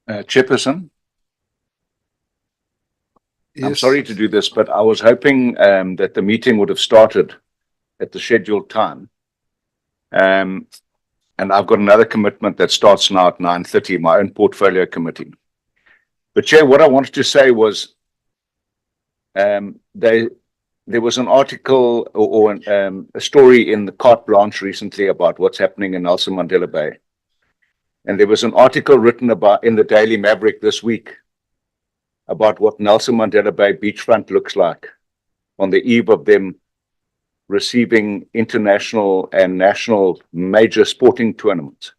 Chairperson, I'm Yes. sorry to do this, but I was hoping that the meeting would have started at the scheduled time. And I've got another commitment that starts now at 9:30, my own portfolio committee. But Chair, what I wanted to say was there was an article or a story in the Carte Blanche recently about what's happening in Nelson Mandela Bay. And there was an article written about in the Daily Maverick this week about what Nelson Mandela Bay beachfront looks like on the eve of them receiving international and national major sporting tournaments.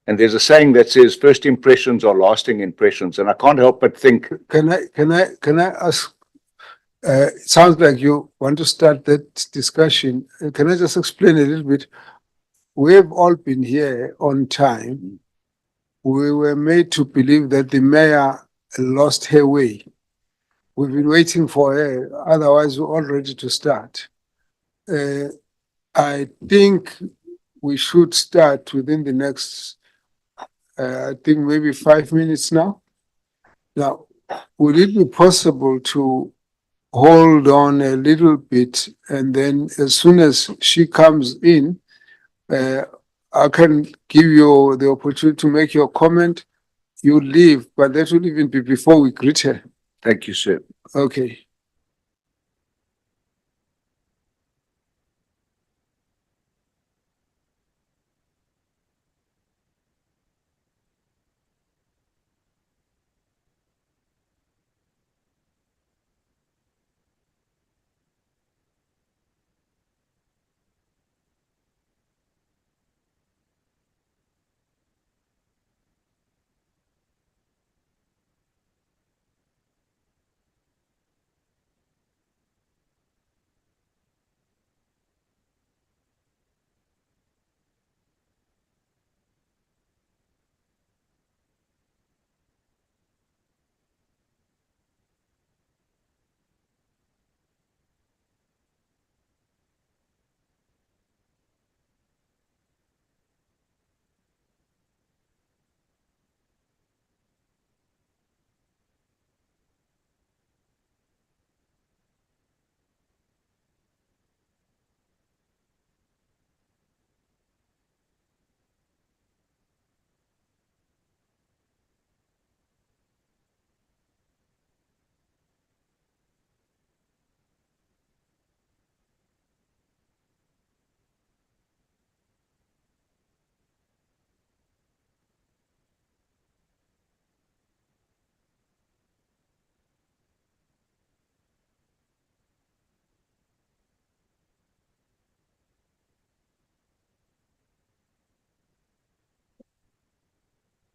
And there's a saying that says first impressions are lasting impressions. And I can't help but think. Can I ask, it sounds like you want to start that discussion. Can I just explain a little bit? We've all been here on time. We were made to believe that the mayor lost her way. We've been waiting for her, otherwise we're all ready to start. I think we should start within the next, I think maybe 5 minutes now. Now, would it be possible to hold on a little bit, and then as soon as she comes in, I can give you the opportunity to make your comment. You leave, but that will even be before we greet her. Thank you, sir. Okay.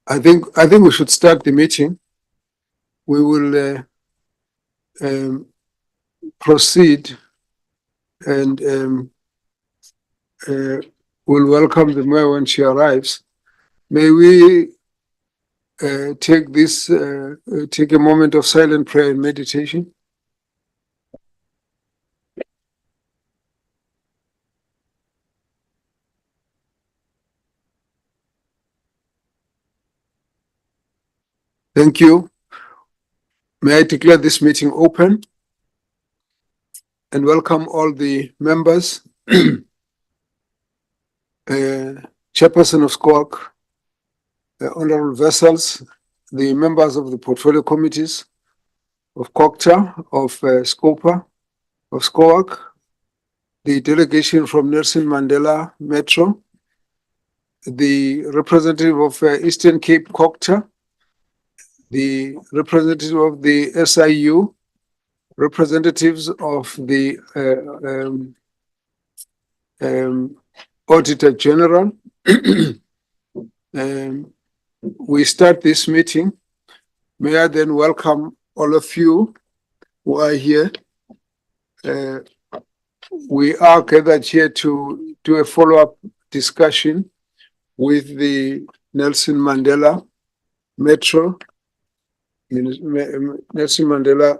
I think we should start the meeting. We will proceed and we'll welcome the mayor when she arrives. May we take a moment of silent prayer and meditation. Thank you. May I declare this meeting open and welcome all the members, Chairperson of SCOAC, honorable vessels, the members of the portfolio committees of COCTA, of SCOPA, of SCOAC, the delegation from Nelson Mandela Metro, the representative of Eastern Cape COCTA, the representative of the SIU, representatives of the Auditor General. We start this meeting. May I then welcome all of you who are here. We are gathered here to do a follow-up discussion with the Nelson Mandela Metro, Nelson Mandela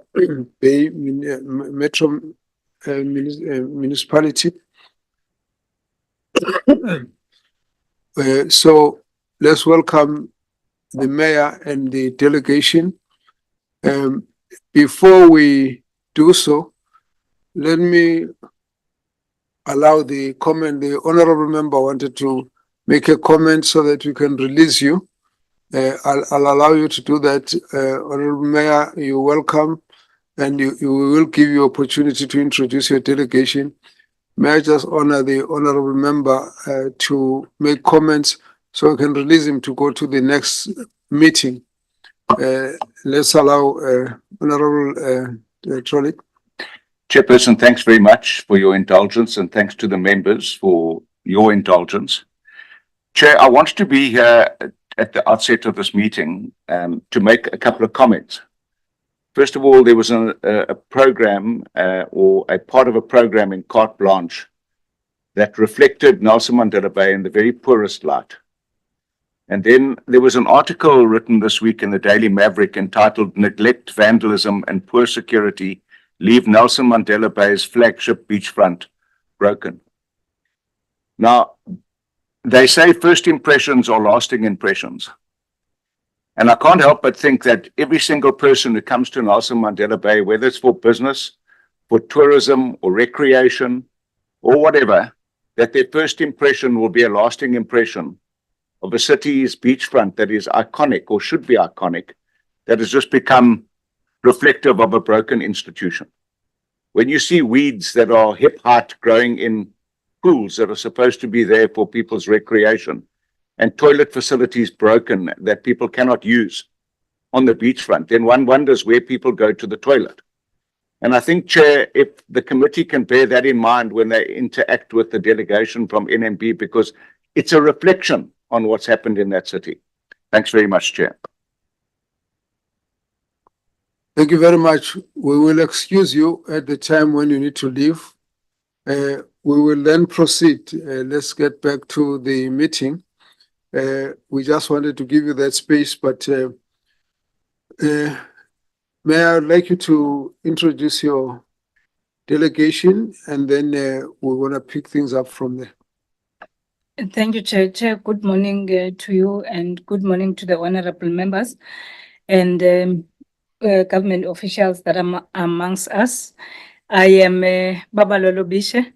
Bay Metro Municipality. So let's welcome the mayor and the delegation. Before we do so, let me allow the comment. The honorable member wanted to make a comment so that we can release you. I'll allow you to do that. Honorable Mayor, you're welcome, and you will give you opportunity to introduce your delegation. May I just honor the honorable member to make comments so I can release him to go to the next meeting. Let's allow Honorable Trolley. Chairperson, thanks very much for your indulgence, and thanks to the members for your indulgence. Chair, I want to be here at the outset of this meeting to make a couple of comments. First of all, there was a program or a part of a program in Carte Blanche that reflected Nelson Mandela Bay in the very poorest light. And then there was an article written this week in the Daily Maverick entitled "Neglect, Vandalism and Poor Security Leave Nelson Mandela Bay's Flagship Beachfront Broken." Now, they say first impressions are lasting impressions. And I can't help but think that every single person who comes to Nelson Mandela Bay, whether it's for business, for tourism or recreation or whatever, that their first impression will be a lasting impression of a city's beachfront that is iconic or should be iconic, that has just become reflective of a broken institution. When you see weeds that are hip height growing in pools that are supposed to be there for people's recreation, and toilet facilities broken that people cannot use on the beachfront, then one wonders where people go to the toilet. And I think, Chair, if the committee can bear that in mind when they interact with the delegation from NMB, because it's a reflection on what's happened in that city. Thanks very much, Chair. Thank you very much. We will excuse you at the time when you need to leave. We will then proceed. Let's get back to the meeting. We just wanted to give you that space, but may I like you to introduce your delegation, and then we want to pick things up from there. Thank you, Chair. Chair, good morning to you, and good morning to the honorable members and government officials that are amongst us. I am Babalolo Bishe,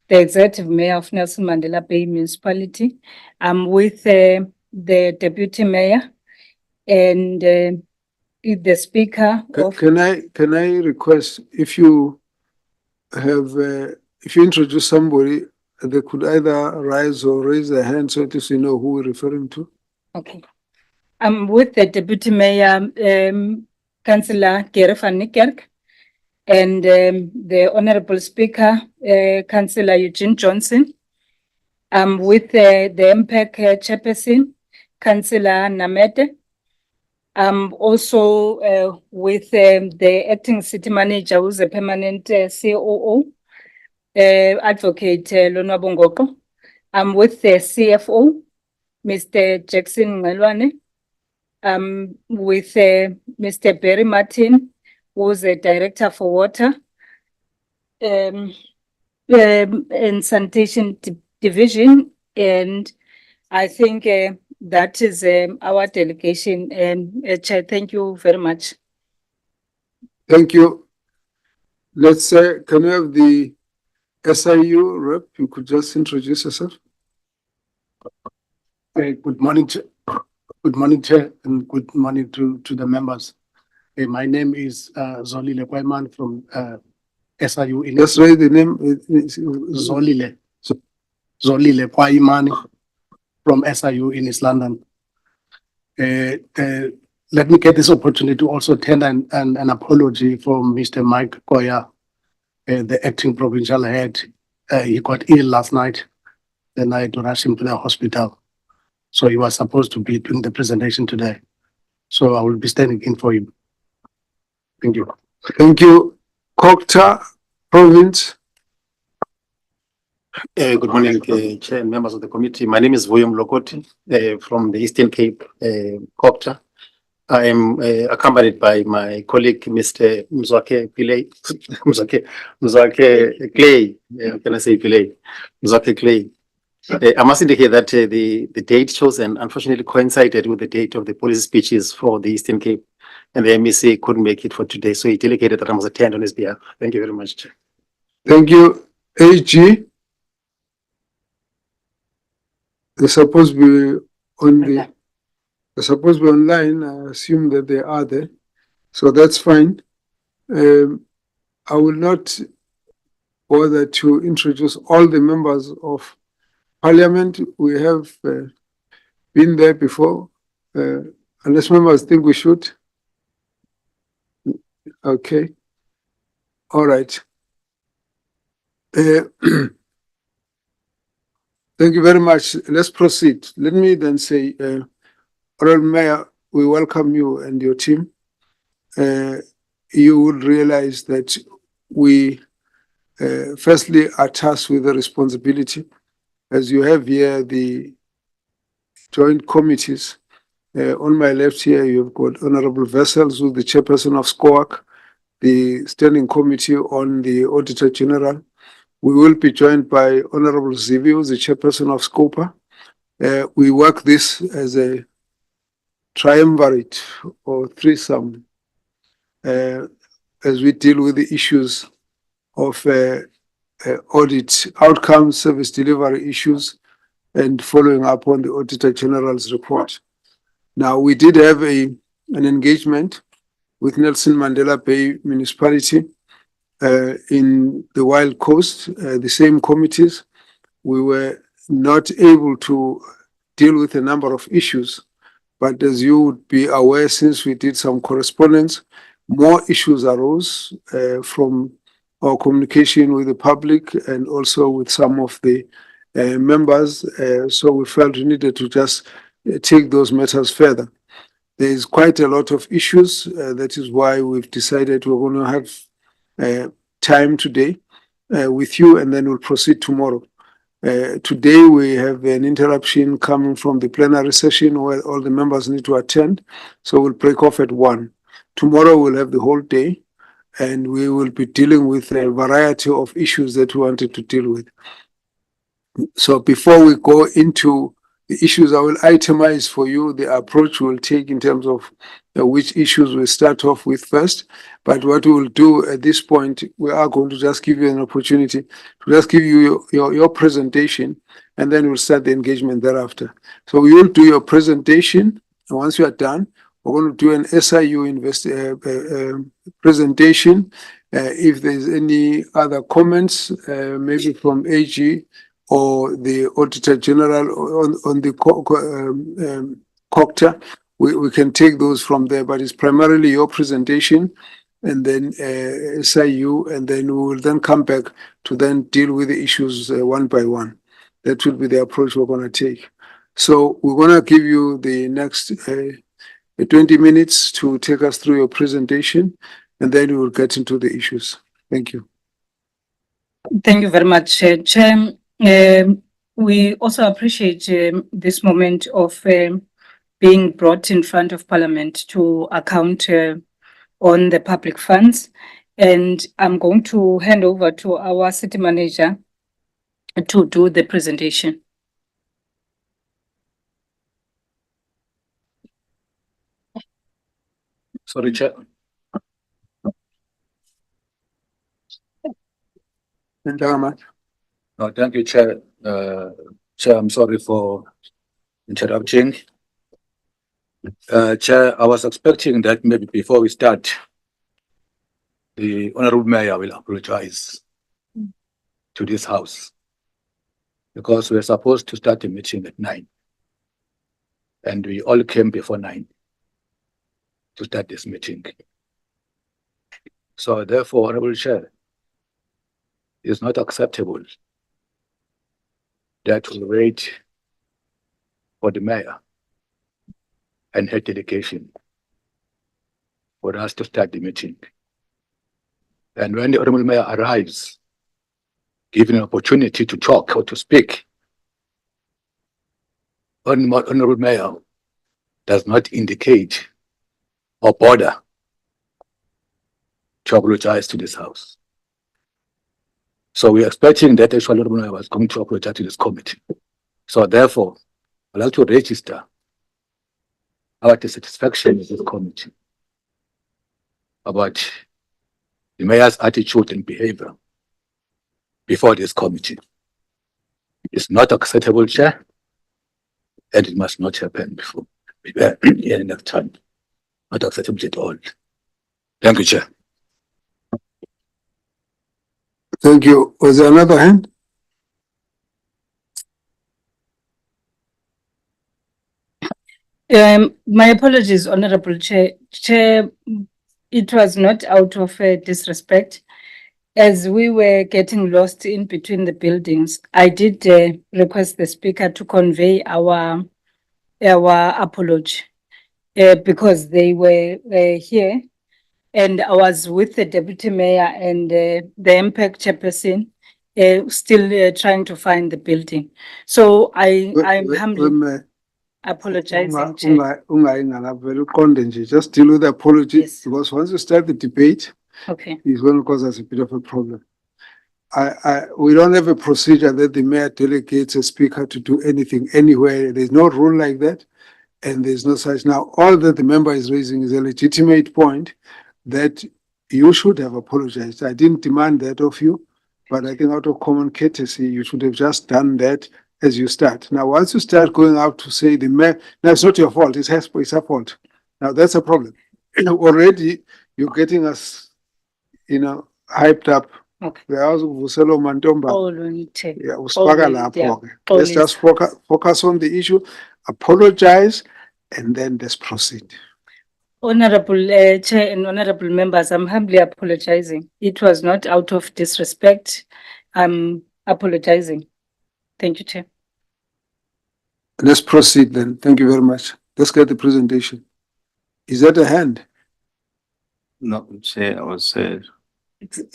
the Executive Mayor of Nelson Mandela Bay Municipality. I'm with the Deputy Mayor and the Speaker. Can I request, if you have, if you introduce somebody, they could either rise or raise their hand so that you know who we're referring to. Okay. I'm with the Deputy Mayor, Councillor Gere van Niekerk, and the Honorable Speaker, Councillor Eugene Johnson. I'm with the MPEC Chairperson, Councillor Namete. I'm also with the Acting City Manager, who's a permanent COO, Advocate Lonwabo Ngoko. I'm with the CFO, Mr. Jackson Ngelwane. I'm with Mr. Barry Martin, who's a Director for Water and Sanitation Division. And I think that is our delegation. Chair, thank you very much. Thank you. Let's say, can we have the SIU rep? You could just introduce yourself. Good morning, Chair. Good morning, Chair, and good morning to the members. My name is Zolile Kwaiman from SIU. Let's write the name. Zolile Kwaiman from SIU in East London. Let me get this opportunity to also tender an apology for Mr. Mike Koya, the acting provincial head. He got ill last night. Then I had to rush him to the hospital. So he was supposed to be doing the presentation today. So I will be standing in for him. Thank you. Thank you. Kokta Province. Good morning, Chair and members of the committee. My name is William Lokoti from the Eastern Cape, Kokta. I am accompanied by my colleague, Mr. Mzwake Pillay. Mzwake Clay. Can I say Pillay? Mzwake Clay. I must indicate that the date chosen unfortunately coincided with the date of the policy speeches for the Eastern Cape, and the MEC couldn't make it for today, so he delegated that I must attend on his behalf. Thank you very much, Chair. Thank you. AG. They're supposed to be on the, they're supposed to be online. I assume that they are there. So that's fine. I will not bother to introduce all the members of parliament. We have been there before, unless members think we should. Okay. All right. Thank you very much. Let's proceed. Let me then say, Honorable Mayor, we welcome you and your team. You will realize that we firstly are tasked with the responsibility. As you have here, the joint committees. On my left here, you've got Honorable Vessels, who's the chairperson of SCOAC, the standing committee on the Auditor General. We will be joined by Honorable Zivi, who's the chairperson of SCOPA. We work this as a triumvirate or threesome as we deal with the issues of audit outcomes, service delivery issues, and following up on the Auditor General's report. Now, we did have an engagement with Nelson Mandela Bay Municipality in the Wild Coast, the same committees. We were not able to deal with a number of issues, but as you would be aware, since we did some correspondence, more issues arose from our communication with the public and also with some of the members. So we felt we needed to just take those matters further. There is quite a lot of issues. That is why we've decided we're going to have time today with you, and then we'll proceed tomorrow. Today we have an interruption coming from the plenary session where all the members need to attend. So we'll break off at 1. Tomorrow we'll have the whole day, and we will be dealing with a variety of issues that we wanted to deal with. So before we go into the issues, I will itemize for you the approach we'll take in terms of which issues we start off with first. But what we will do at this point, we are going to just give you an opportunity to just give you your presentation, and then we'll start the engagement thereafter. So we will do your presentation, and once you are done, we're going to do an SIU presentation. If there's any other comments, maybe from AG or the Auditor General on the COCTA, we can take those from there, but it's primarily your presentation and then SIU, and then we will then come back to then deal with the issues one by one. That will be the approach we're going to take. So we're going to give you the next 20 minutes to take us through your presentation, and then we will get into the issues. Thank you. Thank you very much, Chair. We also appreciate this moment of being brought in front of Parliament to account on the public funds. And I'm going to hand over to our city manager to do the presentation. Sorry, Chair. No, thank you, Chair. Chair, I'm sorry for interrupting. Chair, I was expecting that maybe before we start, the Honorable Mayor will apologize to this House, because we're supposed to start the meeting at 9, and we all came before 9 to start this meeting. So therefore, Honorable Chair, it's not acceptable that we wait for the Mayor and her delegation for us to start the meeting. And when the Honorable Mayor arrives, given an opportunity to talk or to speak, Honorable Mayor does not indicate or bother to apologize to this House. So we're expecting that actually Honorable Mayor was going to apologize to this committee. So therefore, I'd like to register our dissatisfaction with this committee about the mayor's attitude and behavior before this committee. It's not acceptable, Chair, and it must not happen before any next time. Not acceptable at all. Thank you, Chair. Thank you. Was there another hand? My apologies, Honorable Chair. Chair, it was not out of disrespect. As we were getting lost in between the buildings, I did request the speaker to convey our apology because they were here, and I was with the deputy mayor and the impact chairperson, still trying to find the building. So I'm humbly apologizing. Chair. Just deal with the apology, Yes. because once you start the debate, Okay. it's going to cause us a bit of a problem. We don't have a procedure that the mayor delegates a speaker to do anything anywhere. There's no rule like that, and there's no such. Now, all that the member is raising is a legitimate point that you should have apologized. I didn't demand that of you, but I think out of common courtesy, you should have just done that as you start. Now, once you start going out to say the mayor, now it's not your fault, it's her fault. Now, that's a problem. Already, you're getting us, hyped up. Okay. Vuselo Mantomba. Oh, Lunite. Yeah, usifaka lapho yeah. ke. Let's just focus on the issue, apologize, and then let's proceed. Honorable Chair and honorable members, I'm humbly apologizing. It was not out of disrespect. I'm apologizing. Thank you, Chair. Let's proceed then. Thank you very much. Let's get the presentation. Is that a hand? No, Chair, I was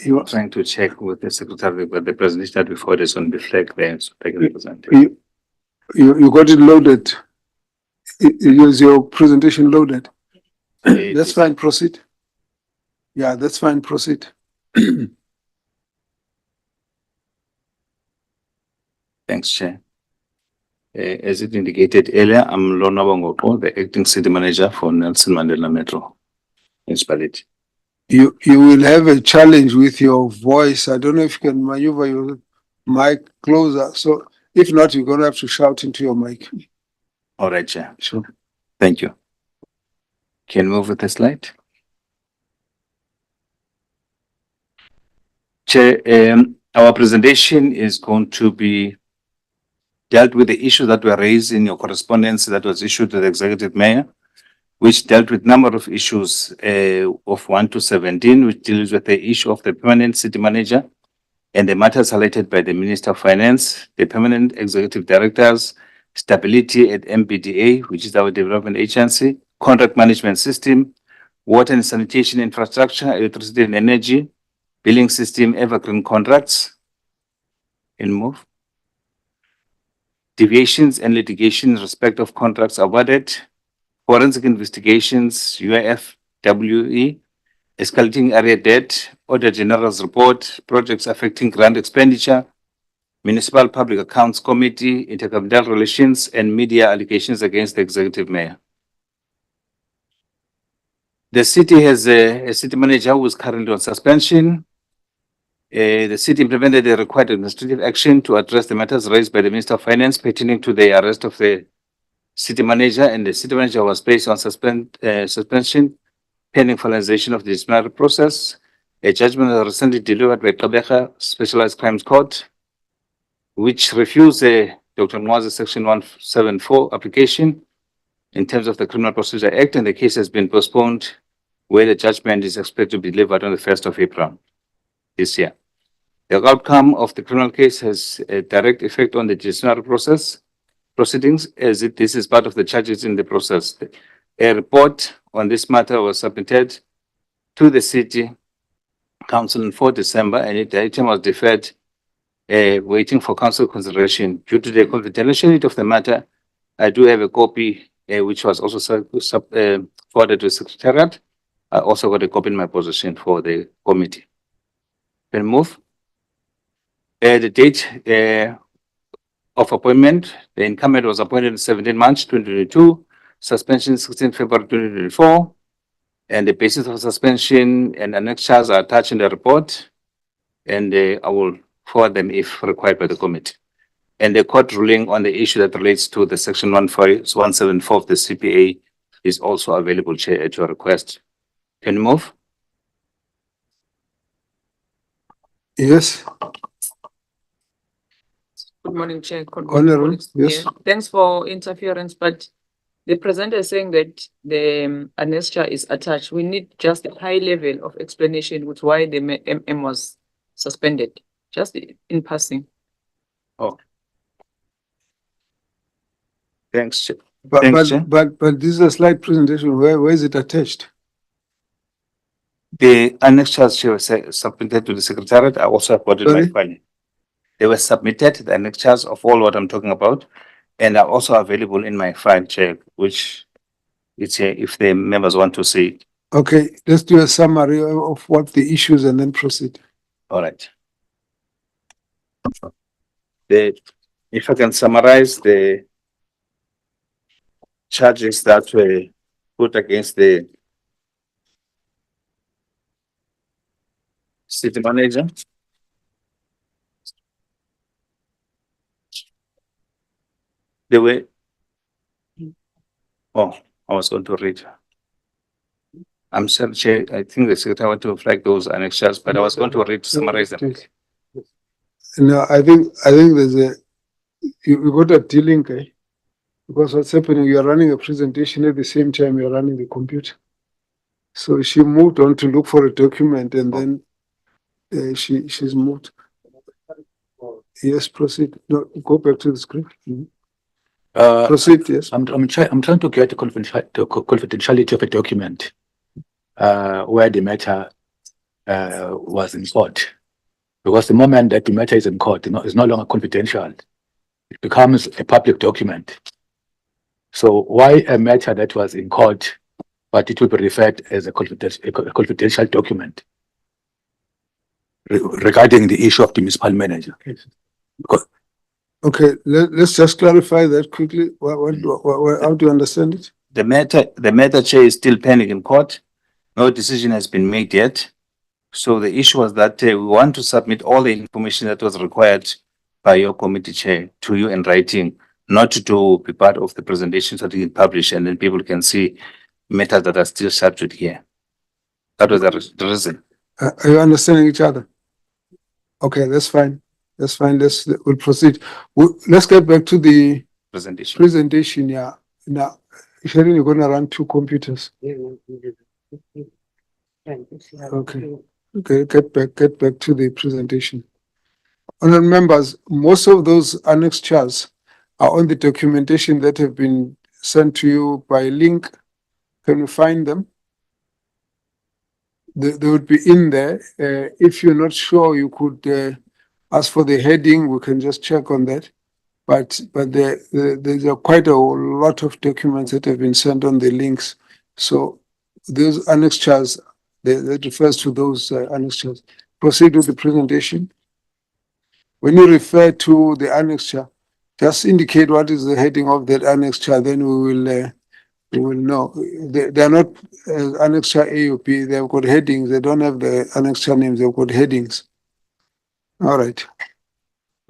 You, trying to check with the secretary, but the presentation that before is on the flag there, so I can represent it. you got it loaded. Is your presentation loaded? That's fine, proceed. Yeah, that's fine, proceed. Thanks, Chair. As it indicated earlier, I'm Lona Bongopo, the acting city manager for Nelson Mandela Metro Municipality. You will have a challenge with your voice. I don't know if you can maneuver your mic closer. So if not, you're going to have to shout into your mic. All right, Chair. Sure. Thank you. Can we move with the slide? Chair, our presentation is going to be dealt with the issues that were raised in your correspondence that was issued to the executive mayor, which dealt with number of issues of 1 to 17, which deals with the issue of the permanent city manager and the matters highlighted by the Minister of Finance, the permanent executive directors, stability at MBDA, which is our development agency, contract management system, water and sanitation infrastructure, electricity and energy, billing system, evergreen contracts, and move. Deviations and litigation in respect of contracts awarded, forensic investigations, UIF, WE, escalating area debt, Auditor General's report, projects affecting grant expenditure, Municipal Public Accounts Committee, intergovernmental relations, and media allegations against the executive mayor. The city has a city manager who is currently on suspension. The city implemented the required administrative action to address the matters raised by the Minister of Finance pertaining to the arrest of the city manager, and the city manager was placed on suspension pending finalization of the disciplinary process. A judgment was recently delivered by Kabeka Specialized Crimes Court, which refused Dr. Nwa's Section 174 application in terms of the Criminal Procedure Act, and the case has been postponed, where the judgment is expected to be delivered on the 1st of April this year. The outcome of the criminal case has a direct effect on the disciplinary proceedings, as this is part of the charges in the process. A report on this matter was submitted to the City Council on 4 December, and the item was deferred, waiting for council consideration. Due to the confidentiality of the matter, I do have a copy, which was also forwarded to the Secretariat. I also got a copy in my possession for the committee. Can move. The date of appointment. The incumbent was appointed on 17 March 2022, suspension 16 February 2024. And the basis of suspension and annex charges are attached in the report. And I will forward them if required by the committee. And the court ruling on the issue that relates to the section 174 of the CPA is also available, Chair, at your request. Can you move? Yes, Good morning, Chair. Good morning, Honourable, colleagues. yes. Yeah, thanks for interference, but the presenter is saying that the annexure is attached. We need just a high level of explanation with why the MM was suspended, just in passing. Thanks, Chair. But, Thanks, Chair. but this is a slide presentation. Where is it attached? The annexures were submitted to the secretariat. I also have got it in my Sorry? file. They were submitted, the annexures of all what I'm talking about, and are also available in my file, Chair, which it's if the members want to see it. Okay, let's do a summary of what the issues and then proceed. All right. If I can summarize the charges that were put against the city manager. They were, oh, I was going to read. I'm sorry, Chair, I think the secretary want to flag those annexures, but I was going to read to summarize them. No, I think there's you got a D-link, eh? Because what's happening, you are running a presentation at the same time you're running the computer. So she moved on to look for a document and then she's moved. Yes, proceed. No, go back to the screen. Proceed, yes. I'm trying to get the confidentiality of a document where the matter was in court. Because the moment that the matter is in court, it's no longer confidential. It becomes a public document. So why a matter that was in court, but it will be referred as a confidential document regarding the issue of the municipal manager? Because Okay, let's just clarify that quickly. How do you understand it? The matter, Chair, is still pending in court. No decision has been made yet. So the issue was that we want to submit all the information that was required by your committee, Chair, to you in writing, not to be part of the presentation so that you can publish and then people can see matters that are still subject here. That was the reason. Are you understanding each other? Okay, that's fine. That's fine. We'll proceed. Let's get back to the presentation. Yeah. Now, Sharon, you're going to run two computers. Okay. Okay. Get back to the presentation. Honourable members, most of those annex charts are on the documentation that have been sent to you by link. Can you find them? They would be in there. If you're not sure, you could ask for the heading. We can just check on that. But there's quite a lot of documents that have been sent on the links. So those annex charts, that refers to those annex charts. Proceed with the presentation. When you refer to the annex chart, just indicate what is the heading of that annex chart, then we will know. They are not annex chart A or B, they've got headings. They don't have the annex chart names, they've got headings. All right.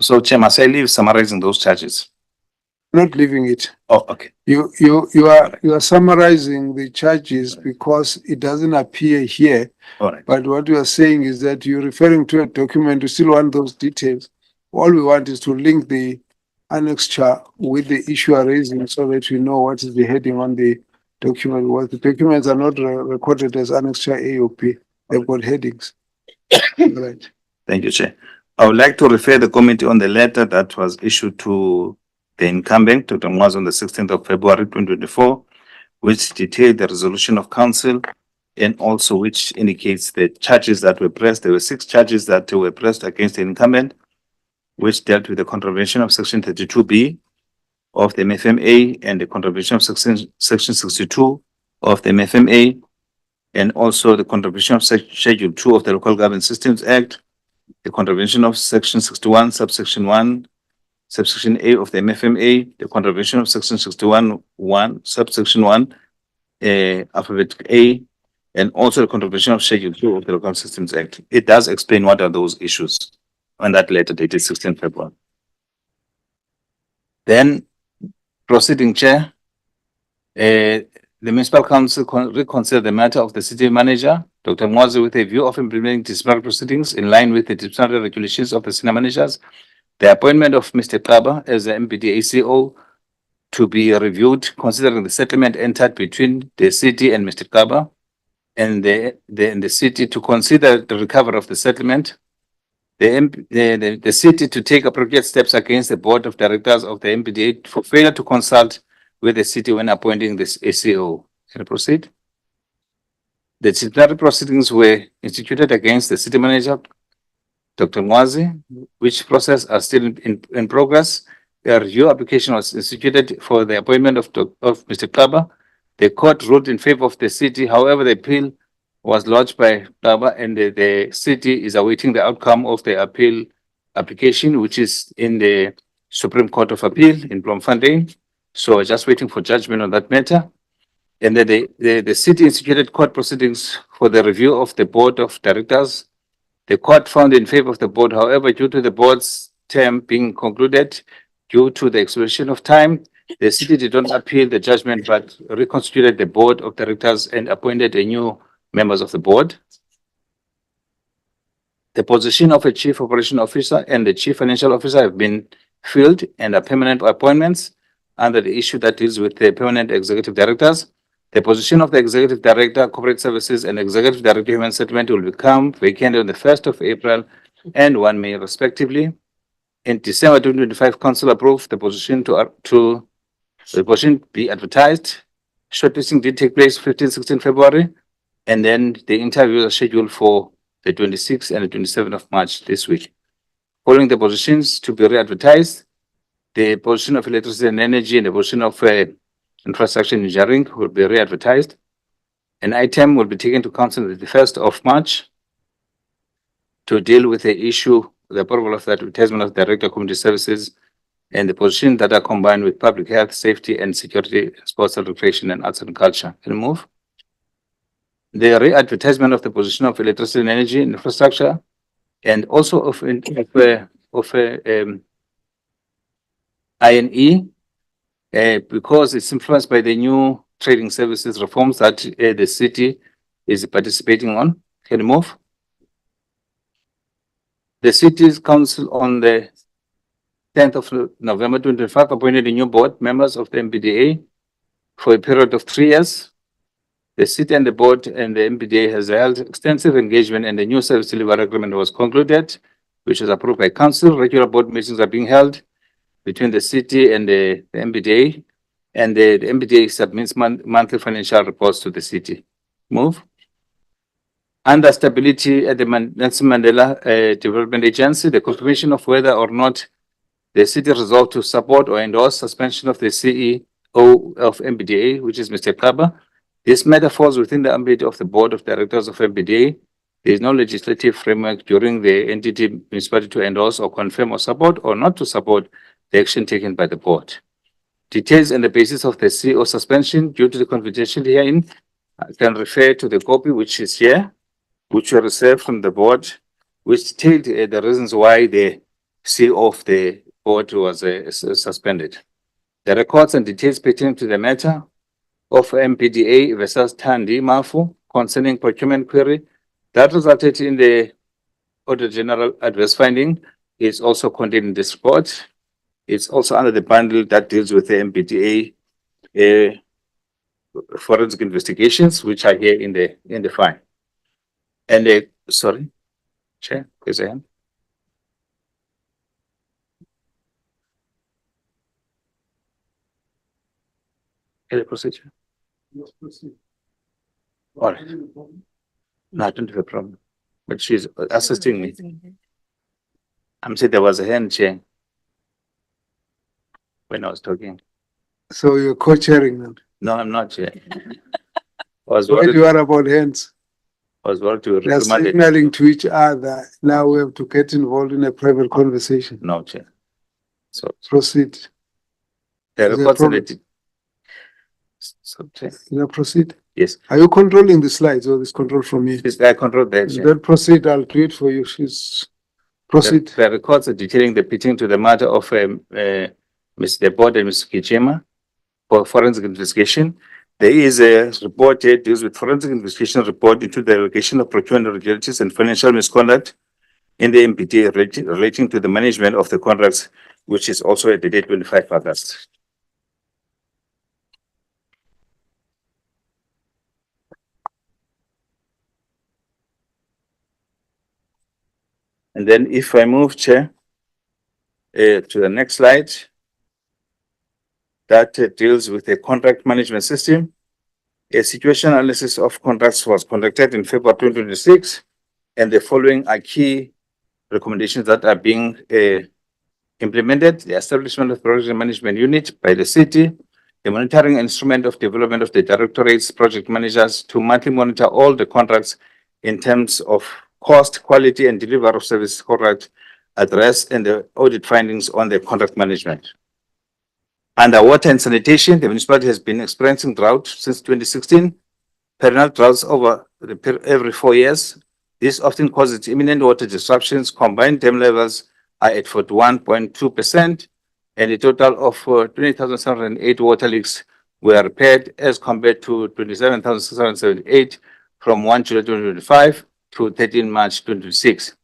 So, Chair, must I leave summarizing those charges? Not leaving it. Oh, okay. You are summarizing the charges because it doesn't appear here. All right. But what you are saying is that you're referring to a document, you still want those details. All we want is to link the annex chart with the issue you are raising so that we know what is the heading on the document. What the documents are not recorded as annex chart A or B. They've got headings. Right. Thank you, Chair. I would like to refer the committee on the letter that was issued to the incumbent, Dr. Mwaz, on the 16th of February 2024, which detailed the resolution of council and also which indicates the charges that were pressed. There were 6 charges that were pressed against the incumbent, which dealt with the contravention of Section 32B of the MFMA and the contravention of Section 62 of the MFMA, and also the contravention of Schedule 2 of the Local Government Systems Act, the contravention of Section 61, subsection 1 subsection A of the MFMA, the contravention of section 61(1), subsection 1, alphabet A, and also the contravention of Schedule 2 of the Local Systems Act. It does explain what are those issues on that letter dated 16 February. Then, proceeding chair, the municipal council reconsidered the matter of the city manager, Dr. Mwazi, with a view of implementing disciplinary proceedings in line with the disciplinary regulations of the senior managers. The appointment of Mr. Kaba as the MPD ACO to be reviewed, considering the settlement entered between the city and Mr. Kaba, and the city to consider the recovery of the settlement. The city to take appropriate steps against the board of directors of the MPDA for failure to consult with the city when appointing this ACO. Can I proceed? The disciplinary proceedings were instituted against the city manager, Dr. Mwazi, which process are still in progress. A review application was instituted for the appointment of Mr. Kaba. The court ruled in favor of the city. However, the appeal was lodged by Kaba, and the city is awaiting the outcome of the appeal application, which is in the Supreme Court of Appeal in Bloemfontein. So just waiting for judgment on that matter. And then the city instituted court proceedings for the review of the board of directors. The court found in favor of the board. However, due to the board's term being concluded, due to the expiration of time, the city did not appeal the judgment, but reconstituted the board of directors and appointed a new members of the board. The position of a chief operation officer and the chief financial officer have been filled and are permanent appointments under the issue that deals with the permanent executive directors. The position of the executive director, corporate services, and executive director, human settlement will become vacant on the 1st of April and 1 May respectively. In December 2025, council approved the position the position be advertised. Shortlisting did take place 15-16 February, and then the interviews are scheduled for the 26th and the 27th of March this week. Following the positions to be re-advertised, the position of electricity and energy and the position of infrastructure engineering will be re-advertised. An item will be taken to council on the 1st of March to deal with the issue, the approval of the advertisement of director of community services and the positions that are combined with public health, safety and security, sports and recreation, and arts and culture. Can you move? The re-advertisement of the position of electricity and energy and infrastructure, and also of INE, because it's influenced by the new trading services reforms that the city is participating on. Can you move? The city's council on the 10th of November 2025 appointed a new board members of the MPDA for a period of 3 years. The city and the board and the MPDA has held extensive engagement, and the new service delivery agreement was concluded, which was approved by council. Regular board meetings are being held between the city and the MPDA, and the MPDA submits monthly financial reports to the city. Move. Under stability at the Nelson Mandela Development Agency, the confirmation of whether or not the city resolved to support or endorse suspension of the CEO of MPDA, which is Mr. Kaba. This matter falls within the ambit of the board of directors of MPDA. There is no legislative framework during the entity municipality to endorse or confirm or support or not to support the action taken by the board. Details and the basis of the CEO suspension due to the confidentiality herein can refer to the copy which is here, which were received from the board, which detailed the reasons why the CEO of the board was suspended. The records and details pertaining to the matter of MPDA versus Thandi Mafu concerning procurement query that resulted in the Auditor General adverse finding is also contained in this report. It's also under the bundle that deals with the MPDA forensic investigations, which are here in the file. And sorry, Chair, please a hand. Any procedure? All right. No, I don't have a problem, but she's assisting me. I'm saying there was a hand, Chair, when I was talking. So you're co-chairing them. No, I'm not, Chair. I was What worried, do you are about hands? I was worried to They're remind it. signaling to each other. Now we have to get involved in a private conversation. No, Chair. So Proceed. the Is there a records problem? that. So, Proceed. yes, Are you controlling the slides or this control from me? this I control that. Then proceed, I'll do it for you. Proceed. The records are detailing the pitching to the matter of Mr. Board and Mr. Kichema for forensic investigation. There is a report here deals with forensic investigation report into the allegation of procurement irregularities and financial misconduct in the MPT relating to the management of the contracts, which is also at the date 25 August. And then if I move, Chair, to the next slide, that deals with the contract management system. A situation analysis of contracts was conducted in February 2026, and the following are key recommendations that are being implemented: the establishment of project management unit by the city, the monitoring instrument of development of the directorates, project managers to monthly monitor all the contracts in terms of cost, quality, and delivery of service contract address, and the audit findings on the contract management. Under water and sanitation, the municipality has been experiencing drought since 2016. Perennial droughts over every 4 years. This often causes imminent water disruptions. Combined dam levels are at 41.2%, and a total of 20,708 water leaks were repaired as compared to 27,678 from 1 July 2025 to 13 March 2026.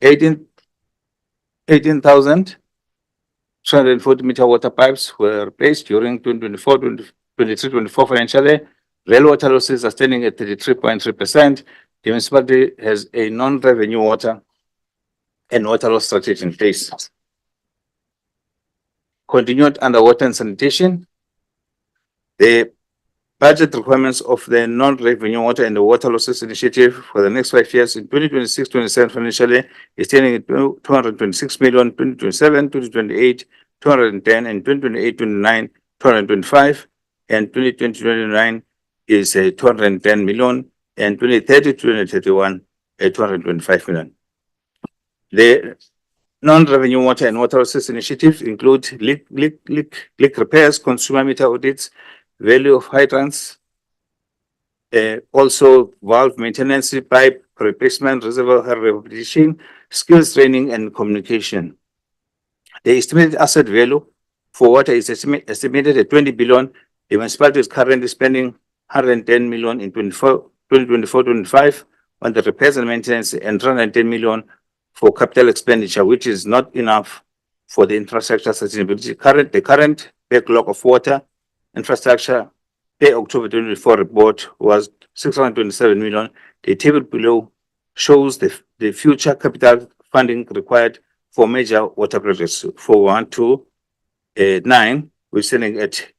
18,240-meter water pipes were replaced during 2023-24 financial year. Rail water losses are standing at 33.3%. The municipality has a non-revenue water and water loss strategy in place. Continued under water and sanitation, the budget requirements of the non-revenue water and the water losses initiative for the next 5 years in 2026-27 financial year is standing at 226 million, 2027, 2028, 210, and 2028-29, 225, and 2020-29 is 210 million, and 2030-2031 225 million. The non-revenue water and water losses initiatives include leak repairs, consumer meter audits, value of hydrants, also valve maintenance, pipe replacement, reservoir rehabilitation, skills training, and communication. The estimated asset value for water is estimated at 20 billion. The municipality is currently spending 110 million in 2024-25 on the repairs and maintenance, and 210 million for capital expenditure, which is not enough for the infrastructure sustainability. The current backlog of water infrastructure per October 2024 report was 627 million. The table below shows the future capital funding required for major water projects for 1 to 9. We're sitting at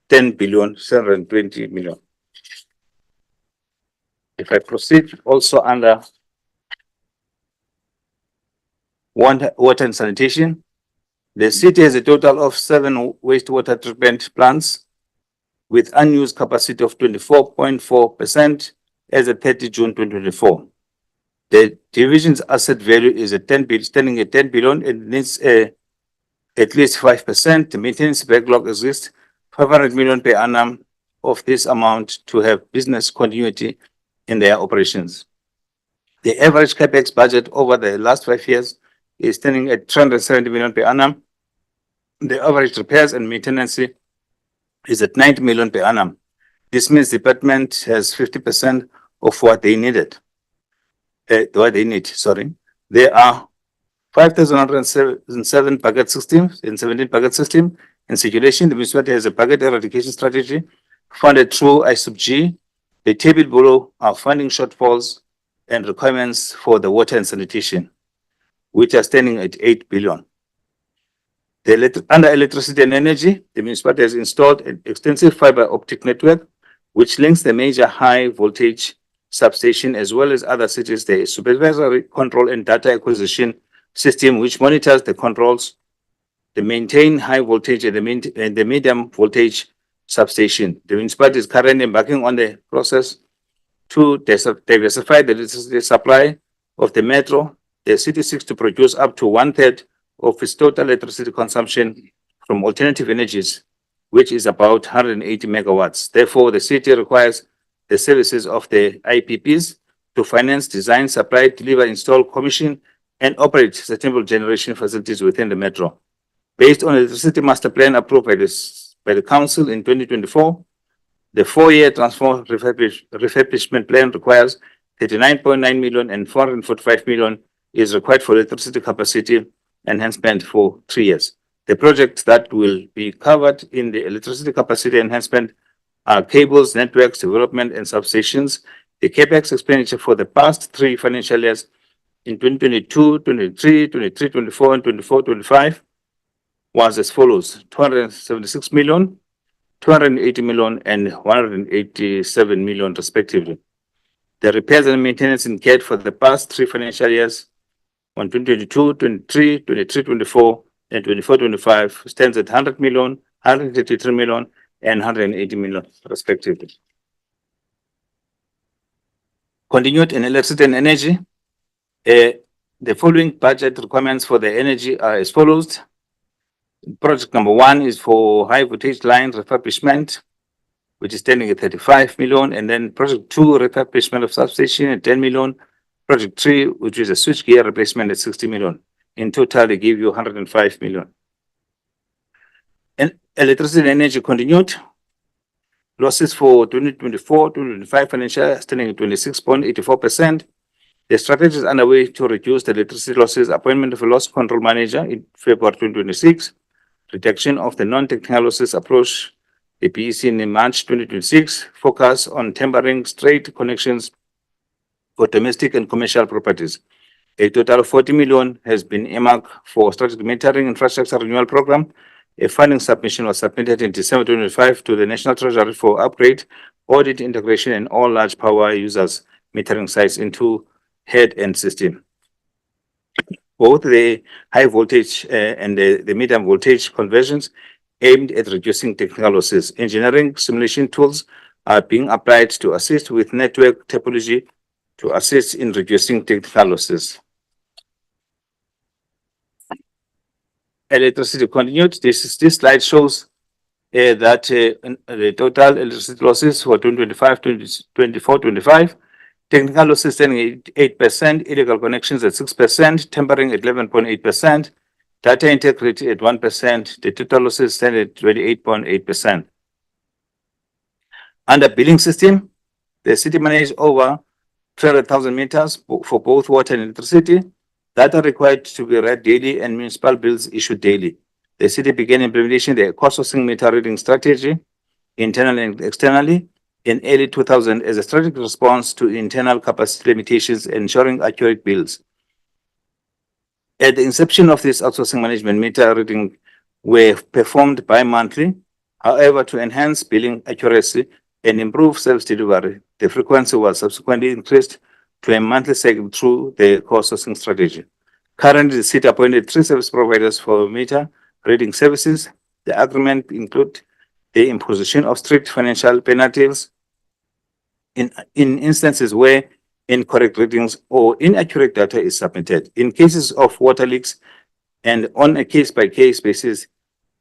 10 billion 720 million. If I proceed also under water and sanitation, the city has a total of 7 wastewater treatment plants with unused capacity of 24.4% as of 30 June 2024. The division's asset value is at 10 billion, standing at 10 billion. It needs at least 5%. The maintenance backlog exists 500 million per annum of this amount to have business continuity in their operations. The average capex budget over the last 5 years is standing at 370 million per annum. The average repairs and maintenance is at 90 million per annum. This means the department has 50% of what they needed. There are 5,107 bucket systems and 17 bucket systems in circulation. The municipality has a bucket eradication strategy funded through I/G. The table below are funding shortfalls and requirements for the water and sanitation, which are standing at 8 billion. Under electricity and energy, the municipality has installed an extensive fiber optic network, which links the major high voltage substation as well as other cities. The supervisory control and data acquisition system, which monitors the controls, the maintain high voltage and the medium voltage substation. The municipality is currently embarking on the process to diversify the electricity supply of the metro. The city seeks to produce up to 1/3 of its total electricity consumption from alternative energies, which is about 180 megawatts. Therefore, the city requires the services of the IPPs to finance, design, supply, deliver, install, commission, and operate sustainable generation facilities within the metro. Based on the electricity master plan approved by the council in 2024, the 4-year transform refurbishment plan requires 39.9 million and 445 million is required for electricity capacity enhancement for 3 years. The projects that will be covered in the electricity capacity enhancement are cables, networks, development, and substations. The capex expenditure for the past 3 financial years in 2022, 23, 23, 24, and 24, 25 was as follows: 276 million, 280 million, and 187 million respectively. The repairs and maintenance incurred for the past 3 financial years on 2022, 23, 23, 24, and 24, 25 stands at 100 million, 133 million, and 180 million respectively. Continued in electricity and energy. The following budget requirements for the energy are as follows. Project number 1 is for high voltage line refurbishment, which is standing at 35 million, and then project 2, refurbishment of substation at 10 million, project 3, which is a switchgear replacement at 60 million. In total, they give you 105 million. And electricity and energy continued. Losses for 2024-2025 financial year standing at 26.84%. The strategy is underway to reduce the electricity losses, appointment of a loss control manager in February 2026, reduction of the non-technical losses approach, the PEC in March 2026, focus on tempering straight connections for domestic and commercial properties. A total of 40 million has been earmarked for strategic metering infrastructure renewal program. A funding submission was submitted in December 2025 to the National Treasury for upgrade, audit, integration, and all large power users metering sites into head-end system. Both the high voltage and the medium voltage conversions aimed at reducing technical losses. Engineering simulation tools are being applied to assist with network topology to assist in reducing technical losses. Electricity continued. This slide shows that the total electricity losses for 2025, 2024, 25. Technical losses standing at 8%, illegal connections at 6%, tempering at 11.8%, data integrity at 1%. The total losses stand at 28.8%. Under billing system, the city managed over 300,000 meters for both water and electricity that are required to be read daily and municipal bills issued daily. The city began implementation of the cost-sourcing meter reading strategy, internally and externally, in early 2000 as a strategic response to internal capacity limitations, ensuring accurate bills. At the inception of this outsourcing management, meter reading were performed bi-monthly. However, to enhance billing accuracy and improve service delivery, the frequency was subsequently increased to a monthly cycle through the cost-sourcing strategy. Currently, the city appointed 3 service providers for meter reading services. The agreement includes the imposition of strict financial penalties in instances where incorrect readings or inaccurate data is submitted. In cases of water leaks and on a case-by-case basis,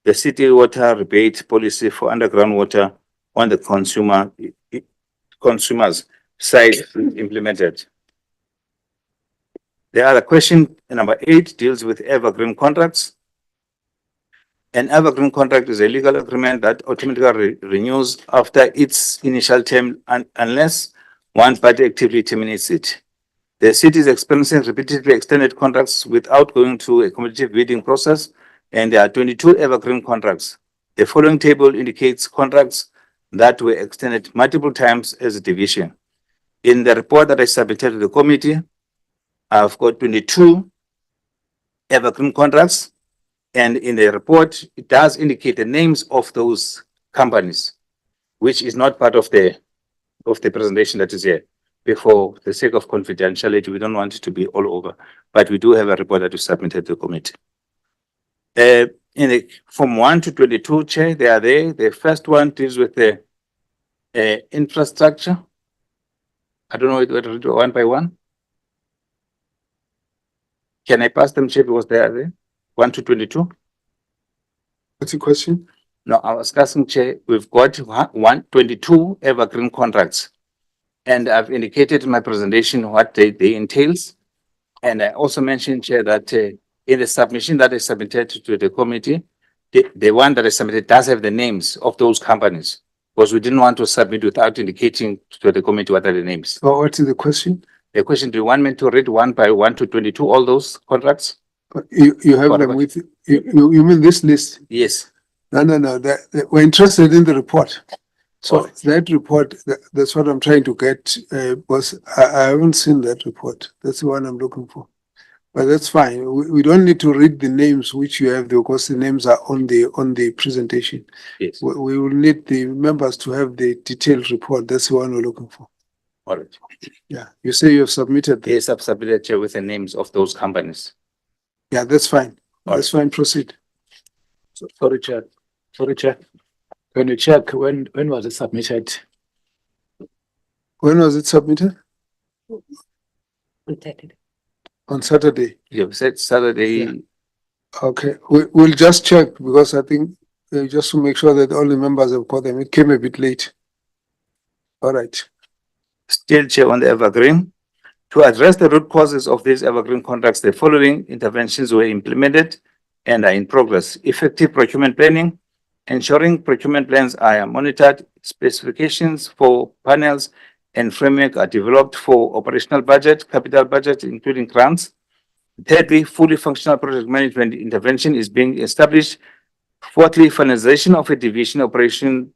the city water rebate policy for underground water on the consumer's side is implemented. The other question, number 8, deals with evergreen contracts. An evergreen contract is a legal agreement that automatically renews after its initial term unless one party actively terminates it. The city is experiencing repeatedly extended contracts without going through a competitive bidding process, and there are 22 evergreen contracts. The following table indicates contracts that were extended multiple times as a division. In the report that I submitted to the committee, I've got 22 evergreen contracts. And in the report, it does indicate the names of those companies, which is not part of the presentation that is here. For the sake of confidentiality, we don't want it to be all over, but we do have a report that we submitted to the committee. From 1 to 22, Chair, they are there. The first one deals with the infrastructure. I don't know whether to do one by one. Can I pass them, Chair, because they are there? 1 to 22. What's the question? No, I was asking, Chair, we've got 122 evergreen contracts. And I've indicated in my presentation what they entails. And I also mentioned, Chair, that in the submission that is submitted to the committee, the one that is submitted does have the names of those companies, because we didn't want to submit without indicating to the committee what are the names. Oh, what is the question? The question, do you want me to read 1 by 1 to 22, all those contracts? You have them Whatever. with, you mean this list? Yes. No, we're interested in the report. So Alright. that report, that's what I'm trying to get, because I haven't seen that report. That's the one I'm looking for. But that's fine. We don't need to read the names which you have, because the names are on the presentation. Yes. We will need the members to have the detailed report. That's the one we're looking for. All right. Yeah, you say you have submitted. that. Yes, I've submitted, Chair, with the names of those companies. Yeah, that's fine. All That's fine. Proceed. Sorry, Chair. Can you check when was it submitted? When was it submitted? On Saturday. You've said Saturday. Yeah. Okay, we'll just check, because I think just to make sure that all the members have got them. It came a bit late. All right. Still, Chair, on the evergreen. To address the root causes of these evergreen contracts, the following interventions were implemented and are in progress. Effective procurement planning, ensuring procurement plans are monitored, specifications for panels and framework are developed for operational budget, capital budget, including grants. Thirdly, fully functional project management intervention is being established. Fourthly, finalization of a deviation operation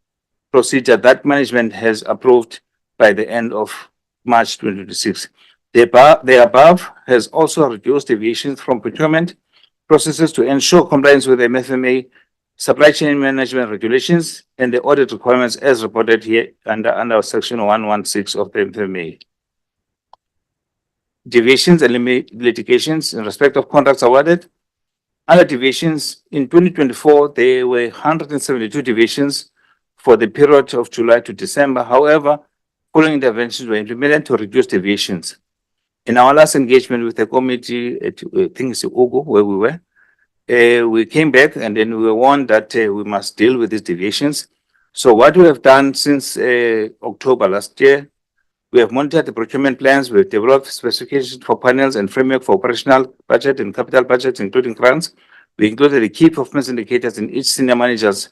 procedure that management has approved by the end of March 2026. The above has also reduced deviations from procurement processes to ensure compliance with MFMA supply chain management regulations and the audit requirements as reported here under section 116 of the MFMA. Deviations and litigations in respect of contracts awarded. Under deviations in 2024, there were 172 deviations for the period of July to December. However, following interventions were implemented to reduce deviations. In our last engagement with the committee, I think it's Ugo, where we were, we came back and then we were warned that we must deal with these deviations. So what we have done since October last year, we have monitored the procurement plans, we've developed specifications for panels and framework for operational budget and capital budgets, including grants. We included the key performance indicators in each senior manager's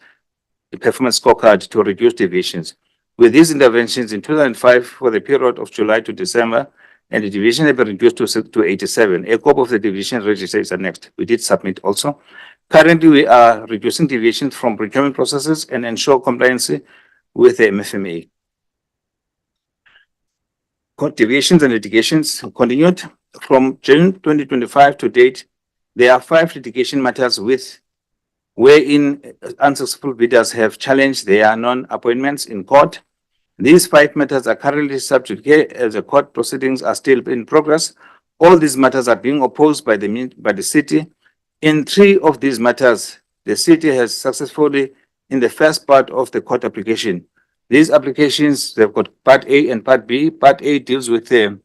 performance scorecard to reduce deviations. With these interventions in 2005 for the period of July to December, and the deviation had been reduced to 87. A copy of the deviation register is annexed. We did submit also. Currently, we are reducing deviations from procurement processes and ensure compliance with the MFMA. Deviations and litigations continued. From June 2025 to date, there are 5 litigation matters wherein unsuccessful bidders have challenged their non-appointments in court. These 5 matters are currently subject here as the court proceedings are still in progress. All these matters are being opposed by the city. In 3 of these matters, the city has successfully in the first part of the court application. These applications, they've got Part A and Part B. Part A deals with to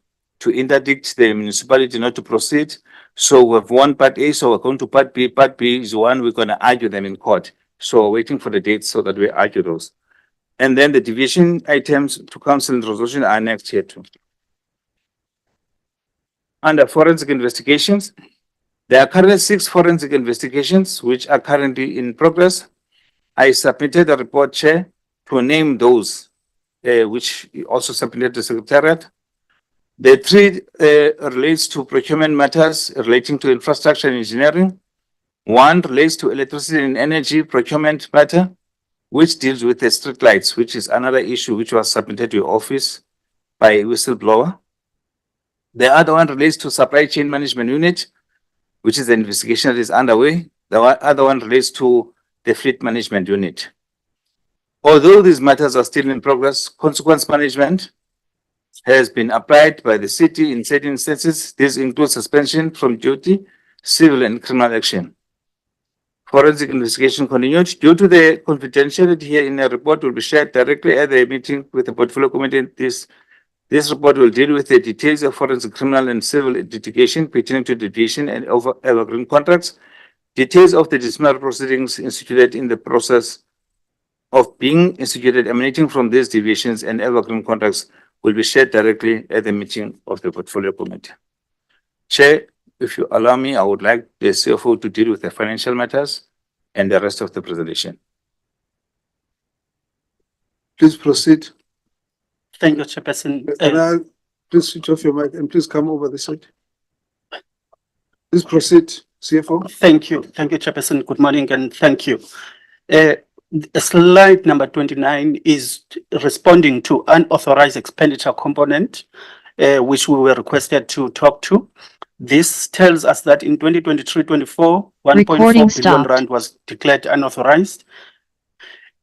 interdict the municipality not to proceed. So we've won Part A, so we're going to Part B. Part B is one we're going to argue them in court. So we're waiting for the dates so that we argue those. And then the deviation items to council and resolution are next here too. Under forensic investigations, there are currently 6 forensic investigations which are currently in progress. I submitted a report, Chair, to name those which also submitted to Secretariat. The 3 relates to procurement matters relating to infrastructure and engineering. 1 relates to electricity and energy procurement matter, which deals with the streetlights, which is another issue which was submitted to your office by a whistleblower. The other one relates to supply chain management unit, which is the investigation that is underway. The other one relates to the fleet management unit. Although these matters are still in progress, consequence management has been applied by the city in certain instances. This includes suspension from duty, civil and criminal action. Forensic investigation continued. Due to the confidentiality here in the report will be shared directly at the meeting with the portfolio committee. This report will deal with the details of forensic criminal and civil litigation pertaining to deviation and evergreen contracts. Details of the disciplinary proceedings instituted in the process of being instituted emanating from these deviations and evergreen contracts will be shared directly at the meeting of the portfolio committee. Chair, if you allow me, I would like the CFO to deal with the financial matters and the rest of the presentation. Please proceed. Thank you, Chairperson. And please switch off your mic and please come over the side. Please proceed, CFO. Thank you, Chairperson. Good morning and thank you. Slide number 29 is responding to unauthorized expenditure component, which we were requested to talk to. This tells us that in 2023-24, 1.4 billion rand was declared unauthorized.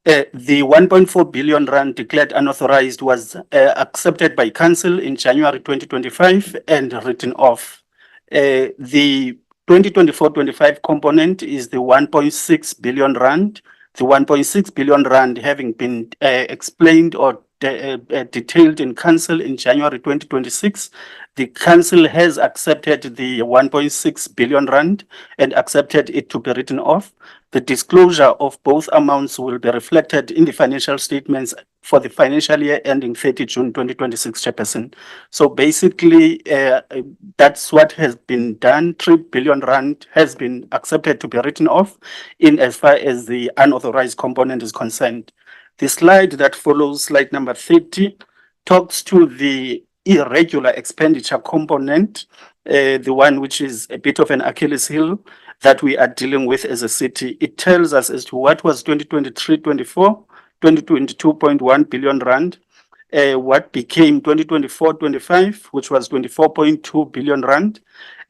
The 1.4 billion rand declared unauthorized was accepted by council in January 2025 and written off. The 2024-25 component is the 1.6 billion rand. The 1.6 billion rand having been explained or detailed in council in January 2026, the council has accepted the 1.6 billion rand and accepted it to be written off. The disclosure of both amounts will be reflected in the financial statements for the financial year ending 30 June 2026, Chairperson. So basically, that's what has been done. 3 billion rand has been accepted to be written off in as far as the unauthorized component is concerned. The slide that follows, slide number 30, talks to the irregular expenditure component, the one which is a bit of an Achilles heel that we are dealing with as a city. It tells us as to what was 2023-24, 22.1 billion rand, what became 2024-25, which was 24.2 billion rand.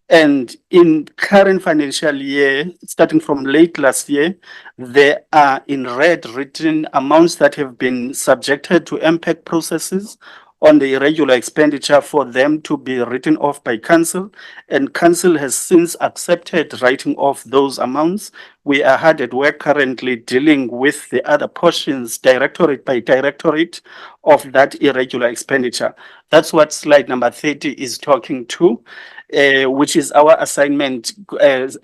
And in current financial year, starting from late last year, there are in red written amounts that have been subjected to impact processes on the irregular expenditure for them to be written off by council, and council has since accepted writing off those amounts. We are hard at work currently dealing with the other portions, directorate by directorate, of that irregular expenditure. That's what slide number 30 is talking to, which is our assignment as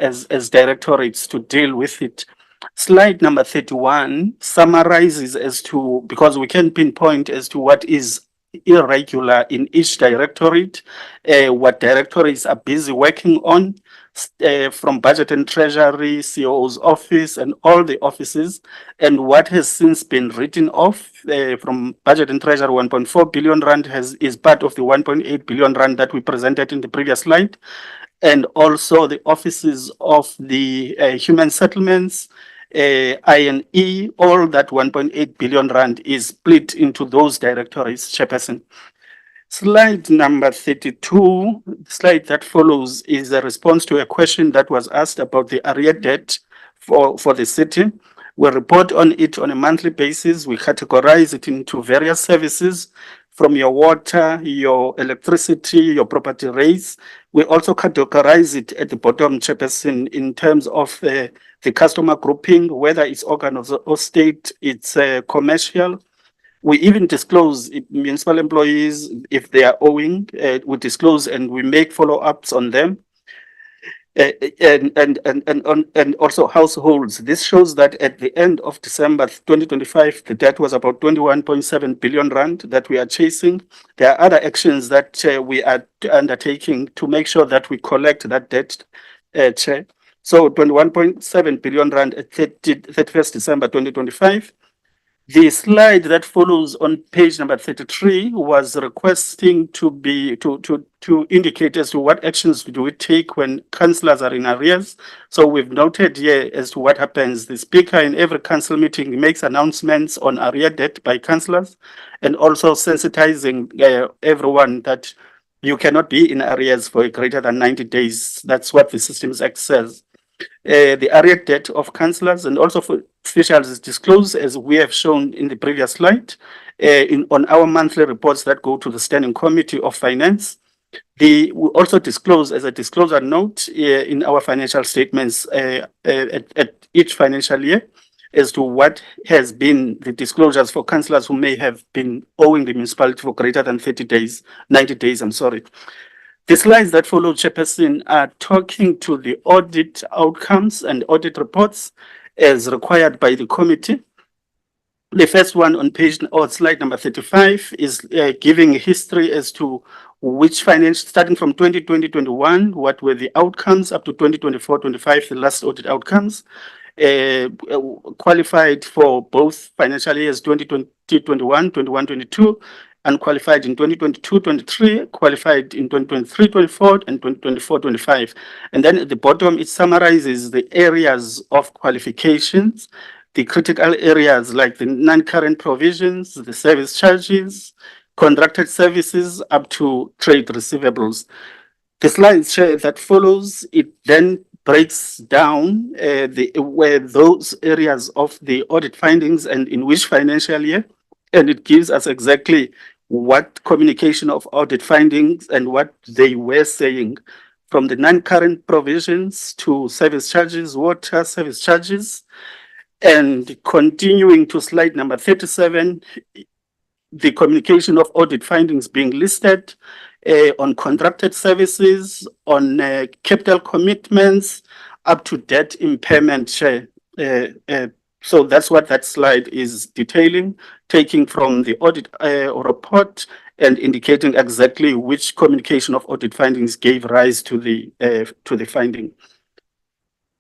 directorates to deal with it. Slide number 31 summarizes as to, because we can pinpoint as to what is irregular in each directorate, what directorates are busy working on, from budget and treasury, COO's office, and all the offices, and what has since been written off from budget and treasury. 1.4 billion rand is part of the 1.8 billion rand that we presented in the previous slide, and also the offices of the human settlements, INE, all that 1.8 billion rand is split into those directorates, Chairperson. Slide number 32, the slide that follows, is a response to a question that was asked about the arrear debt for the city. We report on it on a monthly basis. We categorize it into various services, from your water, your electricity, your property rates. We also categorize it at the bottom, Chairperson, in terms of the customer grouping, whether it's organ or state, it's commercial. We even disclose municipal employees, if they are owing, we disclose and we make follow-ups on them. And also households. This shows that at the end of December 2025, the debt was about 21.7 billion rand that we are chasing. There are other actions that we are undertaking to make sure that we collect that debt, Chair. So 21.7 billion rand at 31st December 2025. The slide that follows on page number 33 was requesting to indicate as to what actions do we take when councillors are in arrears. So we've noted here as to what happens. The speaker in every council meeting makes announcements on arrear debt by councillors, and also sensitizing everyone that you cannot be in arrears for greater than 90 days. That's what the Systems Act says. The arrear debt of councillors and also for officials is disclosed, as we have shown in the previous slide, on our monthly reports that go to the Standing Committee of Finance. We also disclose as a disclosure note in our financial statements at each financial year as to what has been the disclosures for councillors who may have been owing the municipality for greater than 30 days, 90 days, I'm sorry. The slides that follow, Chairperson, are talking to the audit outcomes and audit reports as required by the committee. The first one on page or slide number 35 is giving history as to which finance, starting from 2020-21, what were the outcomes up to 2024-25, the last audit outcomes, qualified for both financial years 2020-21, 21-22, and qualified in 2022-23, qualified in 2023-24, and 2024-25. And then at the bottom, it summarizes the areas of qualifications, the critical areas like the non-current provisions, the service charges, contracted services up to trade receivables. The slide that follows, it then breaks down where those areas of the audit findings and in which financial year, and it gives us exactly what communication of audit findings and what they were saying, from the non-current provisions to service charges, water service charges. And continuing to slide number 37, the communication of audit findings being listed on contracted services, on capital commitments, up to debt impairment share. So that's what that slide is detailing, taking from the audit report and indicating exactly which communication of audit findings gave rise to the finding.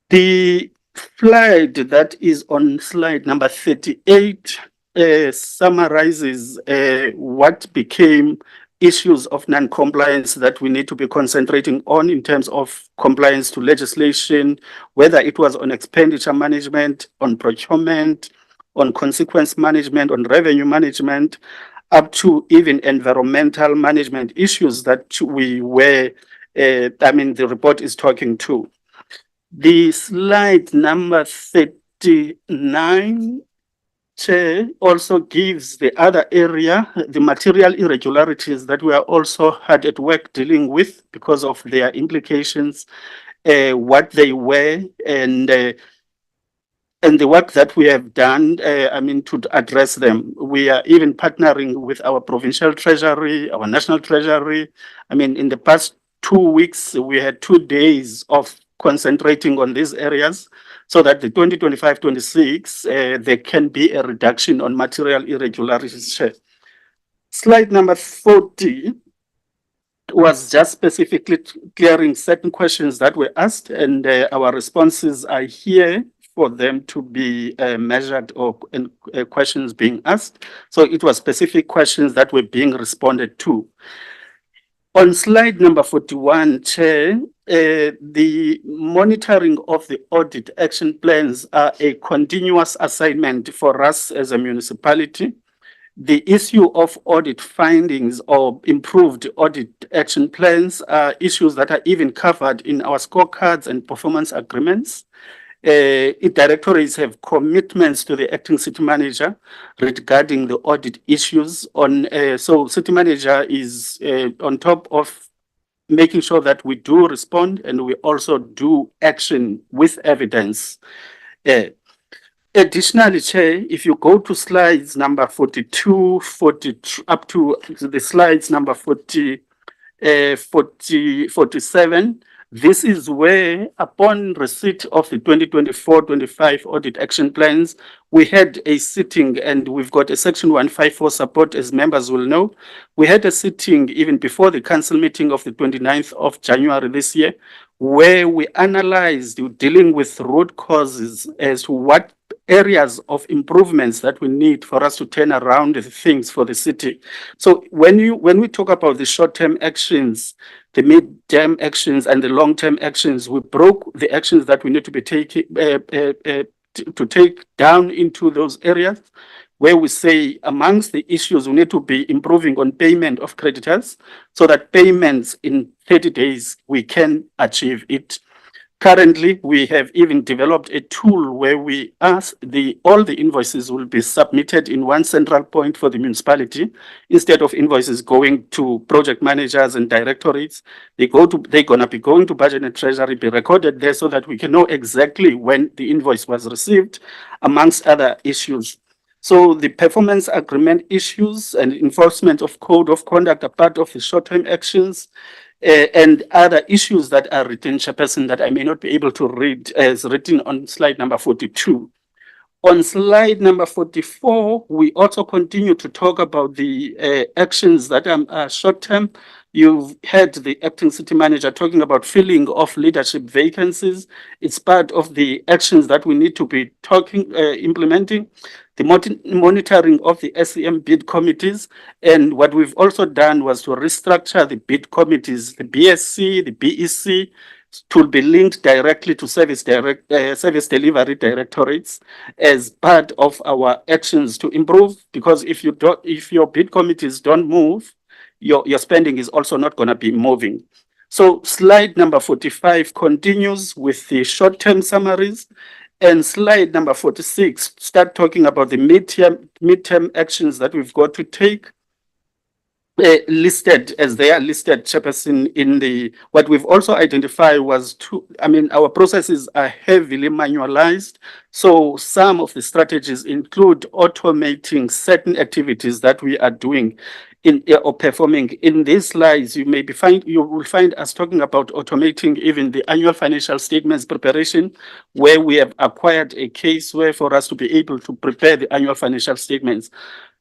The slide that is on slide number 38 summarizes what became issues of non-compliance that we need to be concentrating on in terms of compliance to legislation, whether it was on expenditure management, on procurement, on consequence management, on revenue management, up to even environmental management issues that we were, the report is talking to. The slide number 39, Chair, also gives the other area, the material irregularities that we are also hard at work dealing with because of their implications, what they were, and the work that we have done, to address them. We are even partnering with our provincial treasury, our national treasury. In the past 2 weeks, we had 2 days of concentrating on these areas so that the 2025-26, there can be a reduction on material irregularities. Slide number 40 was just specifically clearing certain questions that were asked, and our responses are here for them to be measured or questions being asked. So it was specific questions that were being responded to. On slide number 41, Chair, the monitoring of the audit action plans are a continuous assignment for us as a municipality. The issue of audit findings or improved audit action plans are issues that are even covered in our scorecards and performance agreements. Directorates have commitments to the acting city manager regarding the audit issues. So city manager is on top of making sure that we do respond and we also do action with evidence. Additionally, Chair, if you go to slides number 42, 43, up to the slides number 40, 47, this is where, upon receipt of the 2024-25 audit action plans, we had a sitting, and we've got a section 154 support, as members will know. We had a sitting even before the council meeting of the 29th of January this year, where we analyzed dealing with root causes as to what areas of improvements that we need for us to turn around the things for the city. So when we talk about the short-term actions, the mid-term actions and the long-term actions, we broke the actions that we need to be taking to take down into those areas where we say amongst the issues we need to be improving on payment of creditors so that payments in 30 days we can achieve it. Currently, we have even developed a tool where we ask all the invoices will be submitted in one central point for the municipality. Instead of invoices going to project managers and directorates, they're gonna be going to budget and treasury, be recorded there so that we can know exactly when the invoice was received, amongst other issues. So the performance agreement issues and enforcement of code of conduct are part of the short-term actions. and other issues that are written, Chairperson, that I may not be able to read as written on slide number 42. On slide number 44, we also continue to talk about the actions that are short-term. You've heard the acting city manager talking about filling of leadership vacancies. It's part of the actions that we need to be implementing. The monitoring of the SEM bid committees. And what we've also done was to restructure the bid committees, the BSC, the BEC, to be linked directly to service delivery directorates as part of our actions to improve. Because if your bid committees don't move, your spending is also not going to be moving. So slide number 45 continues with the short-term summaries, and slide number 46 start talking about the midterm actions that we've got to take. Listed as they are listed, Chairperson, in the, what we've also identified was our processes are heavily manualized. So some of the strategies include automating certain activities that we are doing or performing. In these slides, you will find us talking about automating even the annual financial statements preparation, where we have acquired a caseware for us to be able to prepare the annual financial statements.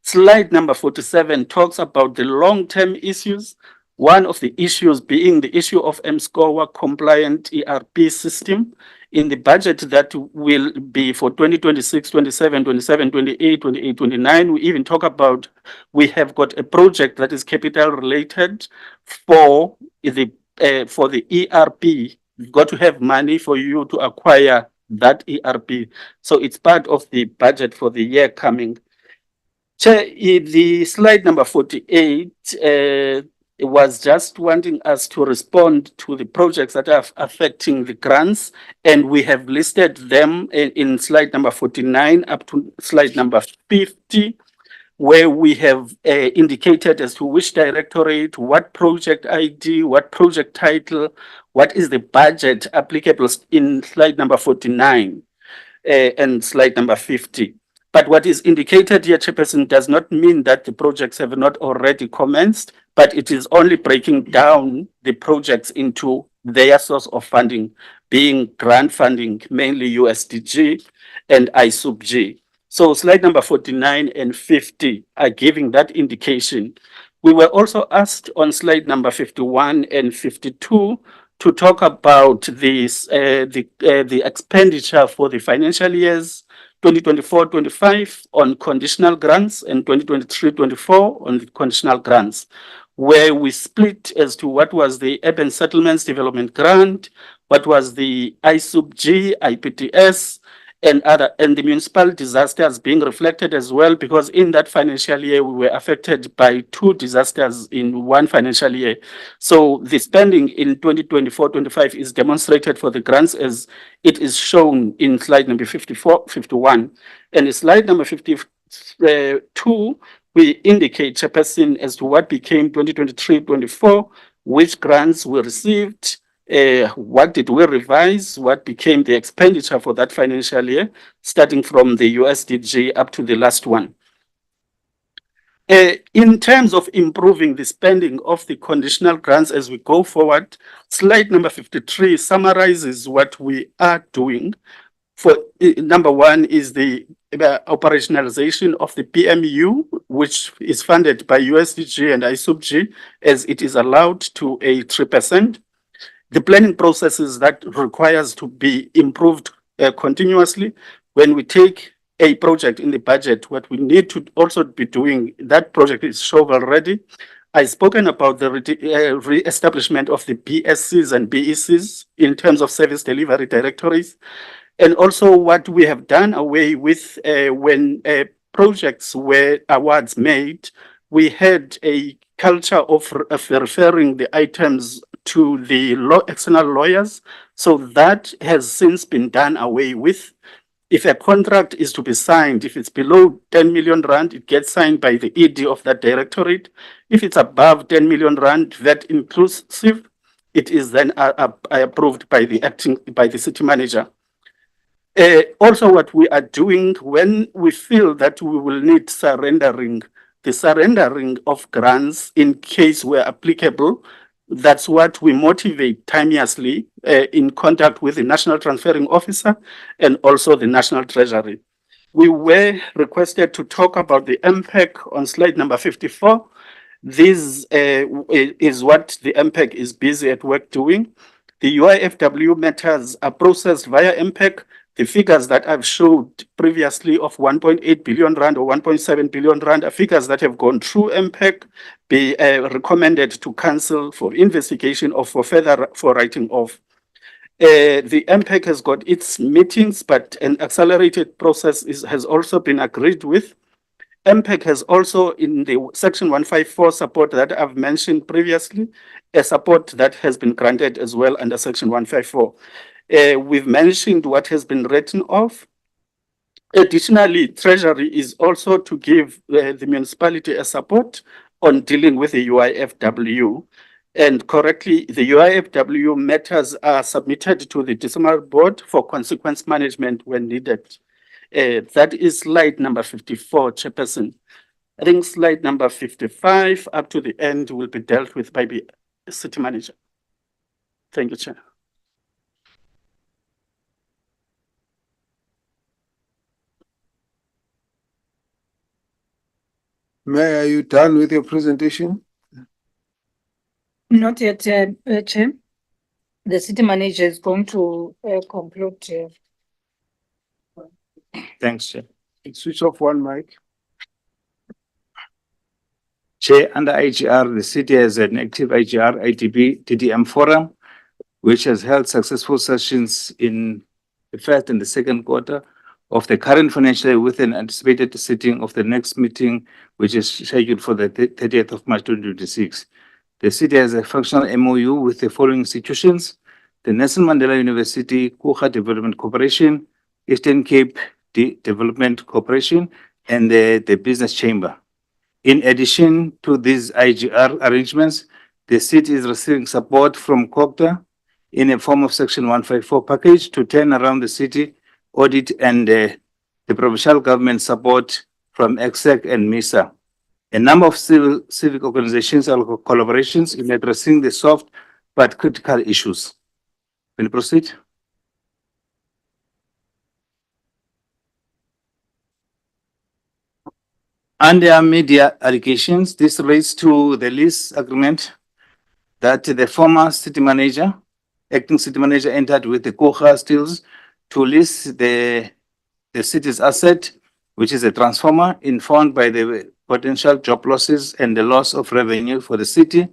Slide number 47 talks about the long-term issues. One of the issues being the issue of MSCOA compliant ERP system. In the budget that will be for 2026, 27, 27, 28, 28, 29, we even talk about, we have got a project that is capital related for the ERP. You've got to have money for you to acquire that ERP. So it's part of the budget for the year coming. Chair, the slide number 48 was just wanting us to respond to the projects that are affecting the grants, and we have listed them in slide number 49 up to slide number 50, where we have indicated as to which directorate, what project ID, what project title, what is the budget applicable in slide number 49 and slide number 50. But what is indicated here, Chairperson, does not mean that the projects have not already commenced, but it is only breaking down the projects into their source of funding, being grant funding, mainly USDG and ISUBG. So slide number 49 and 50 are giving that indication. We were also asked on slide number 51 and 52 to talk about this, the expenditure for the financial years 2024-25 on conditional grants and 2023-24 on the conditional grants, where we split as to what was the Urban Settlements Development Grant, what was the ISUBG, IPTS, and the municipal disasters being reflected as well, because in that financial year, we were affected by 2 disasters in one financial year. So the spending in 2024-25 is demonstrated for the grants as it is shown in slide number 51. And in slide number 52, we indicate, Chairperson, as to what became 2023-24, which grants were received, what did we revise, what became the expenditure for that financial year, starting from the USDG up to the last one. In terms of improving the spending of the conditional grants as we go forward, slide number 53 summarizes what we are doing. For number one is the operationalization of the PMU, which is funded by USDG and ISUBG, as it is allowed to a 3%. The planning processes that requires to be improved continuously. When we take a project in the budget, what we need to also be doing, that project is shovel ready. I've spoken about the re-establishment of the BSCs and BECs in terms of service delivery directories. And also what we have done away with when projects were awards made, we had a culture of referring the items to the external lawyers. So that has since been done away with. If a contract is to be signed, if it's below 10 million rand, it gets signed by the ED of that directorate. If it's above 10 million rand, that inclusive, it is then approved by the city manager. Also, what we are doing when we feel that we will need surrendering, the surrendering of grants in case where applicable, That's what we motivate timeously in contact with the National Transferring Officer and also the National Treasury. We were requested to talk about the MPEC on slide number 54. This is what the MPEC is busy at work doing. The UIFW matters are processed via MPEC. The figures that I've showed previously of 1.8 billion rand or 1.7 billion rand are figures that have gone through MPEC, be recommended to council for investigation or for further for writing off. The MPEC has got its meetings, but an accelerated process has also been agreed with. MPEC has also, in the section 154 support that I've mentioned previously, a support that has been granted as well under section 154. We've mentioned what has been written off. Additionally, Treasury is also to give the municipality a support on dealing with the UIFW. And correctly, the UIFW matters are submitted to the decimal board for consequence management when needed. That is slide number 54, Chairperson. I think slide number 55 up to the end will be dealt with by the city manager. Thank you, Chair. Mayor, are you done with your presentation? Not yet, Chair. The city manager is going to conclude. Thanks, Chair. Switch off one mic. Chair, under IGR, the city has an active IGR ITB TDM forum, which has held successful sessions in the first and the second quarter of the current financial year with an anticipated sitting of the next meeting, which is scheduled for the 30th of March 2026. The city has a functional MOU with the following institutions: the Nelson Mandela University, Cooperative Development Corporation, Eastern Cape Development Corporation, and the Business Chamber. In addition to these IGR arrangements, the city is receiving support from Cooperative in a form of Section 154 package to turn around the city, Audit, and the provincial government support from EXEC and MISA. A number of civic organizations are collaborations in addressing the soft but critical issues. Can you proceed? Under media allegations, this relates to the lease agreement that the former city manager, acting city manager, entered with the Kocha Steels to lease the city's asset, which is a transformer, informed by the potential job losses and the loss of revenue for the city.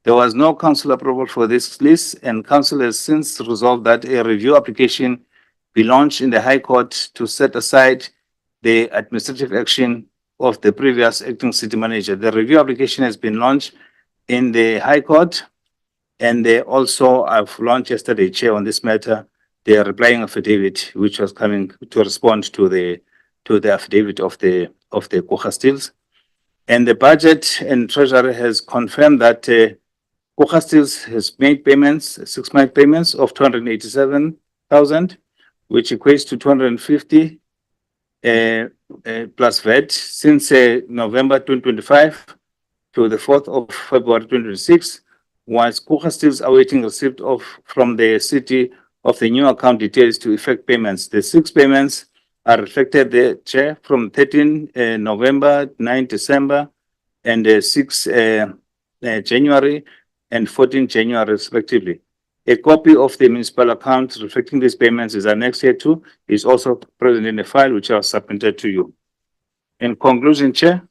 There was no council approval for this lease, and council has since resolved that a review application be launched in the High Court to set aside the administrative action of the previous acting city manager. The review application has been launched in the High Court, and they also have launched yesterday, Chair, on this matter, the replying affidavit, which was coming to respond to the affidavit of the Kocha Steels. And the budget and treasury has confirmed that Kocha Steels has made payments, 6-month payments of 287,000, which equates to 250 plus VAT since November 2025 to the 4th of February 2026, whilst Kocha Steels awaiting receipt from the city of the new account details to effect payments. The 6 payments are reflected there, Chair, from 13 November, 9 December, and 6 January and 14 January respectively. A copy of the municipal account reflecting these payments is annexed here too, is also present in the file which I was submitted to you. In conclusion, Chair,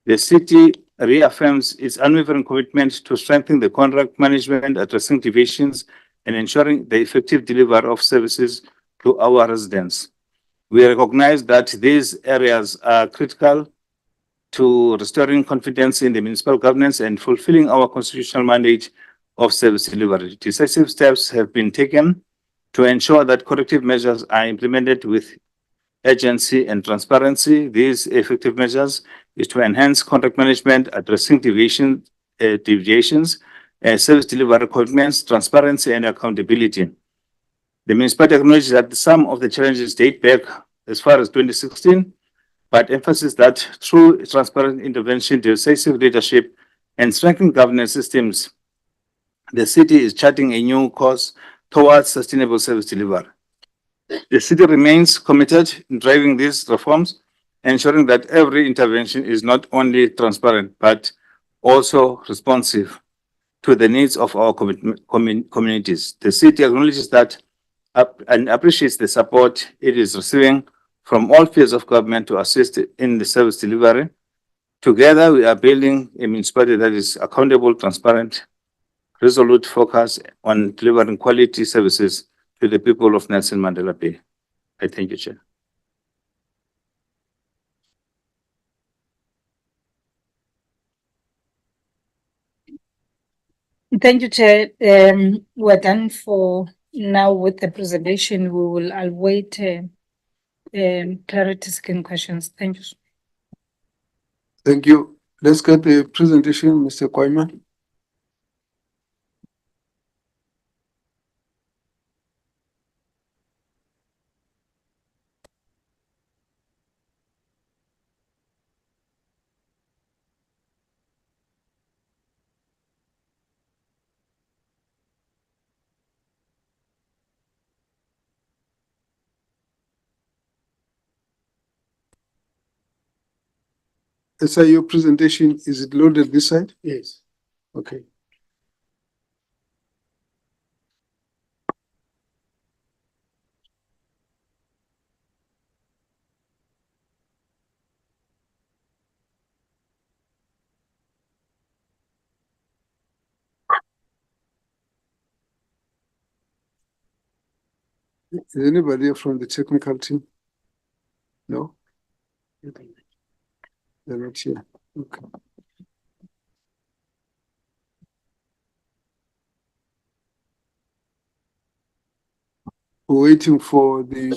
the city reaffirms its unwavering commitment to strengthening the contract management, addressing deviations, and ensuring the effective delivery of services to our residents. We recognize that these areas are critical to restoring confidence in the municipal governance and fulfilling our constitutional mandate of service delivery. Decisive steps have been taken to ensure that corrective measures are implemented with urgency and transparency. These effective measures is to enhance contract management, addressing deviations, service delivery commitments, transparency, and accountability. The municipality acknowledges that some of the challenges date back as far as 2016, but emphasizes that through transparent intervention, decisive leadership, and strengthened governance systems, the city is charting a new course towards sustainable service delivery. The city remains committed in driving these reforms, ensuring that every intervention is not only transparent, but also responsive to the needs of our communities. The city acknowledges that and appreciates the support it is receiving from all spheres of government to assist in the service delivery. Together, we are building a municipality that is accountable, transparent, resolute, focus on delivering quality services to the people of Nelson Mandela Bay. I thank you, Chair. Thank you, Chair. We're done for now with the presentation. We will await clarity seeking questions. Thank you. Thank you. Let's get the presentation, Mr. Koima. SIU presentation, is it loaded this side? Yes. Okay. Is anybody from the technical team? No? They're not here. Okay. We're waiting for the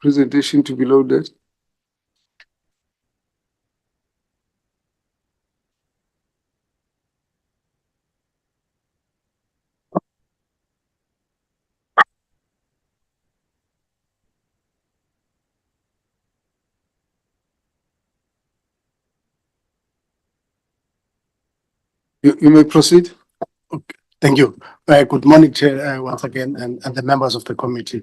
presentation to be loaded. You may proceed. Thank you. Good morning, Chair, once again, and the members of the committee.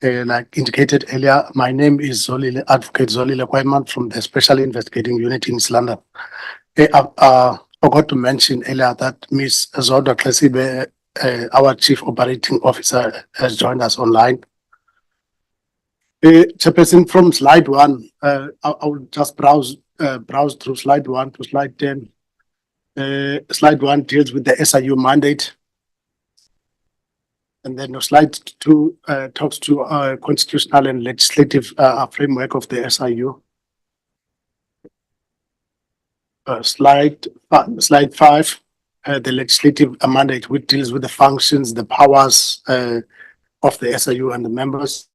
Like indicated earlier, my name is Advocate Zolile Kwaiman from the Special Investigating Unit in East London. I forgot to mention earlier that Ms. Zoda Klesibe, our Chief Operating Officer, has joined us online. Chairperson, from slide 1, I will just browse through slide 1 to slide 10. Slide 1 deals with the SIU mandate. And then slide 2 talks to constitutional and legislative framework of the SIU. Slide 5, the legislative mandate, which deals with the functions, the powers of the SIU and the members.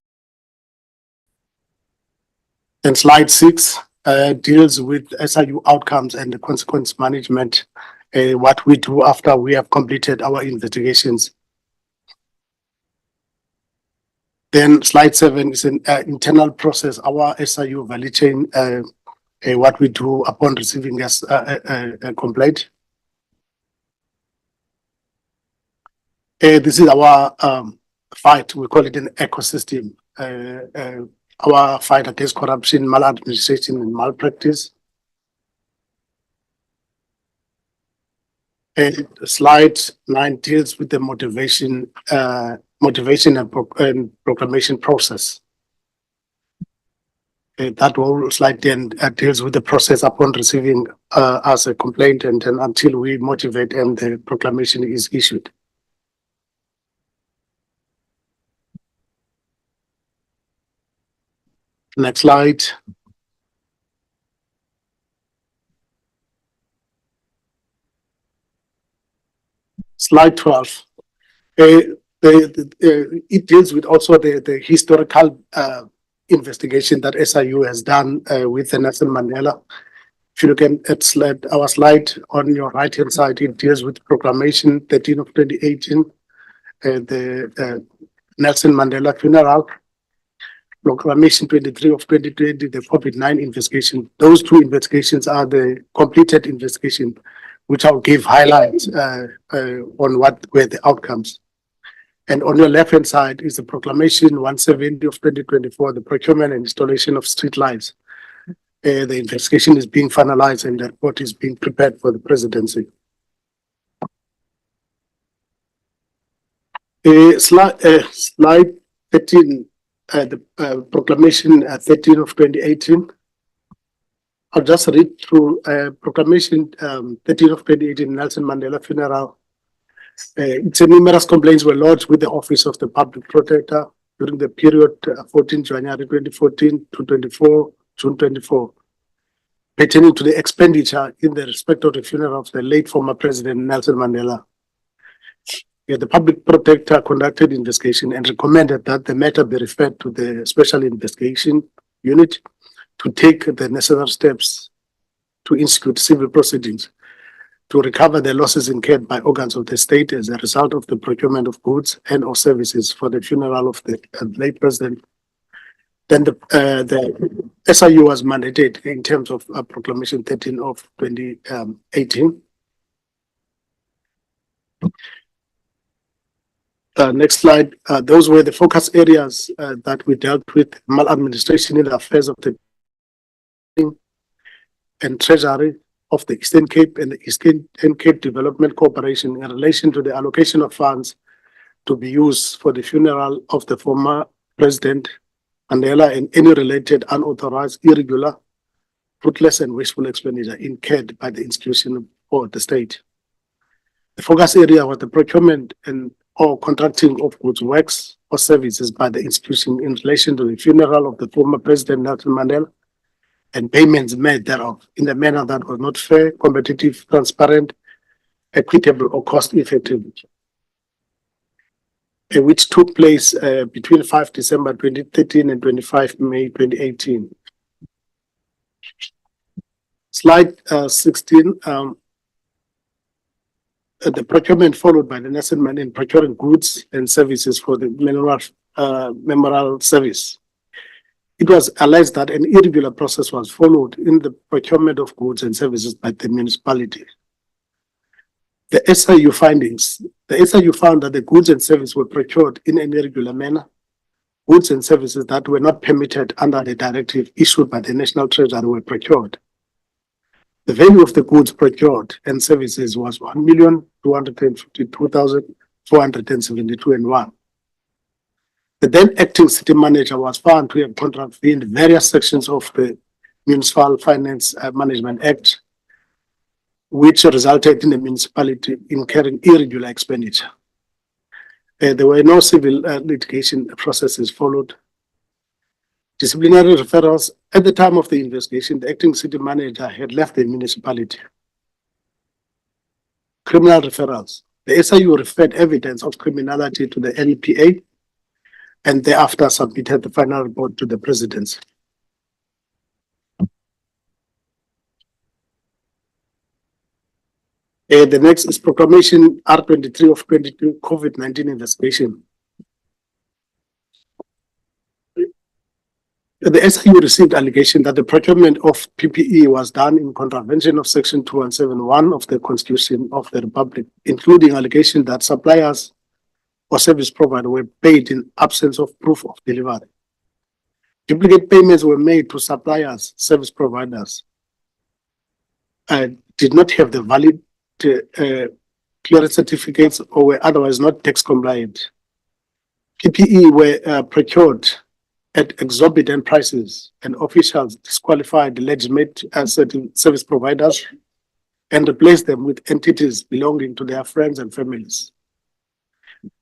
And slide 6 deals with SIU outcomes and the consequence management, what we do after we have completed our investigations. Then slide 7 is an internal process, our SIU value chain, what we do upon receiving a complaint. This is our fight, we call it an ecosystem. Our fight against corruption, maladministration, and malpractice. And slide 9 deals with the motivation and proclamation process. That whole slide 10 deals with the process upon receiving as a complaint and then until we motivate and the proclamation is issued. Next slide. Slide 12. It deals with also the historical investigation that SIU has done with the Nelson Mandela. If you look at our slide on your right-hand side, it deals with Proclamation 13 of 2018, the Nelson Mandela funeral, Proclamation 23 of 2020, the COVID-19 investigation. Those two investigations are the completed investigation. which I'll give highlights on what were the outcomes. And on your left-hand side is the proclamation 170 of 2024, the procurement and installation of streetlights. The investigation is being finalized and the report is being prepared for the presidency. Slide 13, the proclamation 13 of 2018. I'll just read through proclamation 13 of 2018, Nelson Mandela funeral. Its numerous complaints were lodged with the Office of the Public Protector during the period 14 January 2014 to 24 June 24, pertaining to the expenditure in the respect of the funeral of the late former President Nelson Mandela. The Public Protector conducted investigation and recommended that the matter be referred to the Special Investigation Unit to take the necessary steps to institute civil proceedings to recover the losses incurred by organs of the state as a result of the procurement of goods and or services for the funeral of the late president. Then the SIU was mandated in terms of Proclamation 13 of 2018. Next slide. Those were the focus areas that we dealt with: maladministration in the affairs of the and treasury of the Eastern Cape and the Eastern Cape Development Corporation in relation to the allocation of funds to be used for the funeral of the former President Mandela and any related unauthorized, irregular, fruitless and wasteful expenditure incurred by the institution or the state. The focus area was the procurement and or contracting of goods, works or services by the institution in relation to the funeral of the former President Nelson Mandela and payments made thereof in a manner that was not fair, competitive, transparent, equitable or cost effective, which took place between 5 December 2013 and 25 May 2018. Slide 16. The procurement followed by the Nelson Mandela in procuring goods and services for the memorial service. It was alleged that an irregular process was followed in the procurement of goods and services by the municipality. The SIU findings: the SIU found that the goods and services were procured in an irregular manner, goods and services that were not permitted under the directive issued by the National Treasury were procured. The value of the goods procured and services was 1,252,472.1. The then acting city manager was found to have contravened various sections of the Municipal Finance Management Act, which resulted in the municipality incurring irregular expenditure. There were no civil litigation processes followed. Disciplinary referrals: at the time of the investigation, the acting city manager had left the municipality. Criminal referrals: the SIU referred evidence of criminality to the NPA and thereafter submitted the final report to the presidency. The next is Proclamation R23 of 22, COVID-19 investigation. The SIU received allegation that the procurement of PPE was done in contravention of Section 2171 of the Constitution of the Republic, including allegation that suppliers or service providers were paid in absence of proof of delivery. Duplicate payments were made to suppliers, service providers, did not have the valid clearance certificates or were otherwise not tax compliant. PPE were procured at exorbitant prices, and officials disqualified legitimate certain service providers and replaced them with entities belonging to their friends and families.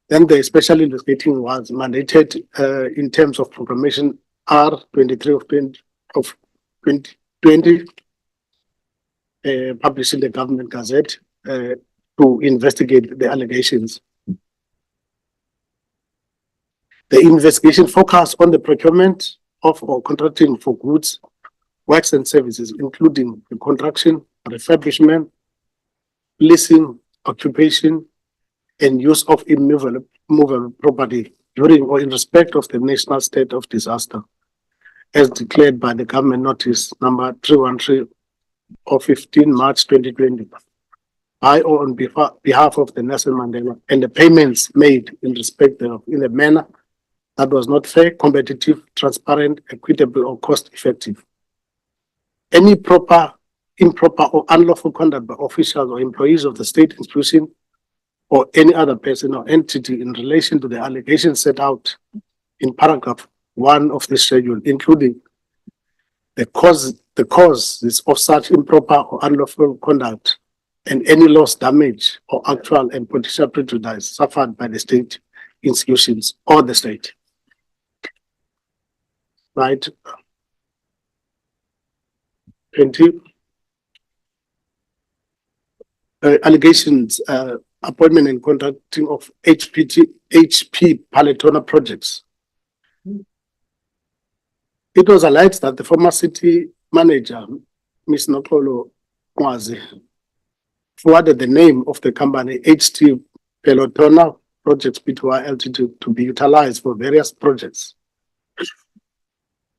Then the special investigating was mandated in terms of Proclamation R23 of 2020, published in the Government Gazette, to investigate the allegations. The investigation focused on the procurement of or contracting for goods, works and services, including the construction, refurbishment, leasing, occupation, and use of immovable property during or in respect of the national state of disaster, as declared by the government notice number 313 of 15 March 2020. by or on behalf of the Nelson Mandela, and the payments made in respect thereof in a manner that was not fair, competitive, transparent, equitable, or cost-effective. Any improper or unlawful conduct by officials or employees of the state institution or any other person or entity in relation to the allegations set out in paragraph 1 of the schedule, including the causes of such improper or unlawful conduct and any loss, damage, or actual and potential prejudice suffered by the state institutions or the state. Right. 20. Allegations, appointment and contracting of HP Paletona projects. It was alleged that the former city manager, Ms. Nokolo Mwazi, forwarded the name of the company HT Pelotona Projects Pty Ltd to be utilized for various projects.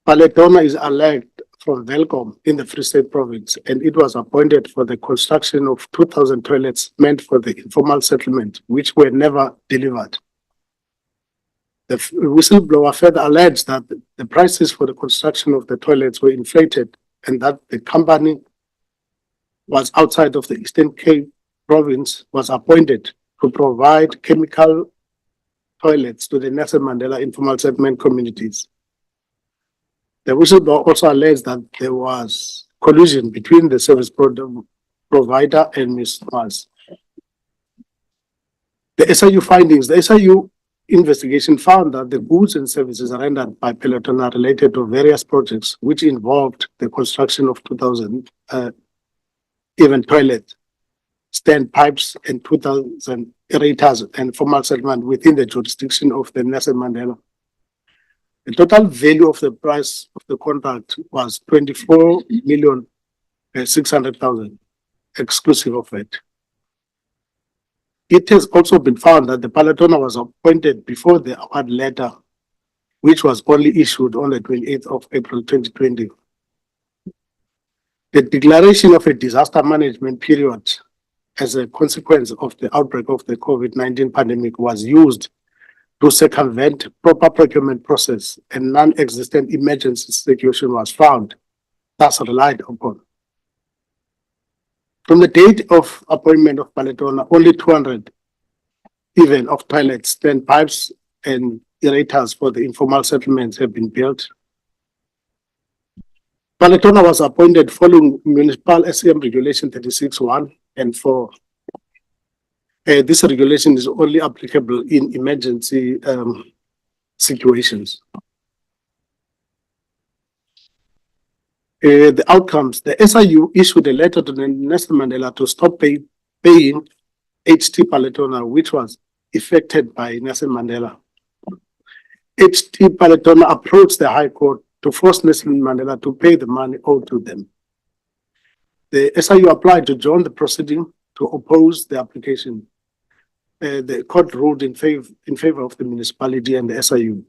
Paletona is alleged from Velcom in the Free State Province, and it was appointed for the construction of 2,000 toilets meant for the informal settlement, which were never delivered. The whistleblower further alleged that the prices for the construction of the toilets were inflated and that the company was outside of the Eastern Cape Province was appointed to provide chemical toilets to the Nelson Mandela informal settlement communities. The whistleblower also alleged that there was collusion between the service provider and Ms. Mars. The SIU findings, the SIU investigation found that the goods and services rendered by Peloton are related to various projects which involved the construction of 2,000 even toilet stand pipes and 2,000 aerators and formal settlement within the jurisdiction of the Nelson Mandela. The total value of the price of the contract was 24,600,000, exclusive of it. It has also been found that the Paletona was appointed before the award letter, which was only issued on the 28th of April 2020. The declaration of a disaster management period as a consequence of the outbreak of the COVID-19 pandemic was used to circumvent proper procurement process, and non-existent emergency situation was found, thus relied upon. From the date of appointment of Paletona, only 200 even of toilets, stand pipes and aerators for the informal settlements have been built. Paletona was appointed following Municipal SCM Regulation 36(1) and 4. This regulation is only applicable in emergency situations. The outcomes, the SIU issued a letter to the Nelson Mandela to stop paying HT Paletona, which was effected by Nelson Mandela. HT Paletona approached the High Court to force Nelson Mandela to pay the money owed to them. The SIU applied to join the proceeding to oppose the application. The court ruled in favor of the municipality and the SIU.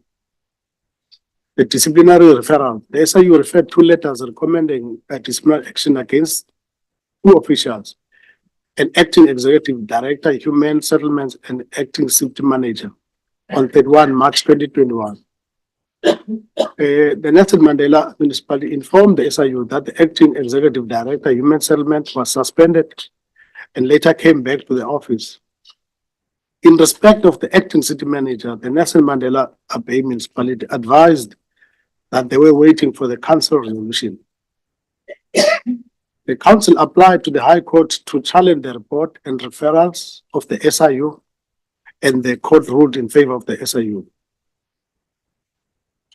The disciplinary referral, the SIU referred 2 letters recommending a disciplinary action against 2 officials, an acting executive director, human settlements, and acting city manager on 31 March 2021. The Nelson Mandela municipality informed the SIU that the acting executive director, human settlement, was suspended and later came back to the office. In respect of the acting city manager, the Nelson Mandela Bay municipality advised that they were waiting for the council resolution. The council applied to the High Court to challenge the report and referrals of the SIU, and the court ruled in favor of the SIU.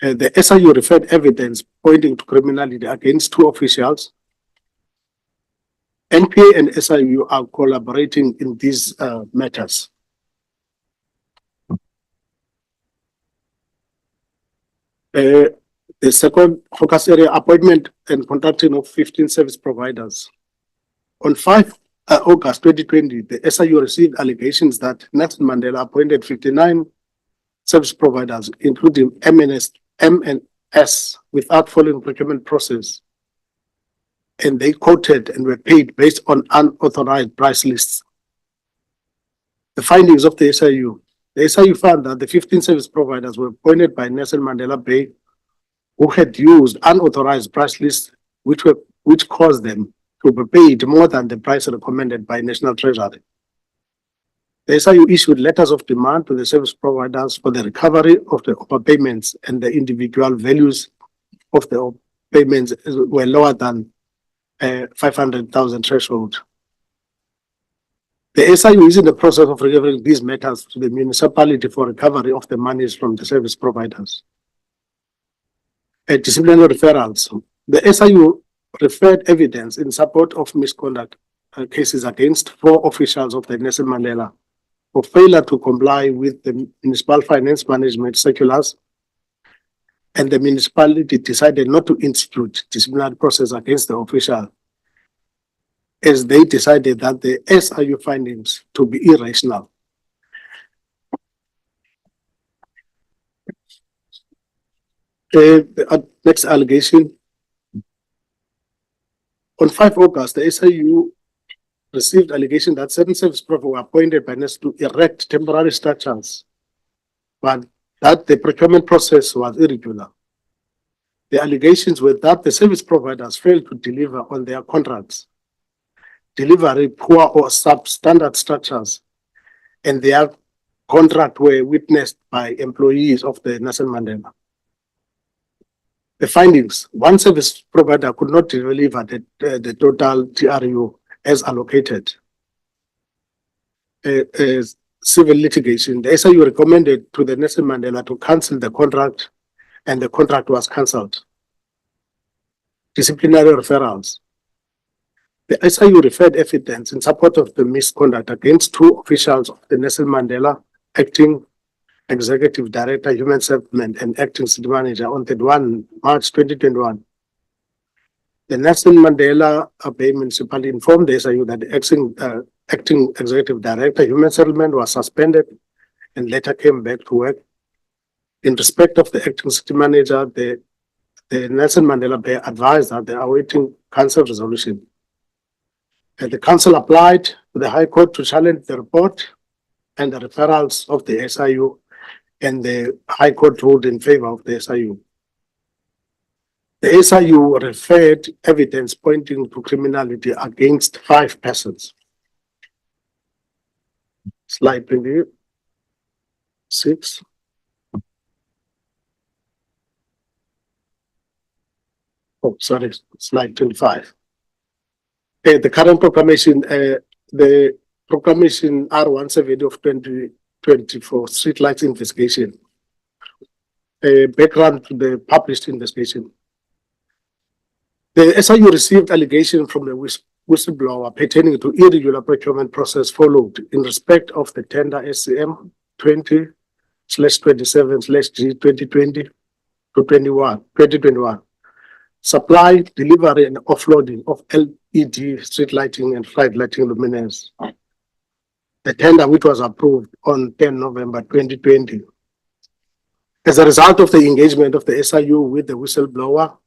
The SIU referred evidence pointing to criminality against 2 officials. NPA and SIU are collaborating in these matters. The second focus area, appointment and contracting of 15 service providers. On 5 August 2020, the SIU received allegations that Nelson Mandela appointed 59 service providers, including M&S, without following procurement process. and they quoted and were paid based on unauthorized price lists. The findings of the SIU. The SIU found that the 15 service providers were appointed by Nelson Mandela Bay who had used unauthorized price lists which caused them to be paid more than the price recommended by National Treasury. The SIU issued letters of demand to the service providers for the recovery of the overpayments, and the individual values of the payments were lower than 500,000 threshold. The SIU is in the process of referring these matters to the municipality for recovery of the monies from the service providers. Disciplinary referrals. The SIU referred evidence in support of misconduct cases against 4 officials of the Nelson Mandela for failure to comply with the municipal finance management circulars, and the municipality decided not to institute disciplinary process against the official, as they decided that the SIU findings to be irrational. The next allegation. On 5 August, the SIU received allegation that certain service providers were appointed by NES to erect temporary structures, but that the procurement process was irregular. The allegations were that the service providers failed to deliver on their contracts, delivery poor or substandard structures, and their contract were witnessed by employees of the Nelson Mandela. The findings: 1 service provider could not deliver the total TRU as allocated. Civil litigation. The SIU recommended to the Nelson Mandela to cancel the contract, and the contract was cancelled. Disciplinary referrals. The SIU referred evidence in support of the misconduct against 2 officials of the Nelson Mandela, acting Executive Director, Human Settlement, and acting City Manager on 31 March 2021. The Nelson Mandela Bay Municipality informed the SIU that the acting Executive Director, Human Settlement, was suspended and later came back to work. In respect of the acting City Manager, the Nelson Mandela Bay advised that they are awaiting council resolution. The council applied to the High Court to challenge the report and the referrals of the SIU, and the High Court ruled in favor of the SIU. The SIU referred evidence pointing to criminality against 5 persons. Slide 26. Oh, sorry, slide 25. The current proclamation, the proclamation R170 of 2024, Streetlights investigation. Background to the published investigation. The SIU received allegation from the whistleblower pertaining to irregular procurement process followed in respect of the tender SCM 20/27/G 2020 to 2021. Supply, delivery, and offloading of LED street lighting and flight lighting luminaires. The tender, which was approved on 10 November 2020. As a result of the engagement of the SIU with the whistleblower,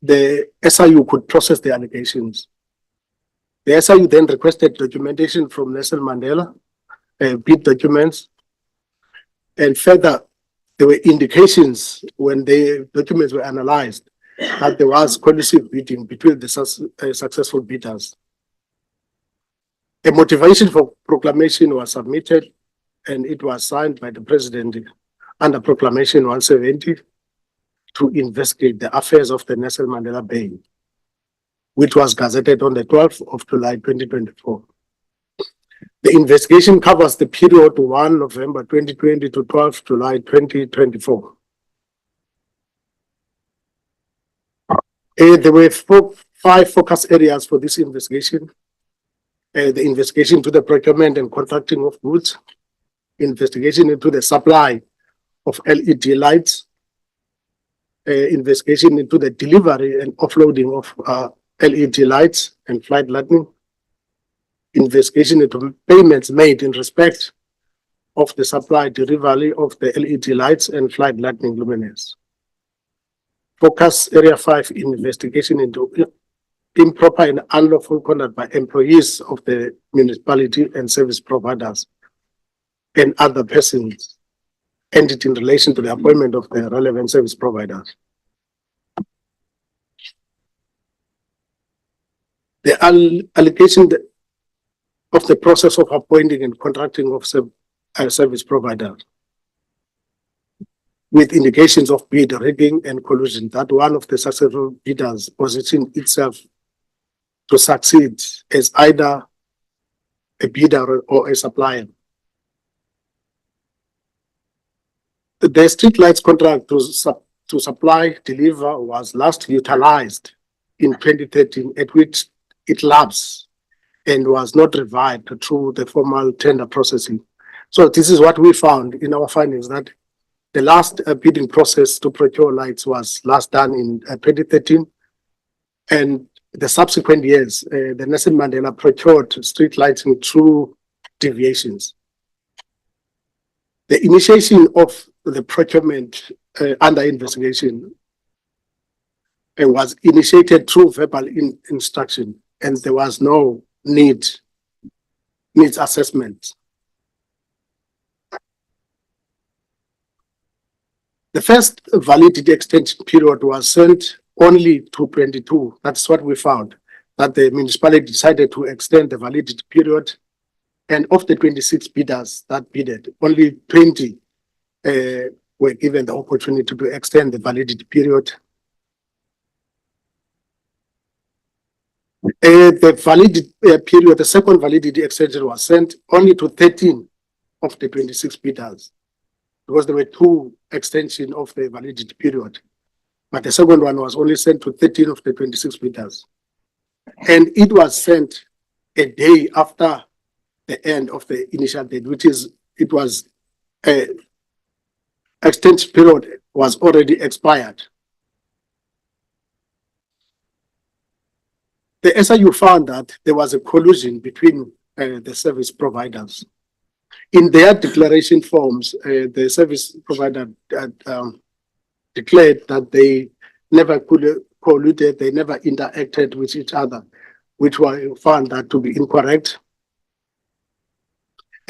the SIU could process the allegations. The SIU then requested documentation from Nelson Mandela, bid documents, and further, there were indications when the documents were analyzed that there was collusive bidding between the successful bidders. A motivation for proclamation was submitted, and it was signed by the President under Proclamation 170 to investigate the affairs of the Nelson Mandela Bay, which was gazetted on the 12th of July 2024. The investigation covers the period 1 November 2020 to 12 July 2024. There were 5 focus areas for this investigation. The investigation into the procurement and contracting of goods, investigation into the supply of LED lights, investigation into the delivery and offloading of LED lights and flight lighting, investigation into payments made in respect of the supply delivery of the LED lights and flight lighting luminaires. Focus Area 5 investigation into improper and unlawful conduct by employees of the municipality and service providers and other persons entity in relation to the appointment of the relevant service providers. The allocation of the process of appointing and contracting of service providers with indications of bid rigging and collusion, that one of the successful bidders positioned itself to succeed as either a bidder or a supplier. The Streetlights contract to supply deliver was last utilized in 2013, at which it lapsed and was not revived through the formal tender processing. So this is what we found in our findings, that the last bidding process to procure lights was last done in 2013, and the subsequent years, the Nelson Mandela procured street lighting through deviations. The initiation of the procurement under investigation was initiated through verbal instruction, and there was no needs assessment. The first validity extension period was sent only to 22. That's what we found, that the municipality decided to extend the validity period, and of the 26 bidders that bidded, only 20 were given the opportunity to extend the validity period. The validity period, the second validity extension was sent only to 13 of the 26 bidders, because there were two extensions of the validity period. But the second one was only sent to 13 of the 26 bidders. And it was sent a day after the end of the initial date, it was extension period was already expired. The SIU found that there was a collusion between the service providers. In their declaration forms, the service provider declared that they never colluded, they never interacted with each other, which we found that to be incorrect.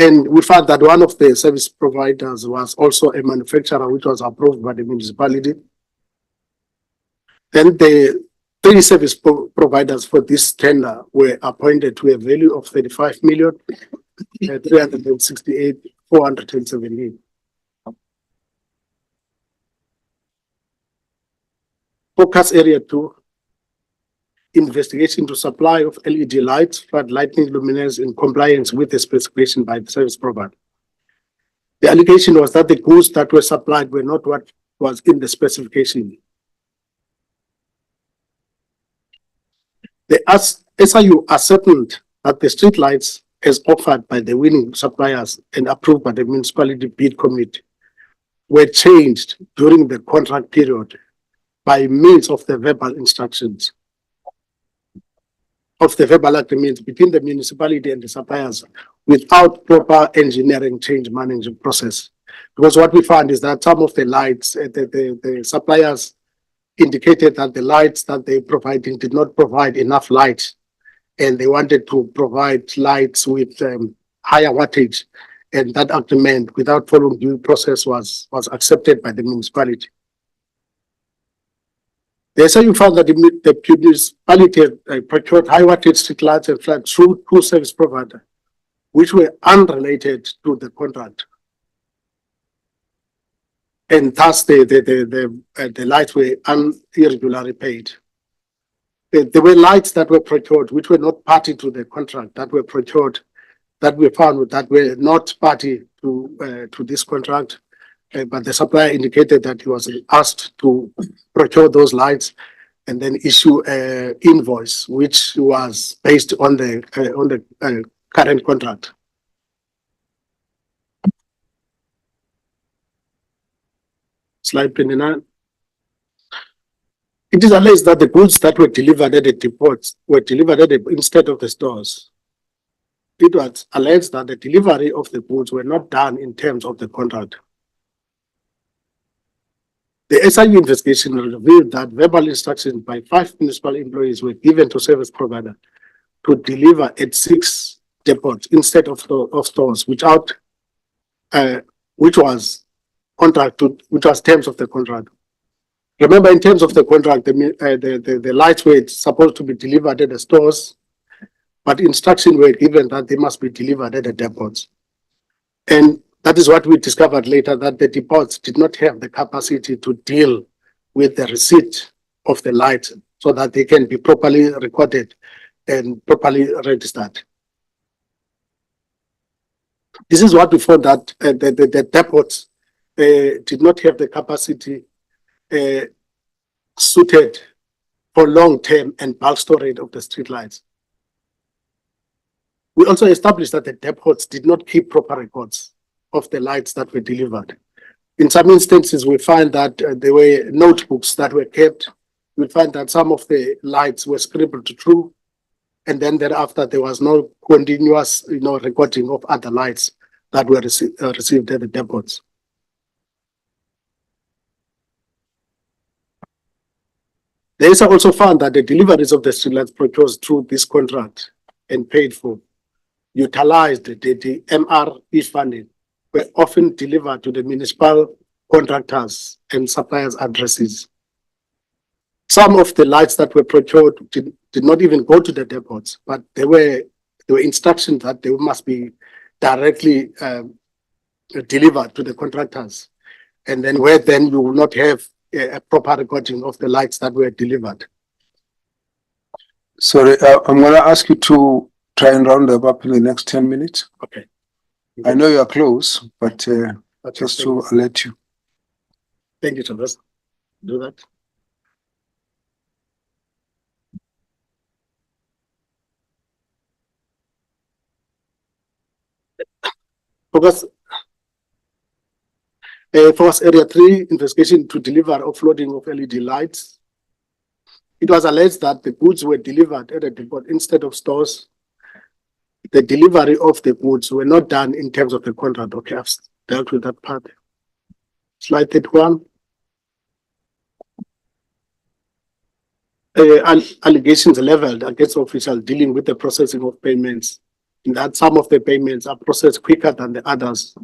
And we found that one of the service providers was also a manufacturer, which was approved by the municipality. Then the three service providers for this tender were appointed to a value of 35,368,417. Focus Area 2, investigation to supply of LED lights, flood lighting luminaires in compliance with the specification by the service provider. The allegation was that the goods that were supplied were not what was in the specification. The SIU ascertained that the street lights, as offered by the winning suppliers and approved by the municipality bid committee, were changed during the contract period by means of the verbal instructions of the verbal agreement between the municipality and the suppliers without proper engineering change management process. Because what we found is that some of the lights, the suppliers indicated that the lights that they provided did not provide enough light, and they wanted to provide lights with higher wattage, and that agreement without following due process was accepted by the municipality. The SIU found that the municipality procured high wattage street lights and flood through two service providers, which were unrelated to the contract. And thus the lights were irregularly paid. There were lights that were procured, which were not party to the contract, that were procured, that we found that were not party to this contract. But the supplier indicated that he was asked to procure those lights and then issue an invoice, which was based on the current contract. Slide 29. It is alleged that the goods that were delivered at the depots were delivered instead of the stores. It was alleged that the delivery of the goods were not done in terms of the contract. The SIU investigation revealed that verbal instructions by 5 municipal employees were given to service provider to deliver at 6 depots instead of stores, which was terms of the contract. Remember, in terms of the contract, the lights were supposed to be delivered at the stores, but instructions were given that they must be delivered at the depots. And that is what we discovered later, that the depots did not have the capacity to deal with the receipt of the lights so that they can be properly recorded and properly registered. This is what we found, that the depots did not have the capacity suited for long-term and bulk storage of the streetlights. We also established that the depots did not keep proper records of the lights that were delivered. In some instances, we find that there were notebooks that were kept. We find that some of the lights were scribbled through, and then thereafter there was no continuous, recording of other lights that were received at the depots. The ESA also found that the deliveries of the streetlights procured through this contract and paid for utilized the MRE funding were often delivered to the municipal contractors and suppliers' addresses. Some of the lights that were procured did not even go to the depots, but there were instructions that they must be directly delivered to the contractors, and then you will not have a proper recording of the lights that were delivered. Sorry, I'm going to ask you to try and round up in the next 10 minutes. Okay. I know you are close, but just to alert you. Thank you, Thomas. Do that. Focus Area 3 investigation to deliver offloading of LED lights. It was alleged that the goods were delivered at a depot instead of stores. The delivery of the goods were not done in terms of the contract. Okay, I've dealt with that part. Slide 31. Allegations leveled against officials dealing with the processing of payments, in that some of the payments are processed quicker than the others.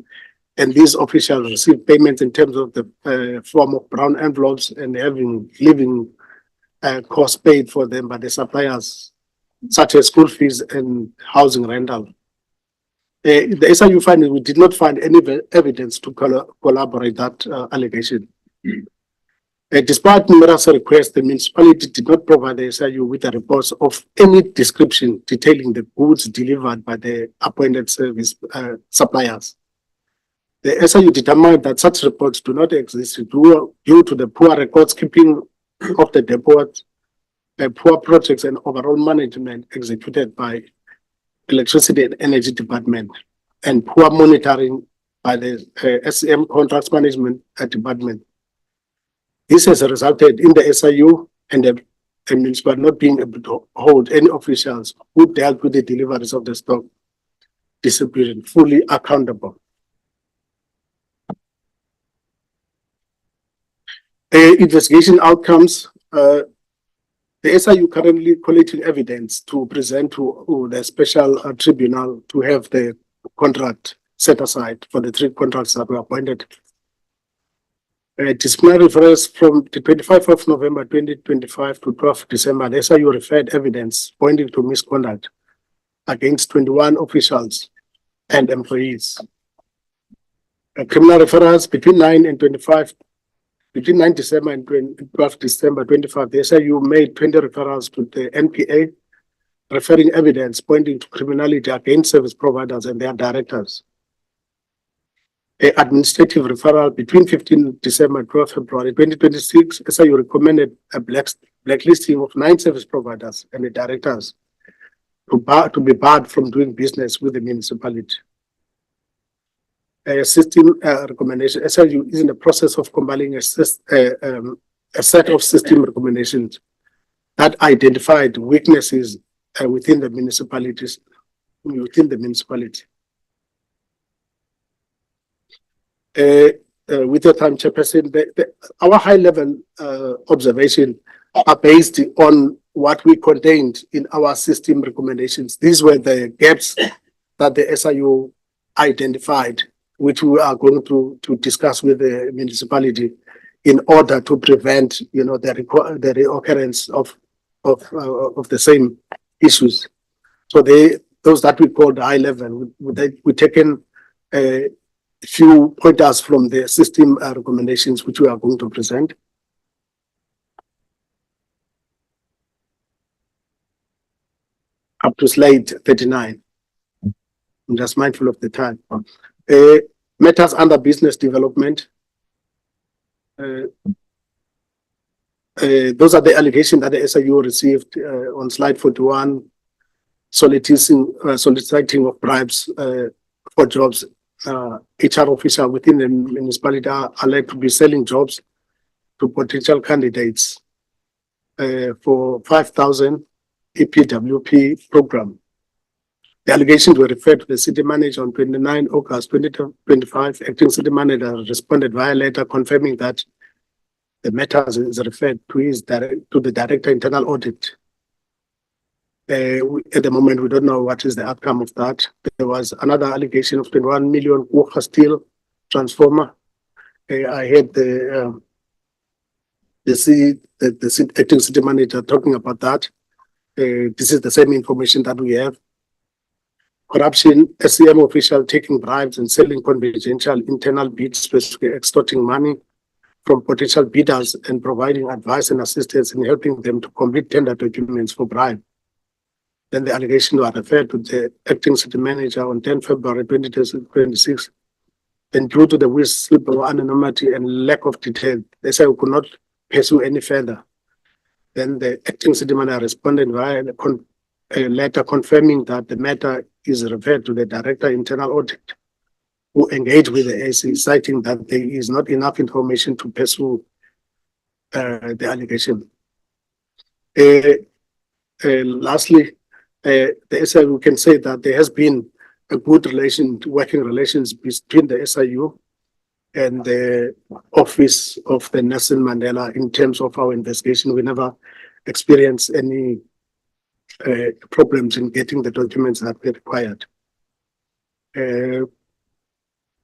And these officials receive payments in terms of the form of brown envelopes and having living costs paid for them by the suppliers, such as school fees and housing rental. The SIU finding, we did not find any evidence to corroborate that allegation. Despite numerous requests, the municipality did not provide the SIU with a report of any description detailing the goods delivered by the appointed service suppliers. The SIU determined that such reports do not exist due to the poor records keeping of the depot, poor projects and overall management executed by Electricity and Energy Department, and poor monitoring by the SCM Contracts Management Department. This has resulted in the SIU and the municipal not being able to hold any officials who dealt with the deliveries of the stock distribution fully accountable. Investigation outcomes. The SIU currently collecting evidence to present to the special tribunal to have the contract set aside for the 3 contracts that were appointed. Disciplinary reference from the 25th of November 2025 to 12th December, the SIU referred evidence pointing to misconduct against 21 officials and employees. Criminal referrals between 9 December and 12 December 25, the SIU made 20 referrals to the NPA, referring evidence pointing to criminality against service providers and their directors. Administrative referral between 15 December and 12 February 2026, SIU recommended a blacklisting of 9 service providers and the directors to be barred from doing business with the municipality. System recommendation. SIU is in the process of compiling a set of system recommendations that identified weaknesses within the municipalities. with your time, Chairperson, our high level observation are based on what we contained in our system recommendations. These were the gaps that the SIU identified, which we are going to discuss with the municipality in order to prevent, the reoccurrence of the same issues. So those that we call the high level, we taken a few pointers from the system recommendations, which we are going to present. Up to slide 39. I'm just mindful of the time. Matters under business development. Those are the allegations that the SIU received on slide 41, soliciting of bribes for jobs. HR officer within the municipality are alleged to be selling jobs to potential candidates for 5,000 EPWP program. The allegations were referred to the city manager on 29 August 2025. Acting city manager responded via letter confirming that the matter is referred to the director internal audit. At the moment, we don't know what is the outcome of that. There was another allegation of 21 million steel transformer. I heard the acting city manager talking about that. This is the same information that we have. Corruption, SCM official taking bribes and selling confidential internal bids, basically extorting money from potential bidders and providing advice and assistance in helping them to complete tender documents for bribe. Then the allegations were referred to the acting city manager on 10 February 2026. And due to the whistleblower anonymity and lack of detail, they said we could not pursue any further. Then the acting city manager responded via a letter confirming that the matter is referred to the director internal audit, who engaged with the AC, citing that there is not enough information to pursue the allegation. Lastly, the SIU can say that there has been a good working relations between the SIU and the office of the Nelson Mandela in terms of our investigation. We never experienced any problems in getting the documents that were required.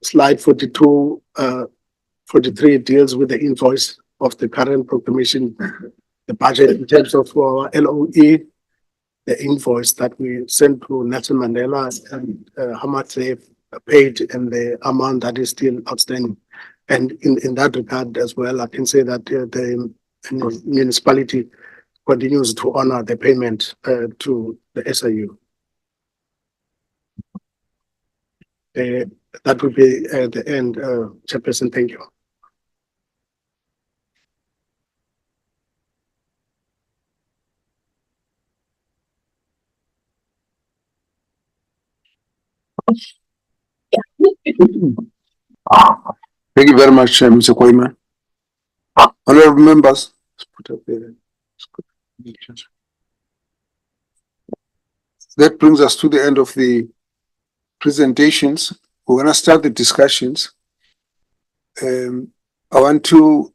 Slide 42, 43 deals with the invoice of the current proclamation, the budget in terms of our LOE, the invoice that we sent to Nelson Mandela and how much they've paid and the amount that is still outstanding. And in that regard as well, I can say that the municipality continues to honor the payment to the SIU. That would be the end, Chairperson. Thank you. Thank you very much, Mr. Koima. Honorable members, that brings us to the end of the presentations. We're going to start the discussions. I want to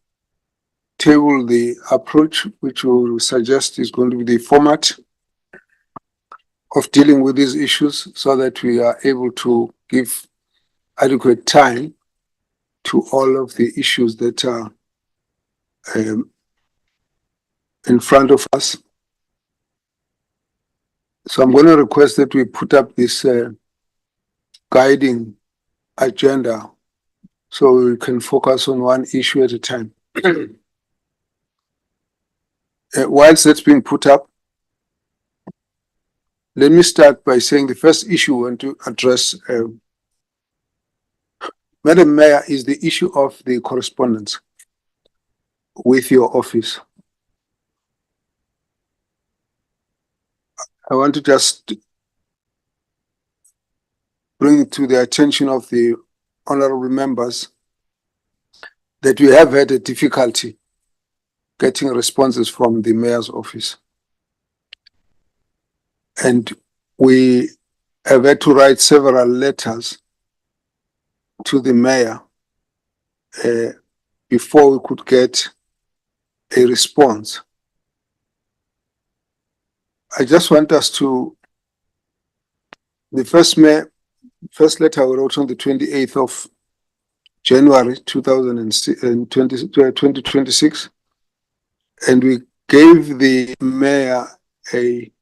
table the approach, which we will suggest is going to be the format of dealing with these issues so that we are able to give adequate time to all of the issues that are in front of us. So I'm going to request that we put up this guiding agenda so we can focus on one issue at a time. Whilst that's being put up, let me start by saying the first issue I want to address, Madam Mayor, is the issue of the correspondence with your office. I want to just bring to the attention of the honorable members that we have had a difficulty getting responses from the mayor's office. And we have had to write several letters to the mayor before we could get a response. I just want us to, the first letter we wrote on the 28th of January 2026, and we gave the mayor a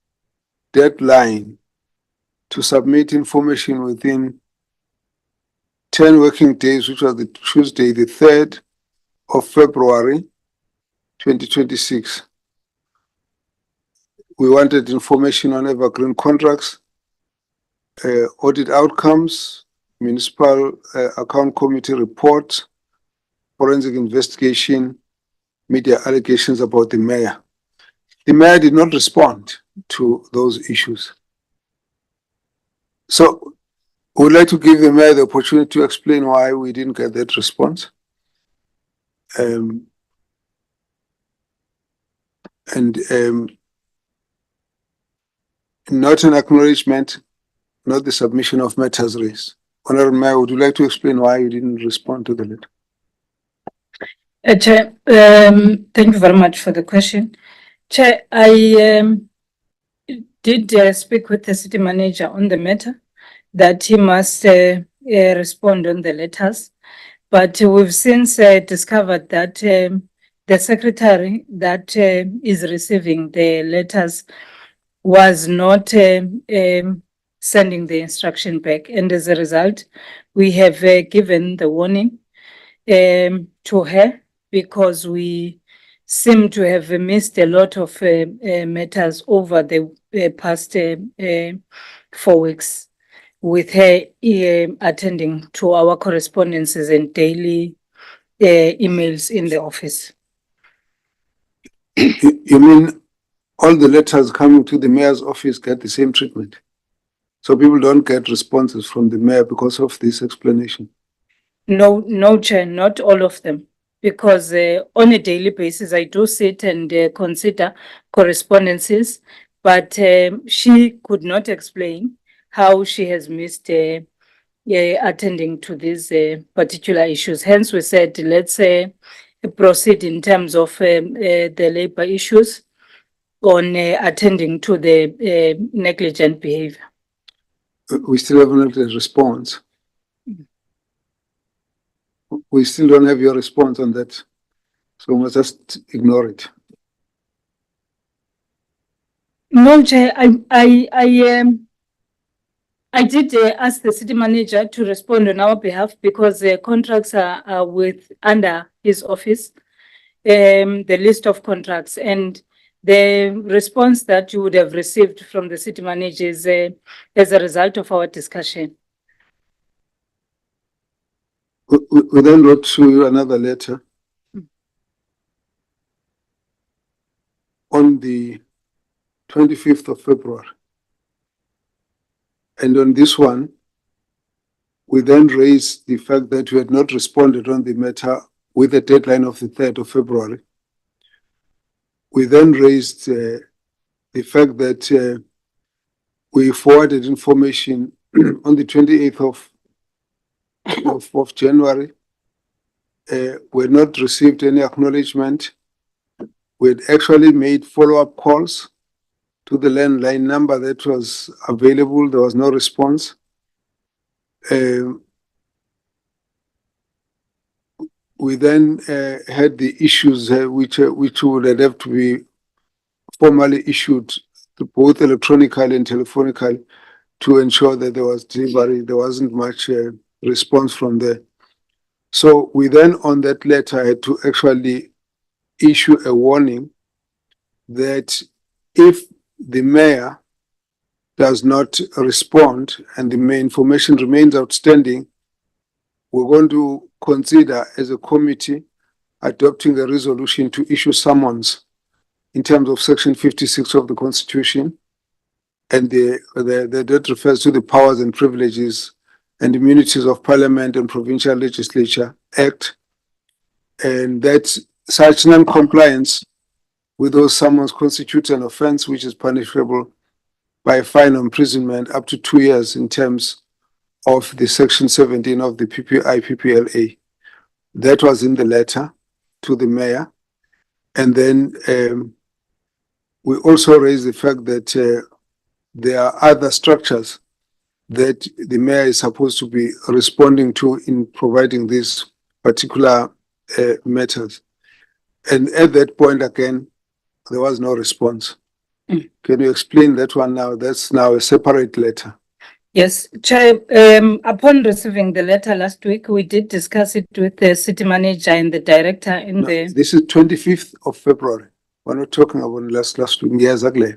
deadline to submit information within 10 working days, which was the Tuesday, the 3rd of February 2026. We wanted information on evergreen contracts, audit outcomes, municipal account committee report, forensic investigation, media allegations about the mayor. The mayor did not respond to those issues. So we would like to give the mayor the opportunity to explain why we didn't get that response. Not an acknowledgement, not the submission of matters raised. Honorable Mayor, would you like to explain why you didn't respond to the letter? Chair, thank you very much for the question. Chair, I did speak with the city manager on the matter that he must respond on the letters, but we've since discovered that the secretary that is receiving the letters was not sending the instruction back, and as a result, we have given the warning to her because we seem to have missed a lot of matters over the past 4 weeks, with her attending to our correspondences and daily emails in the office. You mean all the letters coming to the mayor's office get the same treatment? So people don't get responses from the mayor because of this explanation? No, Chair, not all of them. Because on a daily basis, I do sit and consider correspondences, but she could not explain how she has missed attending to these particular issues. Hence, we said, let's proceed in terms of the labor issues on attending to the negligent behavior. We still haven't had a response. We still don't have your response on that. So we must just ignore it. No, Chair, I did ask the city manager to respond on our behalf because the contracts are under his office, the list of contracts, and the response that you would have received from the city manager is as a result of our discussion. We then wrote to you another letter on the 25th of February. And on this one, we then raised the fact that you had not responded on the matter with the deadline of the 3rd of February. We then raised the fact that we forwarded information on the 28th of January. We had not received any acknowledgement. We had actually made follow-up calls to the landline number that was available. There was no response. We then had the issues which would have to be formally issued to both electronically and telephonically to ensure that there was delivery. There wasn't much response from there. So we then on that letter had to actually issue a warning that if the mayor does not respond and the information remains outstanding, we're going to consider as a committee adopting a resolution to issue summons in terms of Section 56 of the Constitution, and that refers to the powers and privileges and immunities of Parliament and Provincial Legislature Act, and that such non-compliance with those summons constitutes an offence which is punishable by a fine or imprisonment up to 2 years in terms of the Section 17 of the PPI-PPLA. That was in the letter to the mayor. And then we also raised the fact that there are other structures that the mayor is supposed to be responding to in providing these particular matters. And at that point again, there was no response. Can you explain that one now? That's now a separate letter. Yes, Chair, upon receiving the letter last week, we did discuss it with the city manager and the director in No, the, this is 25th of February. We're not talking about last week. Yes, exactly.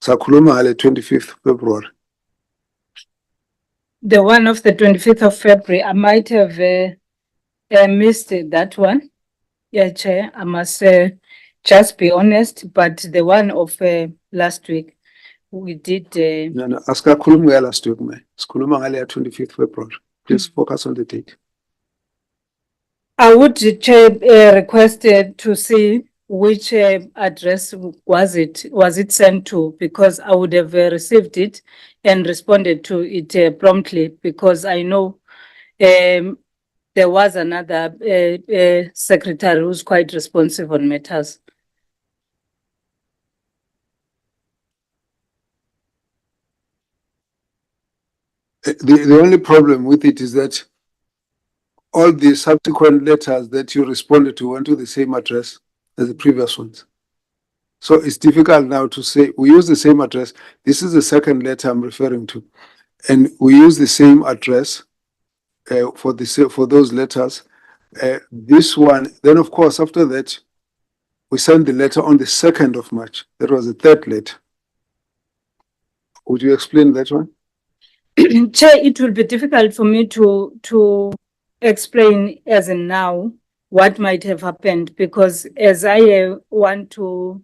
Sakuluma ale 25th February. the one of the 25th of February. I might have missed that one. Yeah, Chair, I must just be honest, but the one of last week, we did. No, no. Aska kuluma last week, man. Sakuluma ale 25th February. Please focus on the date. I would, Chair, request to see which address was it sent to, because I would have received it and responded to it promptly, because I know there was another secretary who's quite responsive on matters. The only problem with it is that all the subsequent letters that you responded to went to the same address as the previous ones. So it's difficult now to say, we use the same address. This is the second letter I'm referring to. And we use the same address for those letters. This one, then of course, after that, we sent the letter on the 2nd of March. That was the third letter. Would you explain that one? Chair, it will be difficult for me to explain as in now what might have happened, because as I want to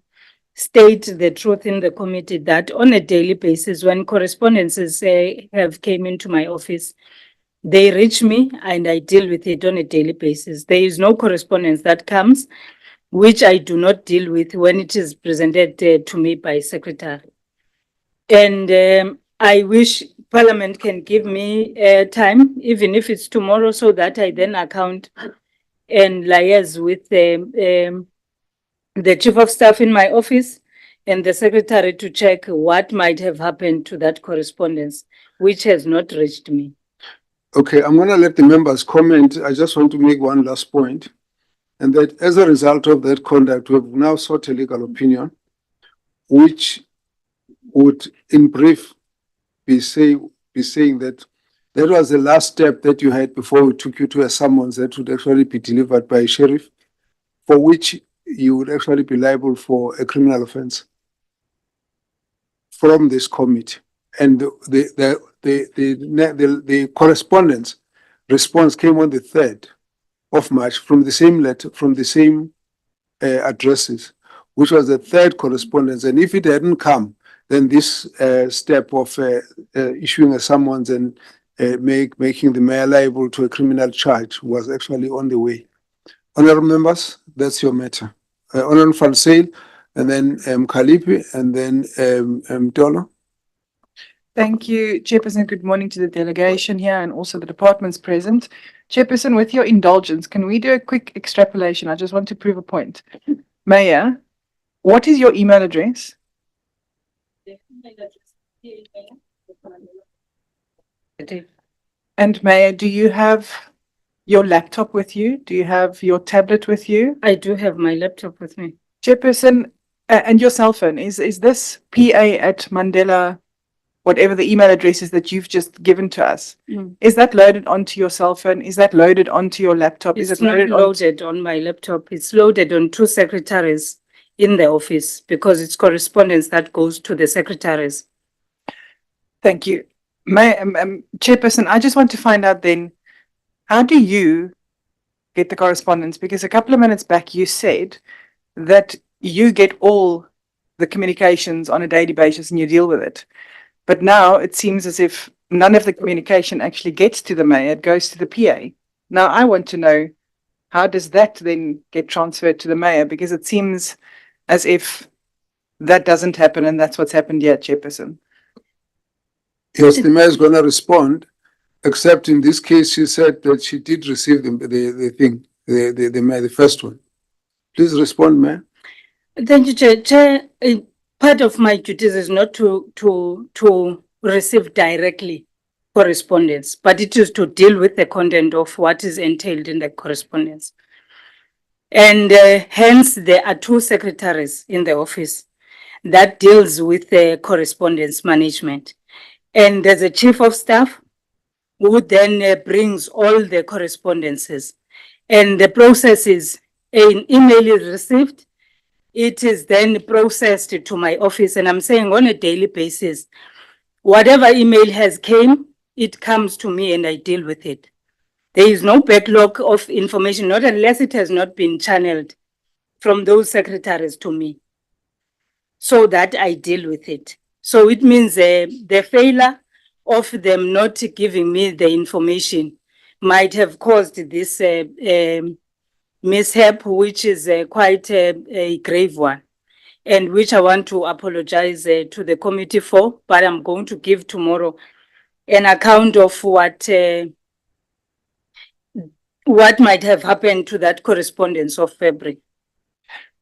state the truth in the committee that on a daily basis, when correspondences have came into my office, they reach me and I deal with it on a daily basis. There is no correspondence that comes which I do not deal with when it is presented to me by secretary. And I wish Parliament can give me time, even if it's tomorrow, so that I then account and liaise with the chief of staff in my office and the secretary to check what might have happened to that correspondence, which has not reached me. Okay, I'm going to let the members comment. I just want to make one last point, and that as a result of that conduct, we have now sought a legal opinion, which would, in brief, be saying that that was the last step that you had before we took you to a summons that would actually be delivered by a sheriff, for which you would actually be liable for a criminal offense from this committee. And the correspondence response came on the 3rd of March from the same letter, from the same addresses, which was the third correspondence. And if it hadn't come, then this step of issuing a summons and making the mayor liable to a criminal charge was actually on the way. Honorable members, that's your matter. Honorable Van Zyl, and then Kalipi, and then Dolo. Thank you, Chairperson. Good morning to the delegation here and also the departments present. Chairperson, with your indulgence, can we do a quick extrapolation? I just want to prove a point. Mayor, what is your email address? And Mayor, do you have your laptop with you? Do you have your tablet with you? I do have my laptop with me. Chairperson, and your cell phone, is this PA@Mandela, whatever the email address is that you've just given to us, is that loaded onto your cell phone? Is that loaded onto your laptop? It's not loaded on my laptop. It's loaded on two secretaries in the office because it's correspondence that goes to the secretaries. Thank you. Chairperson, I just want to find out then, how do you get the correspondence? Because a couple of minutes back you said that you get all the communications on a daily basis and you deal with it. But now it seems as if none of the communication actually gets to the mayor, it goes to the PA. Now I want to know, how does that then get transferred to the mayor? Because it seems as if that doesn't happen and that's what's happened here, Chairperson. Yes, the mayor is going to respond, except in this case, she said that she did receive the first one. Please respond, ma'am. Thank you, Chair. Chair, part of my duties is not to receive directly correspondence, but it is to deal with the content of what is entailed in the correspondence. And hence, there are two secretaries in the office that deals with the correspondence management. And there's a chief of staff who then brings all the correspondences. And the process is an email is received, it is then processed to my office, and I'm saying on a daily basis, whatever email has came, it comes to me and I deal with it. There is no backlog of information, not unless it has not been channeled from those secretaries to me, so that I deal with it. So it means the failure of them not giving me the information might have caused this mishap, which is quite a grave one, and which I want to apologize to the committee for, but I'm going to give tomorrow an account of what might have happened to that correspondence of February.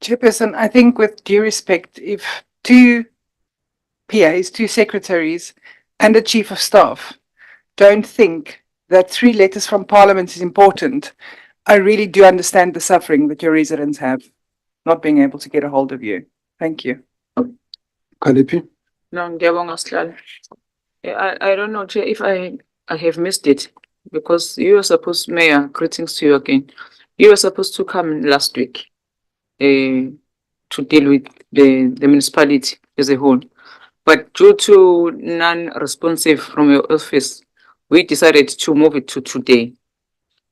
Chairperson, I think with due respect, if two PAs, two secretaries, and a chief of staff don't think that 3 letters from Parliament is important, I really do understand the suffering that your residents have, not being able to get a hold of you. Thank you. Kalipi? No, ngiyabonga Sihlalo. I don't know, Chair, if I have missed it, because you were supposed, Mayor, greetings to you again. You were supposed to come last week to deal with the municipality as a whole. But due to non-responsive from your office, we decided to move it to today.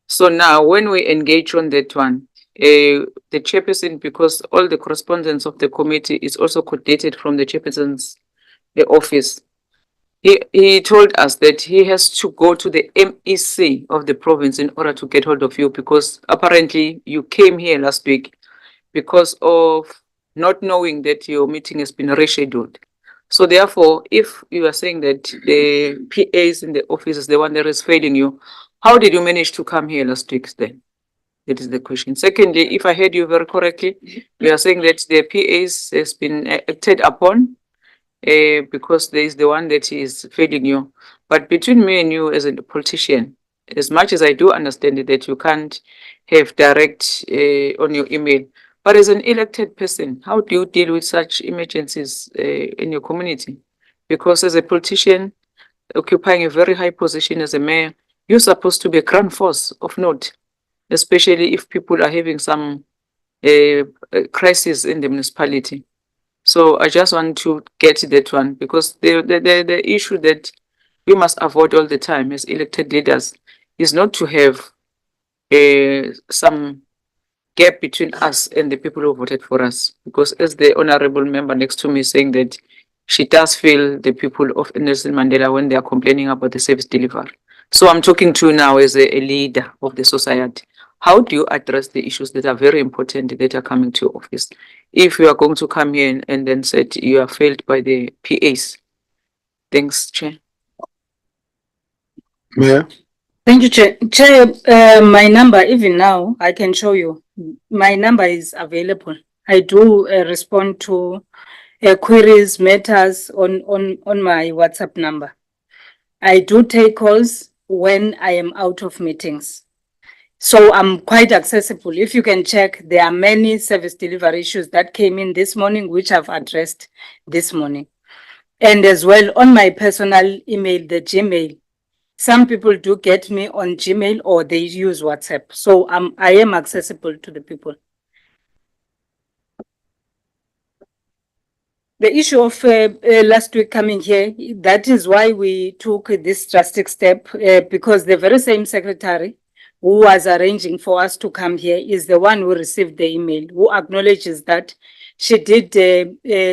So now when we engage on that one, the chairperson, because all the correspondence of the committee is also coordinated from the chairperson's office, he told us that he has to go to the MEC of the province in order to get hold of you, because apparently you came here last week because of not knowing that your meeting has been rescheduled. So therefore, if you are saying that the PAs in the office is the one that is failing you, how did you manage to come here last week then? That is the question. Secondly, if I heard you very correctly, you are saying that the PAs has been acted upon because there is the one that is failing you. But between me and you as a politician, as much as I do understand that you can't have direct on your email, but as an elected person, how do you deal with such emergencies in your community? Because as a politician, occupying a very high position as a mayor, you're supposed to be a grand force of note, especially if people are having some crisis in the municipality. So I just want to get that one, because the issue that we must avoid all the time as elected leaders is not to have some gap between us and the people who voted for us. Because as the honorable member next to me is saying that she does feel the people of Nelson Mandela when they are complaining about the service delivery. So I'm talking to you now as a leader of the society. How do you address the issues that are very important that are coming to your office? If you are going to come here and then said you are failed by the PAs. Thanks, Chair. Mayor? Thank you, Chair. Chair, my number, even now, I can show you. My number is available. I do respond to queries, matters on my WhatsApp number. I do take calls when I am out of meetings. So I'm quite accessible. If you can check, there are many service delivery issues that came in this morning, which I've addressed this morning. And as well on my personal email, the Gmail, some people do get me on Gmail or they use WhatsApp. So I am accessible to the people. The issue of last week coming here, that is why we took this drastic step, because the very same secretary who was arranging for us to come here is the one who received the email, who acknowledges that she did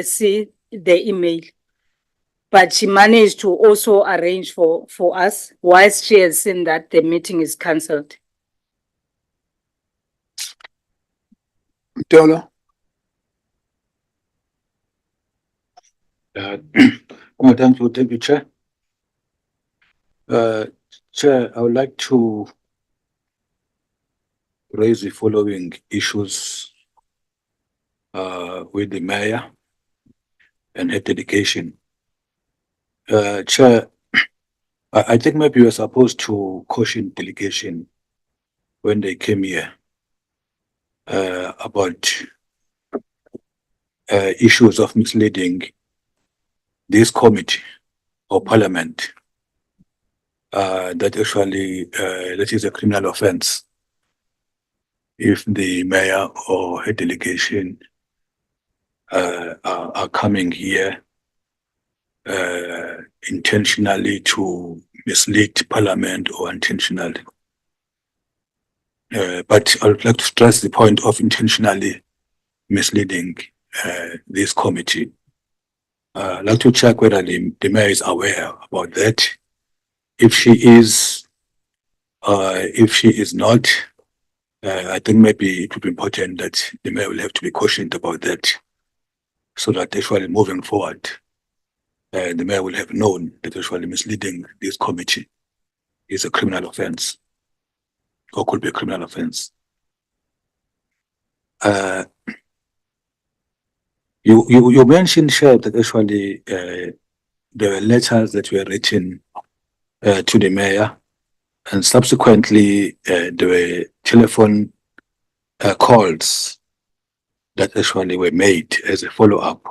see the email, but she managed to also arrange for us whilst she has seen that the meeting is cancelled. Mtola? Thank you, Chair. Chair, I would like to raise the following issues with the mayor and her delegation. Chair, I think maybe we were supposed to caution delegation when they came here about issues of misleading this committee or parliament. That actually that is a criminal offense if the mayor or her delegation are coming here intentionally to mislead parliament or intentionally. But I would like to stress the point of intentionally misleading this committee. I'd like to check whether the mayor is aware about that. If she is not, I think maybe it would be important that the mayor will have to be cautioned about that, so that actually moving forward, the mayor will have known that actually misleading this committee is a criminal offense, or could be a criminal offense. You mentioned, Chair, that actually there were letters that were written to the mayor, and subsequently there were telephone calls that actually were made as a follow-up.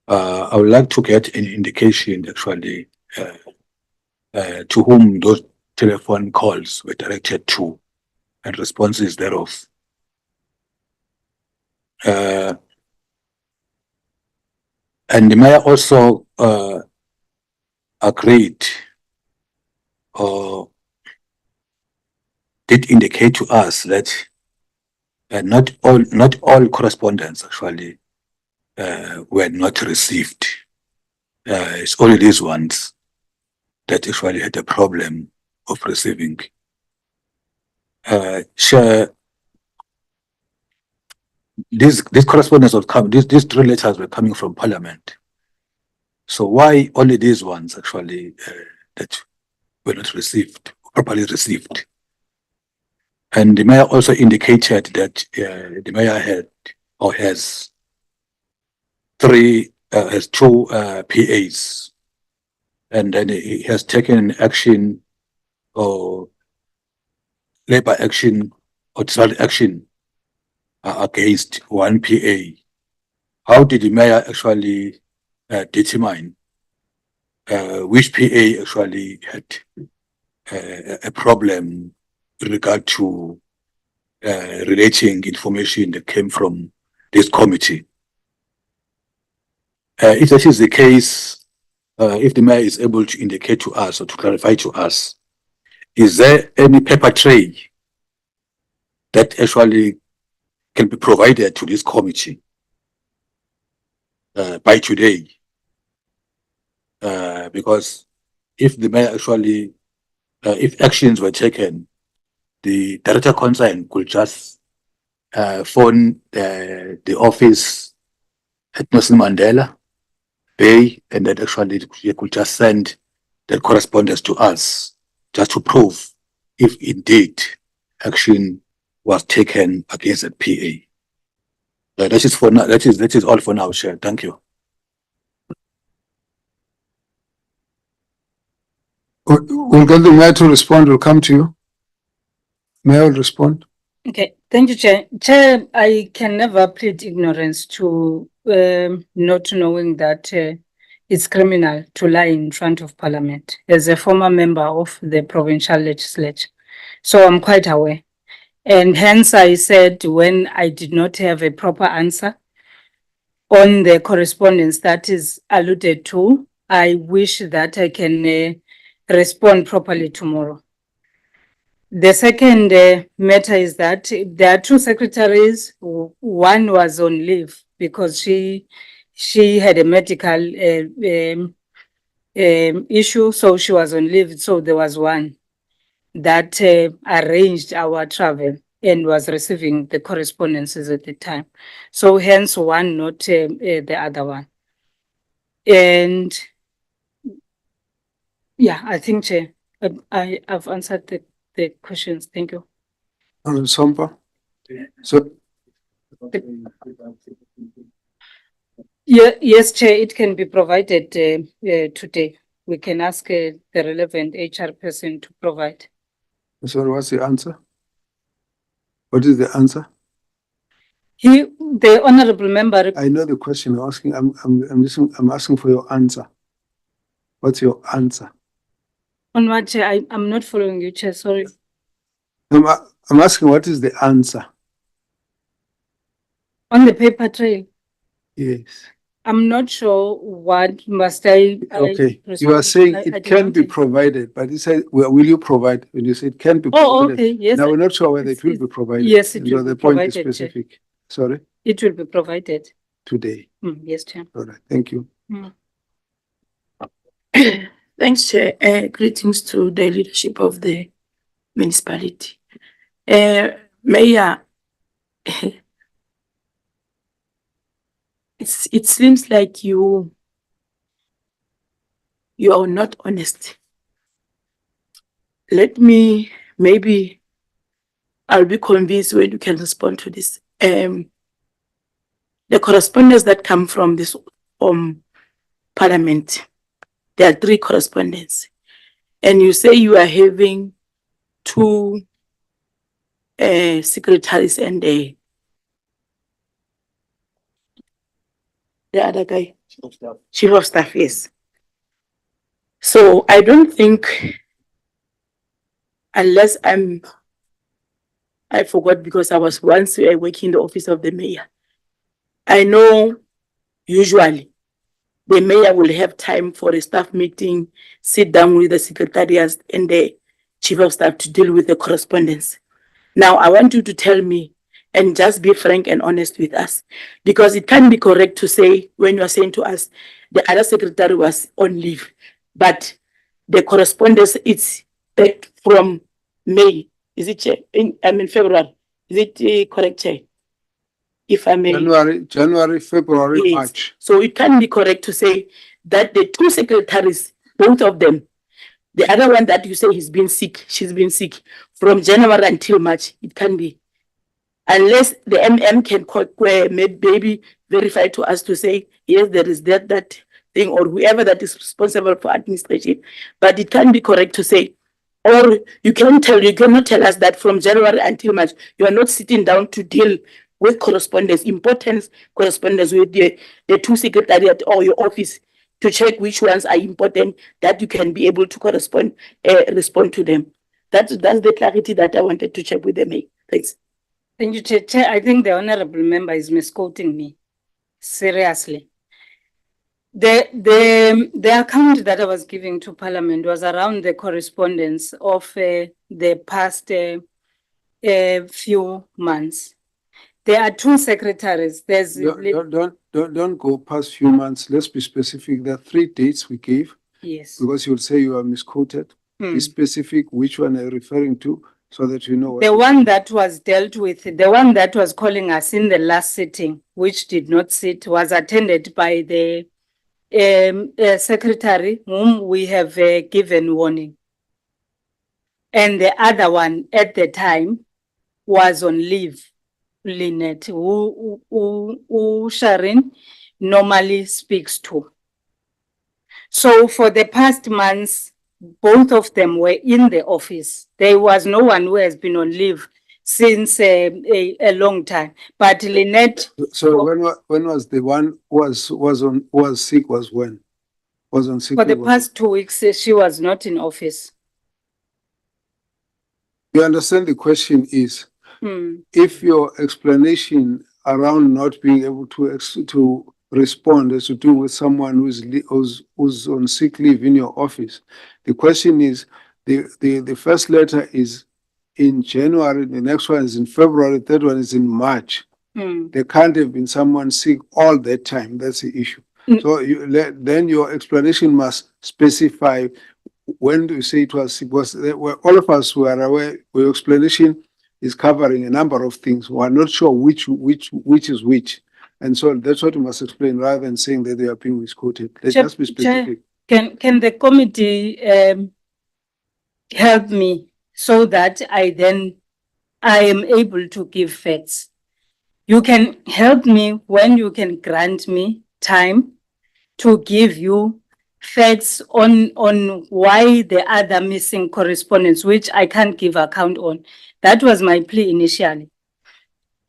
I would like to get an indication actually to whom those telephone calls were directed to and responses thereof. And the mayor also agreed or did indicate to us that not all correspondence actually were not received. It's only these ones that actually had a problem of receiving. Chair, this correspondence of these 3 letters were coming from Parliament. So why only these ones actually that were not received, properly received? And the mayor also indicated that the mayor had or has 2 PAs, and then he has taken action or labor action or disciplinary action against 1 PA. How did the mayor actually determine which PA actually had a problem in regard to relating information that came from this committee? If that is the case, if the mayor is able to indicate to us or to clarify to us, is there any paper trail that actually can be provided to this committee by today? Because if the mayor actually, if actions were taken, the director concerned could just phone the office at Nelson Mandela Bay, and that actually he could just send the correspondence to us just to prove if indeed action was taken against that PA. That is for now. That is all for now, Chair. Thank you. We'll get the mayor to respond. We'll come to you. Mayor will respond. Okay, thank you, Chair. Chair, I can never plead ignorance to not knowing that it's criminal to lie in front of Parliament as a former member of the provincial legislature. So I'm quite aware. And hence I said when I did not have a proper answer on the correspondence that is alluded to, I wish that I can respond properly tomorrow. The second matter is that there are 2 secretaries. One was on leave because she had a medical issue, so she was on leave. So there was one that arranged our travel and was receiving the correspondences at the time. So hence one, not the other one. And yeah, I think, Chair, I've answered the questions. Thank you. Sompa. So Yeah, yes, Chair, it can be provided today. We can ask the relevant HR person to provide. sorry, what's the answer? What is the answer? The honorable member, I know the question you're asking. I'm asking for your answer. What's your answer? on what, Chair, I'm not following you, Chair, sorry. I'm asking what is the answer? On the paper trail, Yes. I'm not sure what must I. Okay. You are respond? saying I it did can not be say. provided, but you said, well, will you provide? When you say it can be Oh, provided. okay, yes. Now we're not sure whether It's- it will it's- be provided. yes, it You know, will be the point is provided, Chair. specific. Sorry, It will be provided. today. Yes, Chair. All right. Thank you. Thanks, Chair. Greetings to the leadership of the municipality. Mayor, it seems like you are not honest. Let me, maybe I'll be convinced when you can respond to this. The correspondence that come from this parliament, there are 3 correspondence, and you say you are having 2 secretaries and the other guy, chief of staff, yes. So I don't think, unless I forgot because I was once working in the office of the mayor. I know usually the mayor will have time for a staff meeting, sit down with the secretariats and the chief of staff to deal with the correspondence. Now I want you to tell me and just be frank and honest with us, because it can be correct to say when you are saying to us the other secretary was on leave, but the correspondence it's back from May. Is it, Chair? February. Is it correct, Chair? If I may. January, February, Yes. March. So it can be correct to say that the 2 secretaries, both of them, the other one that you say she's been sick from January until March, it can be. Unless the MM can maybe verify to us to say, yes, there is that thing, or whoever that is responsible for administration. But it can be correct to say, or you cannot tell us that from January until March, you are not sitting down to deal with correspondence, important correspondence with the 2 secretariat or your office to check which ones are important that you can be able to respond to them. That's the clarity that I wanted to check with the mayor. Thanks. Thank you, Chair. Chair, I think the honorable member is misquoting me. Seriously. The account that I was giving to Parliament was around the correspondence of the past few months. There are 2 secretaries. There's Don't go past few months. Let's be specific. There are 3 dates we gave yes. because you'll say you are misquoted. Be specific which one are you referring to so that you know what. The one that was dealt with, the one that was calling us in the last sitting, which did not sit, was attended by the secretary whom we have given warning. And the other one at the time was on leave, Lynette, who Sharon normally speaks to. So for the past months, both of them were in the office. There was no one who has been on leave since a long time. But Lynette. So when was the one was sick? Was when? Was on sick? For the past 2 weeks, she was not in office. You understand the question is, if your explanation around not being able to respond has to do with someone who's on sick leave in your office, the question is, the first letter is in January, the next one is in February, the third one is in March. There can't have been someone sick all that time. That's the issue. So then your explanation must specify when do you say it was sick. Because all of us who are aware, your explanation is covering a number of things. We are not sure which is which. And so that's what you must explain rather than saying that they are being misquoted. Let's just be specific. Can the committee help me so that I am able to give facts. You can help me when you can grant me time to give you facts on why the other missing correspondence, which I can't give account on. That was my plea initially.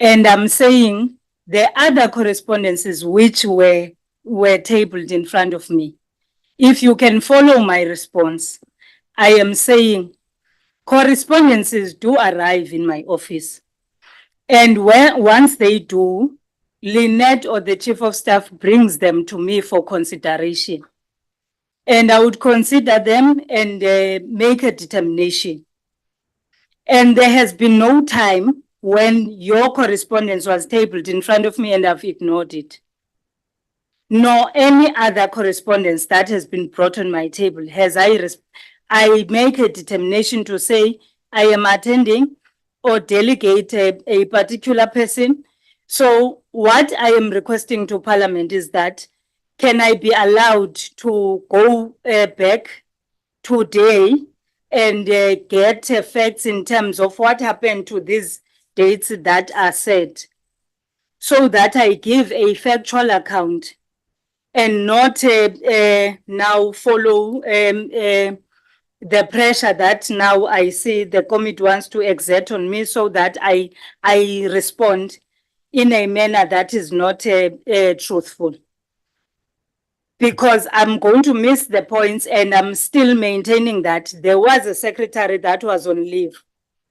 And I'm saying the other correspondences which were tabled in front of me. If you can follow my response, I am saying correspondences do arrive in my office. And once they do, Lynette or the chief of staff brings them to me for consideration. And I would consider them and make a determination. And there has been no time when your correspondence was tabled in front of me and I've ignored it. Nor any other correspondence that has been brought on my table has I make a determination to say I am attending or delegate a particular person. So what I am requesting to Parliament is that can I be allowed to go back today and get facts in terms of what happened to these dates that are set, so that I give a factual account and not now follow the pressure that now I see the committee wants to exert on me, so that I respond in a manner that is not truthful. Because I'm going to miss the points, and I'm still maintaining that there was a secretary that was on leave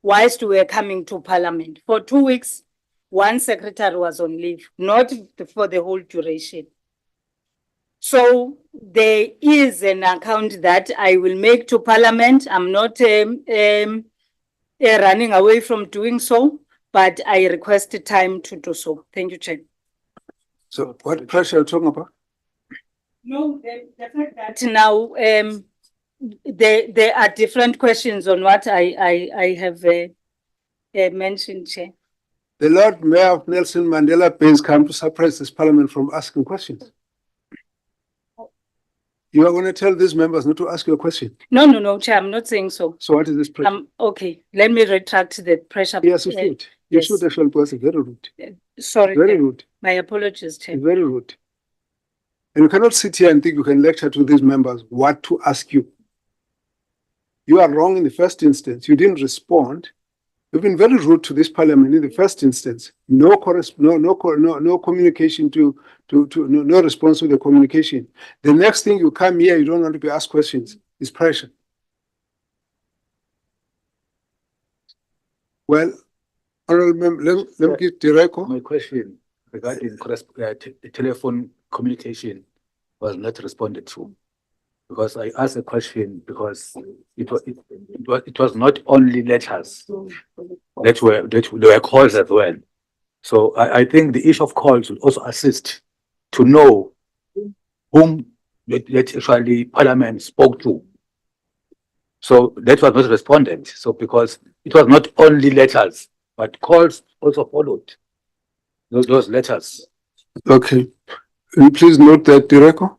whilst we were coming to Parliament. For 2 weeks, one secretary was on leave, not for the whole duration. So there is an account that I will make to Parliament. I'm not running away from doing so, but I request time to do so. Thank you, Chair. So what pressure are you talking about? No, the fact that now there are different questions on what I have mentioned, Chair. The Lord Mayor of Nelson Mandela Bay has come to suppress this Parliament from asking questions. You are going to tell these members not to ask you a question. No, Chair, I'm not saying so. So what is this pressure? Okay, let me retract the pressure. Yes, you should. You yes. should actually, because it's very rude. Sorry, Very Chair. rude. My apologies, Chair. It's very rude. And you cannot sit here and think you can lecture to these members what to ask you. You are wrong in the first instance. You didn't respond. You've been very rude to this Parliament in the first instance. No communication no response to the communication. The next thing you come here, you don't want to be asked questions. It's pressure. Well, Honorable Member, let me give Direko. My question regarding the telephone communication was not responded to, because I asked a question because it was not only letters that were calls as well. So I think the issue of calls will also assist to know whom that actually Parliament spoke to. So that was not responded. So because it was not only letters, but calls also followed those letters. Okay. Will you please note that, Direko?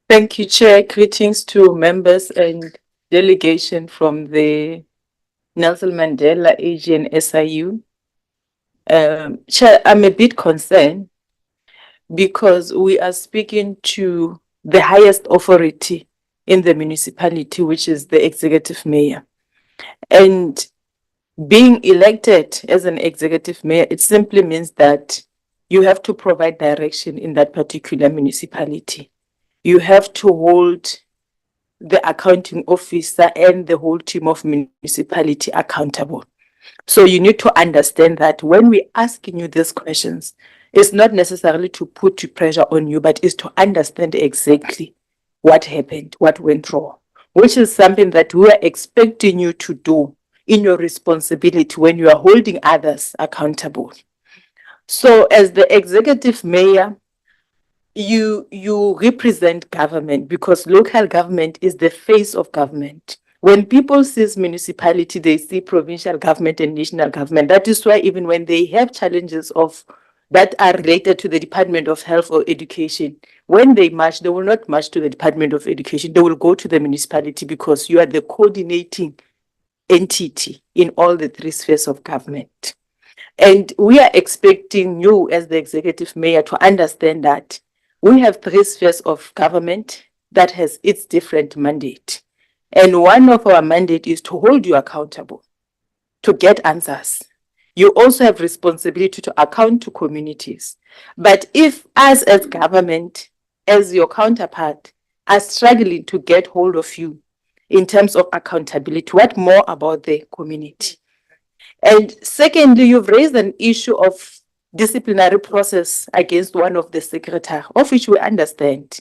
Thank you, Chair. Greetings to members and delegation from the Nelson Mandela AG and SIU. Chair, I'm a bit concerned because we are speaking to the highest authority in the municipality, which is the executive mayor. And being elected as an executive mayor, it simply means that you have to provide direction in that particular municipality. You have to hold the accounting officer and the whole team of municipality accountable. So you need to understand that when we're asking you these questions, it's not necessarily to put pressure on you, but it's to understand exactly what happened, what went wrong, which is something that we are expecting you to do in your responsibility when you are holding others accountable. So as the executive mayor, you represent government, because local government is the face of government. When people see municipality, they see provincial government and national government. That is why even when they have challenges of that are related to the Department of Health or Education, when they march, they will not march to the Department of Education. They will go to the municipality because you are the coordinating entity in all the three spheres of government. And we are expecting you as the executive mayor to understand that we have three spheres of government that has its different mandate. And one of our mandate is to hold you accountable, to get answers. You also have responsibility to account to communities. But if us as government, as your counterpart, are struggling to get hold of you in terms of accountability, what more about the community? And secondly, you've raised an issue of disciplinary process against one of the secretary, of which we understand.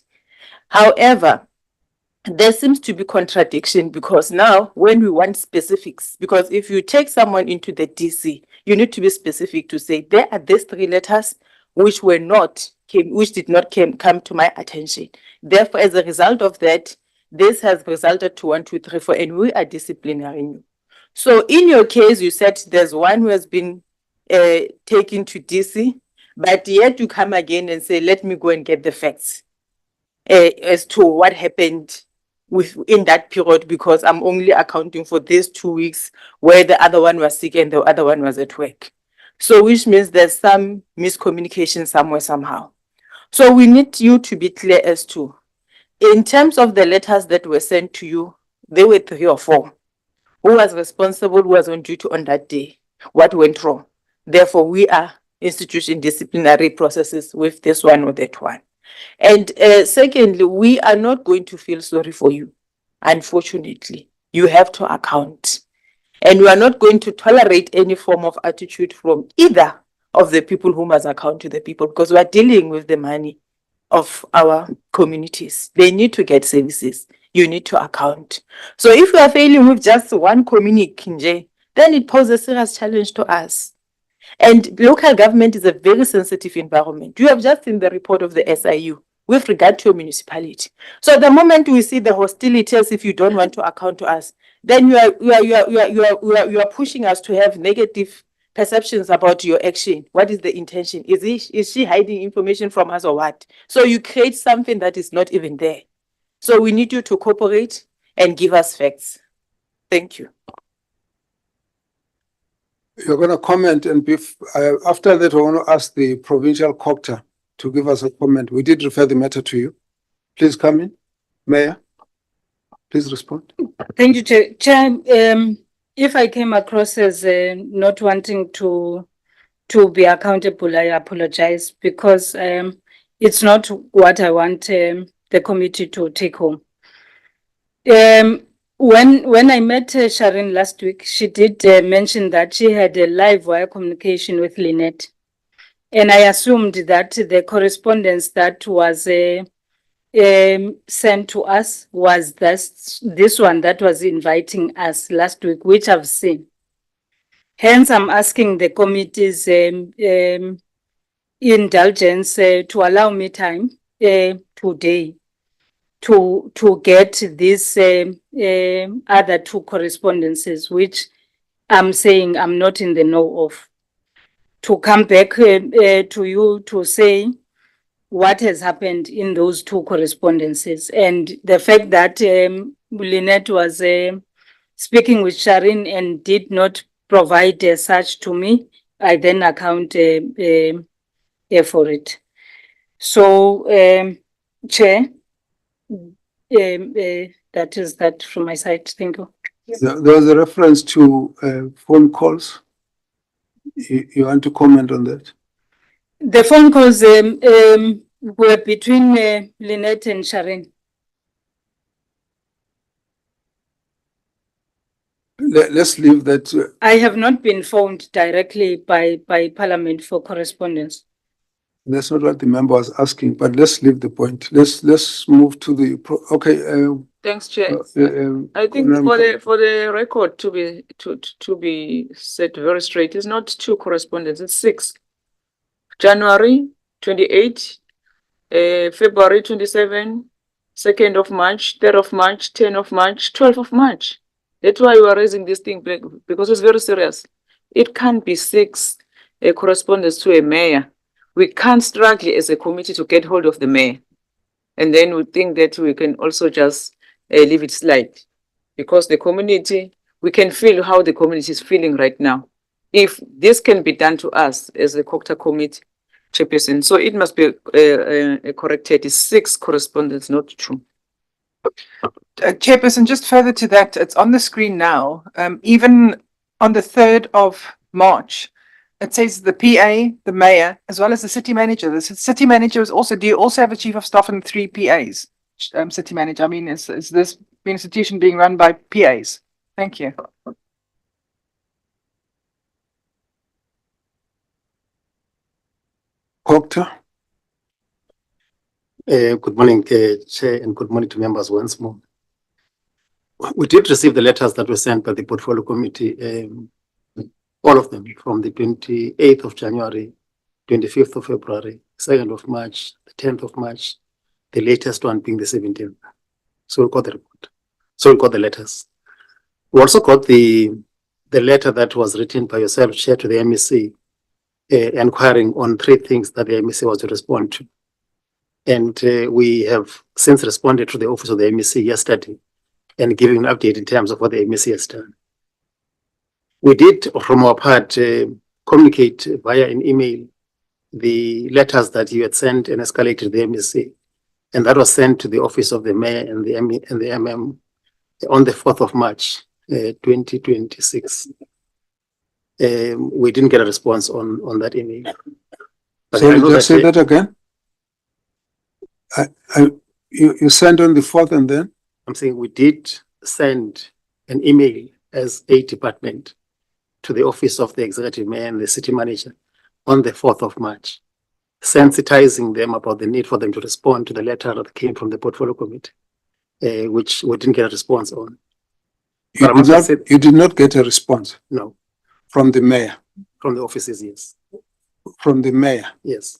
However, there seems to be contradiction because now when we want specifics, because if you take someone into the DC, you need to be specific to say there are these three letters which did not come to my attention. Therefore, as a result of that, this has resulted to 1, 2, 3, 4, and we are disciplining you. So in your case, you said there's one who has been taken to DC, but yet you come again and say, let me go and get the facts as to what happened within that period, because I'm only accounting for these 2 weeks where the other one was sick and the other one was at work. So which means there's some miscommunication somewhere, somehow. So we need you to be clear as to, in terms of the letters that were sent to you, there were 3 or 4. Who was responsible, who was on duty on that day, what went wrong. Therefore, we are instituting disciplinary processes with this one or that one. And secondly, we are not going to feel sorry for you. Unfortunately, you have to account. And we are not going to tolerate any form of attitude from either of the people who must account to the people, because we are dealing with the money of our communities. They need to get services. You need to account. So if we are failing with just one communique, then it poses a serious challenge to us. And local government is a very sensitive environment. You have just seen the report of the SIU with regard to your municipality. So the moment we see the hostilities, if you don't want to account to us, then you are pushing us to have negative perceptions about your action. What is the intention? Is she hiding information from us or what? So you create something that is not even there. So we need you to cooperate and give us facts. Thank you. You're going to comment, and after that, I want to ask the provincial Cooperative to give us a comment. We did refer the matter to you. Please come in. Mayor, please respond. Thank you, Chair. Chair, if I came across as not wanting to be accountable, I apologize, because it's not what I want the committee to take home. When I met Sharon last week, she did mention that she had a live wire communication with Lynette. And I assumed that the correspondence that was sent to us was this one that was inviting us last week, which I've seen. Hence, I'm asking the committee's indulgence to allow me time today to get these other 2 correspondences, which I'm saying I'm not in the know of, to come back to you to say what has happened in those 2 correspondences. And the fact that Lynette was speaking with Sharon and did not provide such to me, I then account for it. So, Chair, that is that from my side. Thank you. There was a reference to phone calls. You want to comment on that? The phone calls were between Lynette and Sharon. Let's leave that. I have not been phoned directly by Parliament for correspondence. That's not what the member was asking, but let's leave the point. Let's move to the okay. Thanks, Chair. I think for the record to be set very straight, it's not 2 correspondence, it's 6. January 28, February 27, 2nd of March, 3rd of March, 10th of March, 12th of March. That's why we are raising this thing, because it's very serious. It can't be 6 correspondence to a mayor we can't struggle as a committee to get hold of the mayor. And then we think that we can also just leave it slide. Because the community, we can feel how the community is feeling right now. If this can be done to us as a COCTA committee chairperson, so it must be corrected. It's 6 correspondence, not 2. Chairperson, just further to that, it's on the screen now. Even on the 3rd of March, it says the PA, the mayor, as well as the city manager. The city manager is also, do you also have a chief of staff and 3 PAs? City manager, I mean, is this institution being run by PAs? Thank you. Proctor, Good morning, Chair, and good morning to members once more. We did receive the letters that were sent by the Portfolio Committee, all of them, from the 28th of January, 25th of February, 2nd of March, the 10th of March, the latest one being the 17th. So we got the report. So we got the letters. We also got the letter that was written by yourself, Chair, to the MEC, inquiring on 3 things that the MEC was to respond to. And we have since responded to the office of the MEC yesterday and giving an update in terms of what the MEC has done. We did, from our part, communicate via an email the letters that you had sent and escalated to the MEC. And that was sent to the office of the mayor and the MM on the 4th of March, 2026. We didn't get a response on that email. But sorry, I know just say that again. You sent on the 4th and then? I'm saying we did send an email as a department to the office of the executive mayor and the city manager on the 4th of March, sensitizing them about the need for them to respond to the letter that came from the Portfolio Committee, which we didn't get a response on. You did not get a response? No. From the mayor? From the offices, yes. From the mayor? Yes.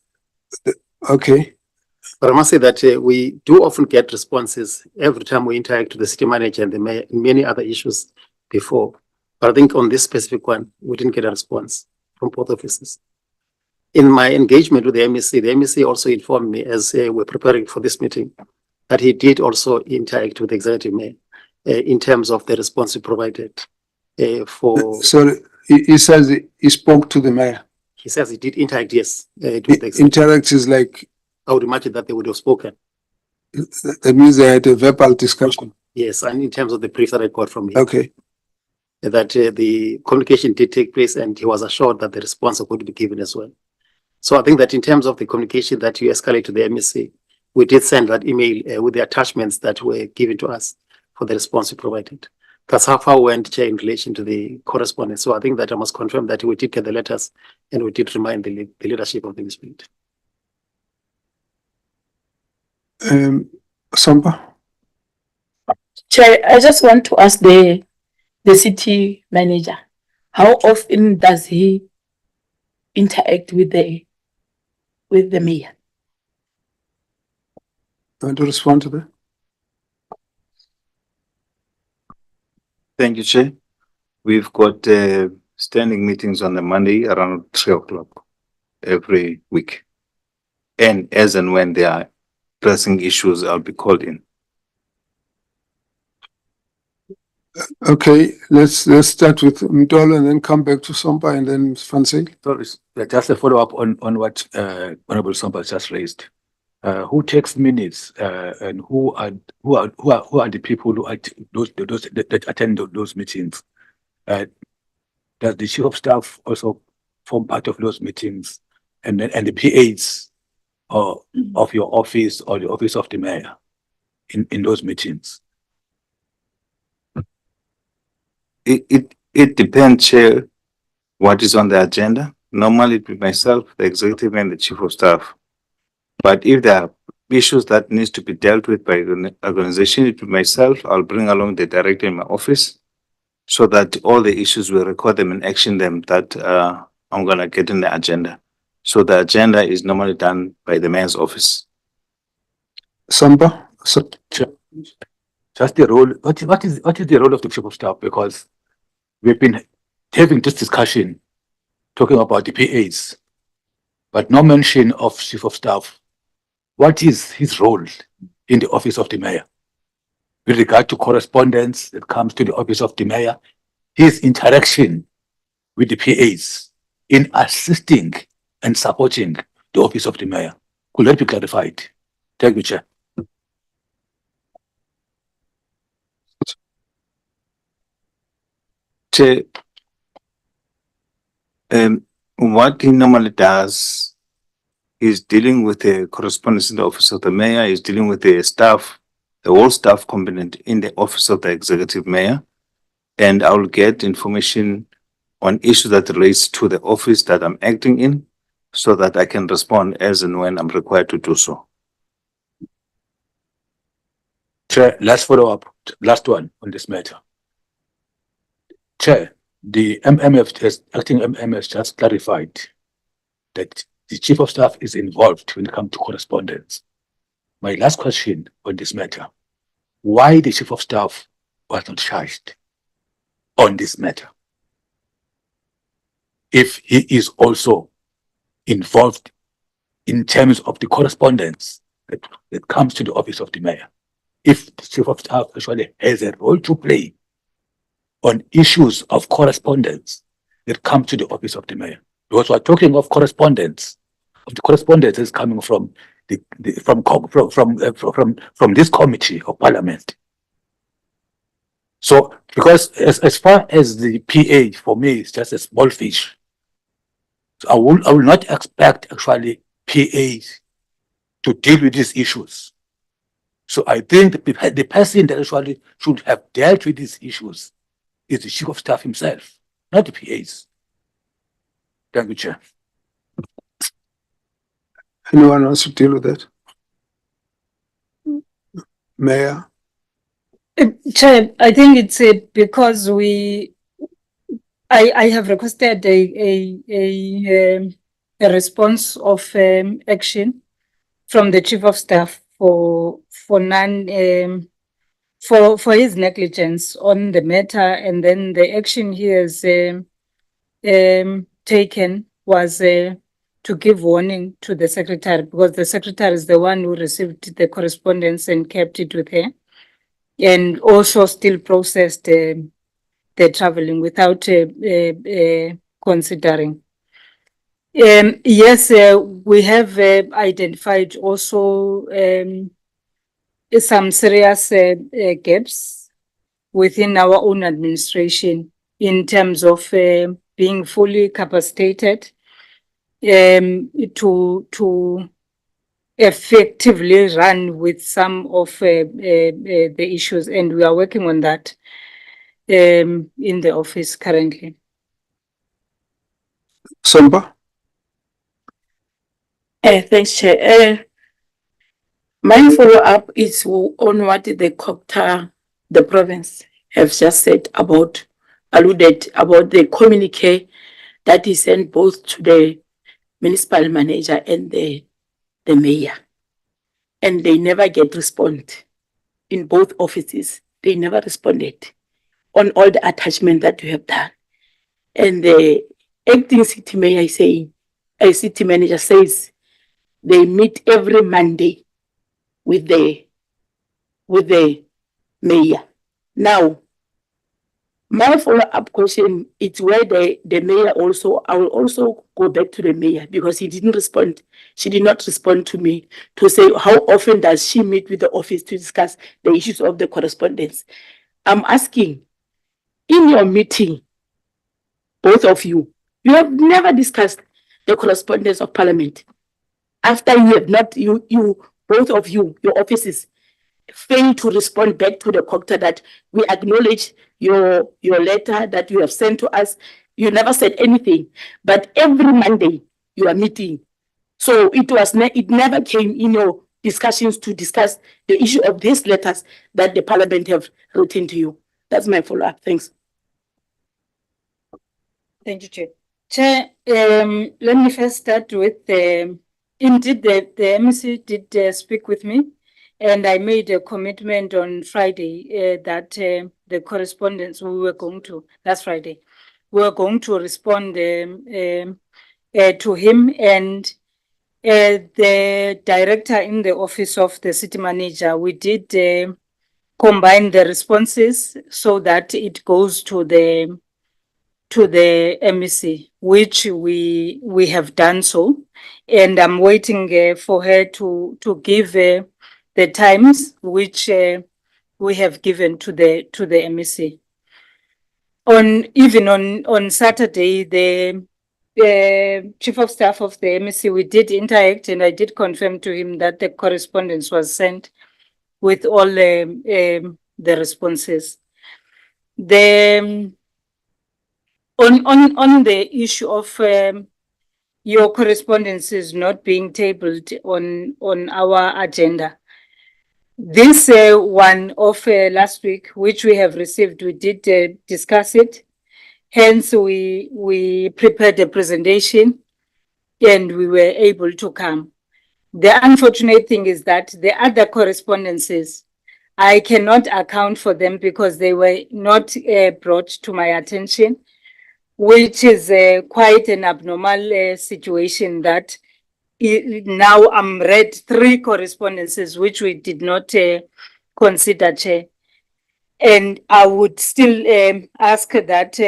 Okay. But I must say that we do often get responses every time we interact with the city manager and the mayor in many other issues before. But I think on this specific one, we didn't get a response from both offices. In my engagement with the MEC also informed me as we're preparing for this meeting that he did also interact with the executive mayor in terms of the response he provided for. So he says he spoke to the mayor. He says he did interact, yes. With the executive. Interact is like. I would imagine that they would have spoken. That means they had a verbal discussion. Yes, and in terms of the brief that I got from him. Okay. That the communication did take place and he was assured that the response would be given as well. So I think that in terms of the communication that you escalate to the MEC, we did send that email with the attachments that were given to us for the response we provided. That's how far we went, Chair, in relation to the correspondence. So I think that I must confirm that we did get the letters and we did remind the leadership of the municipality. Samba? Chair, I just want to ask the city manager, how often does he interact with the mayor? Want to respond to that? Thank you, Chair. We've got standing meetings on the Monday around 3 o'clock every week. And as and when there are pressing issues, I'll be called in. Okay, let's start with Mtolo and then come back to Samba and then Fancy. Sorry, just a follow-up on what Honorable Samba just raised. Who takes minutes and who are the people who that attend those meetings? Does the chief of staff also form part of those meetings, and the PAs of your office or the office of the mayor in those meetings? It depends, Chair, what is on the agenda. Normally it be myself, the executive and the chief of staff. But if there are issues that needs to be dealt with by the organization, it be myself, I'll bring along the director in my office so that all the issues will record them and action them that I'm gonna get in the agenda. So the agenda is normally done by the mayor's office. Samba? Just the role, what is the role of the chief of staff? Because we've been having this discussion talking about the PAs. but no mention of chief of staff. What is his role in the office of the mayor? With regard to correspondence that comes to the office of the mayor, his interaction with the PAs in assisting and supporting the office of the mayor. Could that be clarified? Thank you, Chair. Chair, what he normally does is dealing with the correspondence in the office of the mayor, is dealing with the staff, the whole staff component in the office of the executive mayor. And I will get information on issues that relates to the office that I'm acting in so that I can respond as and when I'm required to do so. Chair, let's follow up. Last one on this matter. Chair, the acting MMF just clarified that the chief of staff is involved when it comes to correspondence. My last question on this matter, why the chief of staff was not charged on this matter? If he is also involved in terms of the correspondence that comes to the office of the mayor, if the chief of staff actually has a role to play on issues of correspondence that come to the office of the mayor. Because we're talking of correspondence. The correspondence is coming from from this committee of parliament. So, because as far as the PA for me is just a small fish, so I will not expect actually PAs to deal with these issues. So I think the person that actually should have dealt with these issues is the chief of staff himself, not the PAs. Thank you, Chair. Anyone wants to deal with that? Mayor? Chair, I think it's because I have requested a response of action from the chief of staff for his negligence on the matter, and then the action he has taken was to give warning to the secretary, because the secretary is the one who received the correspondence and kept it with her, and also still processed the traveling without considering. Yes, we have identified also some serious gaps within our own administration in terms of being fully capacitated to effectively run with some of the issues, and we are working on that in the office currently. Somba? Thanks, Chair. My follow-up is on what the COPTA, the province, have just said alluded about the communique that is sent both to the municipal manager and the mayor. And they never get response in both offices. They never responded on all the attachment that you have done. And the acting city mayor is saying, a city manager says they meet every Monday with the mayor. Now, my follow-up question is where the mayor also, I will also go back to the mayor because he didn't respond. She did not respond to me to say how often does she meet with the office to discuss the issues of the correspondence. I'm asking, in your meeting, both of you have never discussed the correspondence of parliament. After you have not, both of you, your offices, fail to respond back to the COPTA that we acknowledge your letter that you have sent to us. You never said anything, but every Monday you are meeting. So it never came in your discussions to discuss the issue of these letters that the parliament have written to you. That's my follow-up. Thanks. Thank you, Chair. Chair, let me first start with indeed the MEC did speak with me, and I made a commitment on Friday that the correspondence we were going to, that's Friday, we were going to respond to him, and the director in the office of the city manager. We did combine the responses so that it goes to the MEC, which we have done so, and I'm waiting for her to give the times which we have given to the MEC. On Saturday, the chief of staff of the MEC, we did interact, and I did confirm to him that the correspondence was sent with all the responses. On the issue of your correspondences not being tabled on our agenda, this one of last week, which we have received, we did discuss it. Hence, we prepared a presentation and we were able to come. The unfortunate thing is that the other correspondences, I cannot account for them because they were not brought to my attention, which is quite an abnormal situation that now I'm read 3 correspondences which we did not consider, Chair. And I would still ask that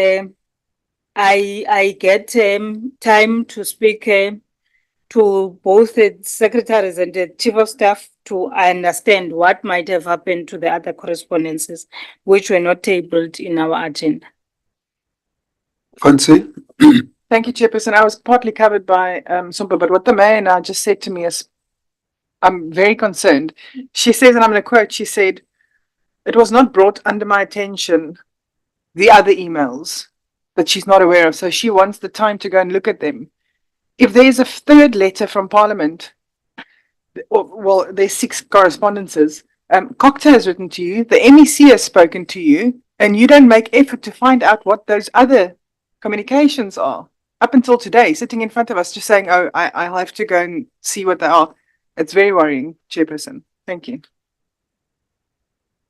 I get time to speak to both the secretaries and the chief of staff to understand what might have happened to the other correspondences which were not tabled in our agenda. Fancy? Thank you, Chairperson. I was partly covered by Sumpa, but what the mayor now just said to me is, I'm very concerned. She says, and I'm going to quote, she said, "It was not brought under my attention, the other emails that she's not aware of, so she wants the time to go and look at them." If there's a third letter from Parliament, well, there's 6 correspondences. COCTA has written to you, the MEC has spoken to you, and you don't make effort to find out what those other communications are. Up until today, sitting in front of us, just saying, "Oh, I'll have to go and see what they are." It's very worrying, Chairperson. Thank you.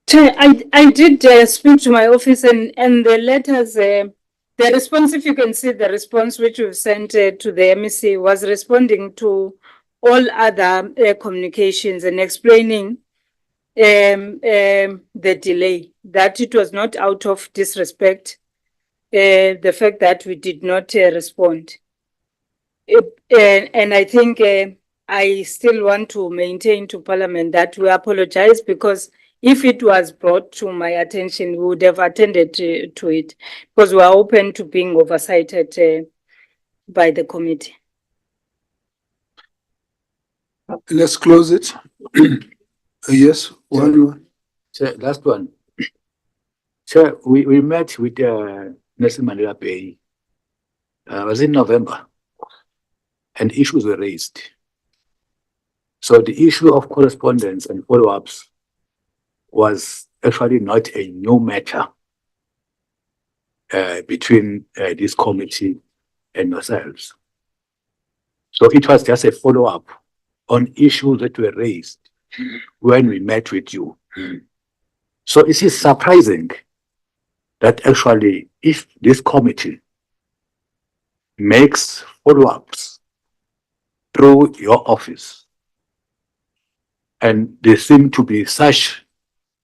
Chair, I did speak to my office, and the letters, the response, if you can see the response which we've sent to the MEC, was responding to all other communications and explaining the delay, that it was not out of disrespect, the fact that we did not respond. And I think I still want to maintain to Parliament that we apologize, because if it was brought to my attention, we would have attended to it, because we are open to being oversighted by the committee. Let's close it. Yes, one. Chair, last one. Chair, we met with Nelson Mandela Bay. Was in November, and issues were raised. So the issue of correspondence and follow-ups was actually not a new matter between this committee and yourselves. So it was just a follow-up on issues that were raised when we met with you. So it is surprising that actually, if this committee makes follow-ups through your office, and there seem to be such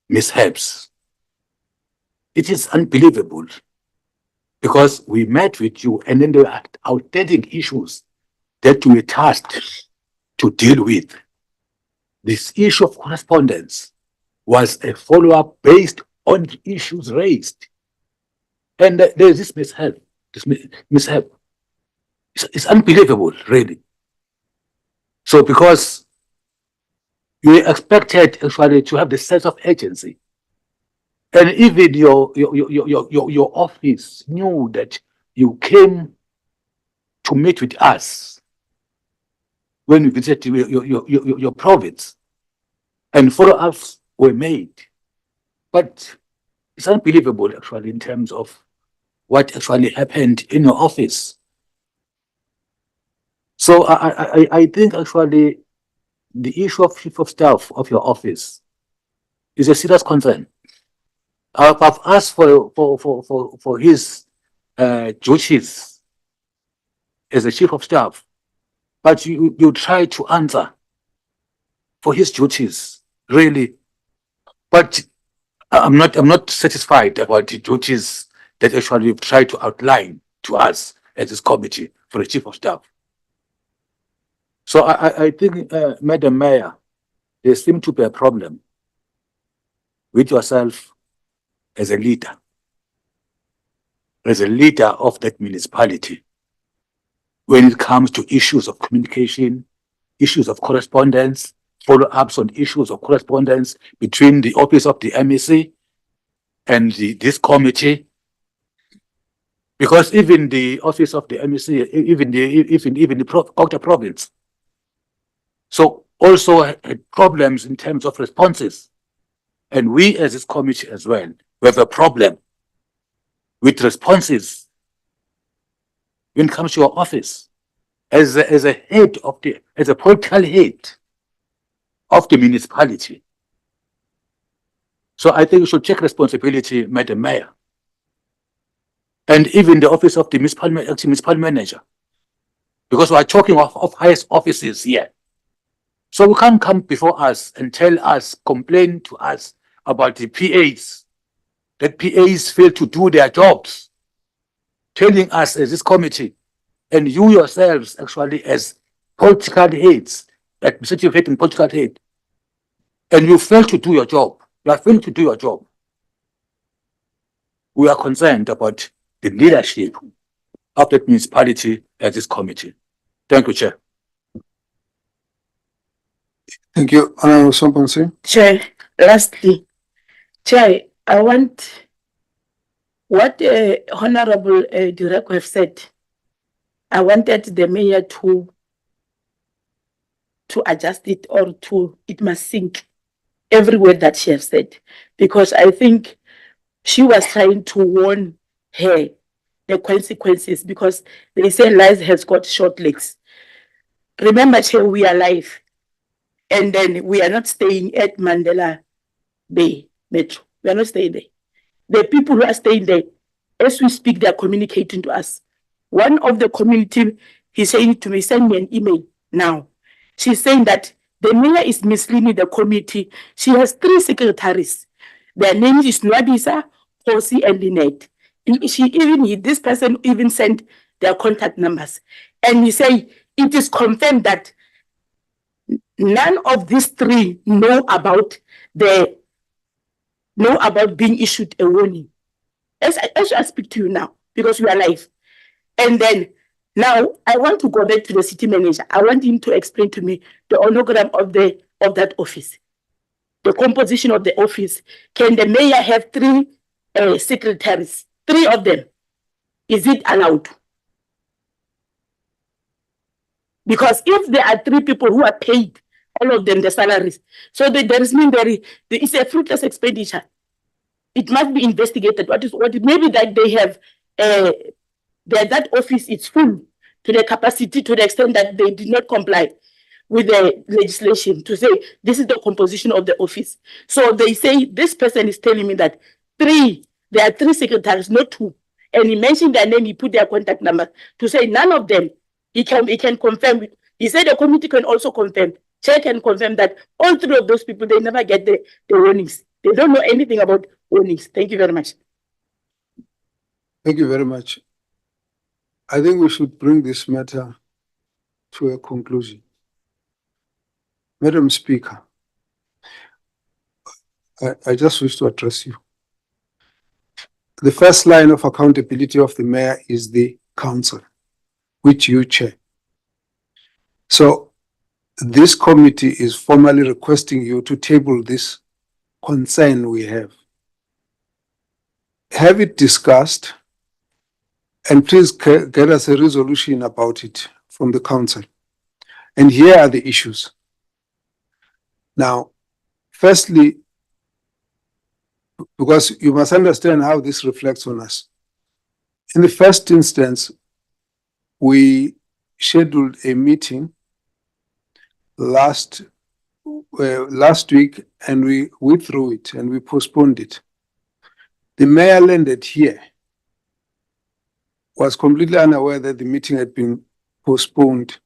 mishaps, it is unbelievable, because we met with you and then there were outstanding issues that we were tasked to deal with. This issue of correspondence was a follow-up based on the issues raised. And there's this mishap. It's unbelievable, really. So because you expected actually to have the sense of urgency, and even your office knew that you came to meet with us when we visited your province, and follow-ups were made. But it's unbelievable, actually, in terms of what actually happened in your office. So I think actually the issue of chief of staff of your office is a serious concern. I've asked for his duties as a chief of staff, but you try to answer for his duties, really. But I'm not satisfied about the duties that actually you've tried to outline to us as this committee for the chief of staff. So I think, Madam Mayor, there seems to be a problem with yourself as a leader of that municipality when it comes to issues of communication, issues of correspondence, follow-ups on issues of correspondence between the office of the MEC and this committee. Because even the office of the MEC, even the Cooperative province, so also had problems in terms of responses. And we as this committee as well, we have a problem with responses when it comes to your office as a head of as a political head of the municipality. So I think you should take responsibility, Madam Mayor. And even the office of the municipal manager. Because we are talking of highest offices here. So we can't come before us and tell us, complain to us about the PAs, that PAs fail to do their jobs, telling us as this committee, and you yourselves actually as political heads, administrative head and political head, and you fail to do your job. You are failing to do your job. We are concerned about the leadership of that municipality as this committee. Thank you, Chair. Thank you, Honorable Somponsi. Chair, lastly, Chair, I want what Honorable Direko have said. I wanted the mayor to adjust it, or it must sink every word that she has said, because I think she was trying to warn her the consequences, because they say lies has got short legs. Remember, Chair, we are live, and then we are not staying at Mandela Bay Metro. We are not staying there. The people who are staying there, as we speak, they are communicating to us. One of the community, he's saying to me, send me an email now. She's saying that the mayor is misleading the committee. She has 3 secretaries. Their names is Nwadisa, Kosi, and Lynette. This person even sent their contact numbers. And he say, it is confirmed that none of these 3 know about being issued a warning. As I speak to you now, because we are live. And then now I want to go back to the city manager. I want him to explain to me the organogram of that office, the composition of the office. Can the mayor have 3 secretaries, 3 of them? Is it allowed? Because if there are 3 people who are paid, all of them the salaries, so there is a fruitless expenditure. It must be investigated. Maybe that they have that office is full to the capacity, to the extent that they did not comply with the legislation to say this is the composition of the office. So they say this person is telling me that there are 3 secretaries, not 2. And he mentioned their name, he put their contact number to say none of them. He can confirm. He said the committee can also confirm, check and confirm that all 3 of those people, they never get the warnings. They don't know anything about warnings. Thank you very much. Thank you very much. I think we should bring this matter to a conclusion. Madam Speaker, I just wish to address you. The first line of accountability of the mayor is the council, which you chair. So this committee is formally requesting you to table this concern we have. Have it discussed, and please get us a resolution about it from the council. And here are the issues. Now, firstly, because you must understand how this reflects on us. In the first instance, we scheduled a meeting last week, and we withdrew it and we postponed it. The mayor landed here, was completely unaware that the meeting had been postponed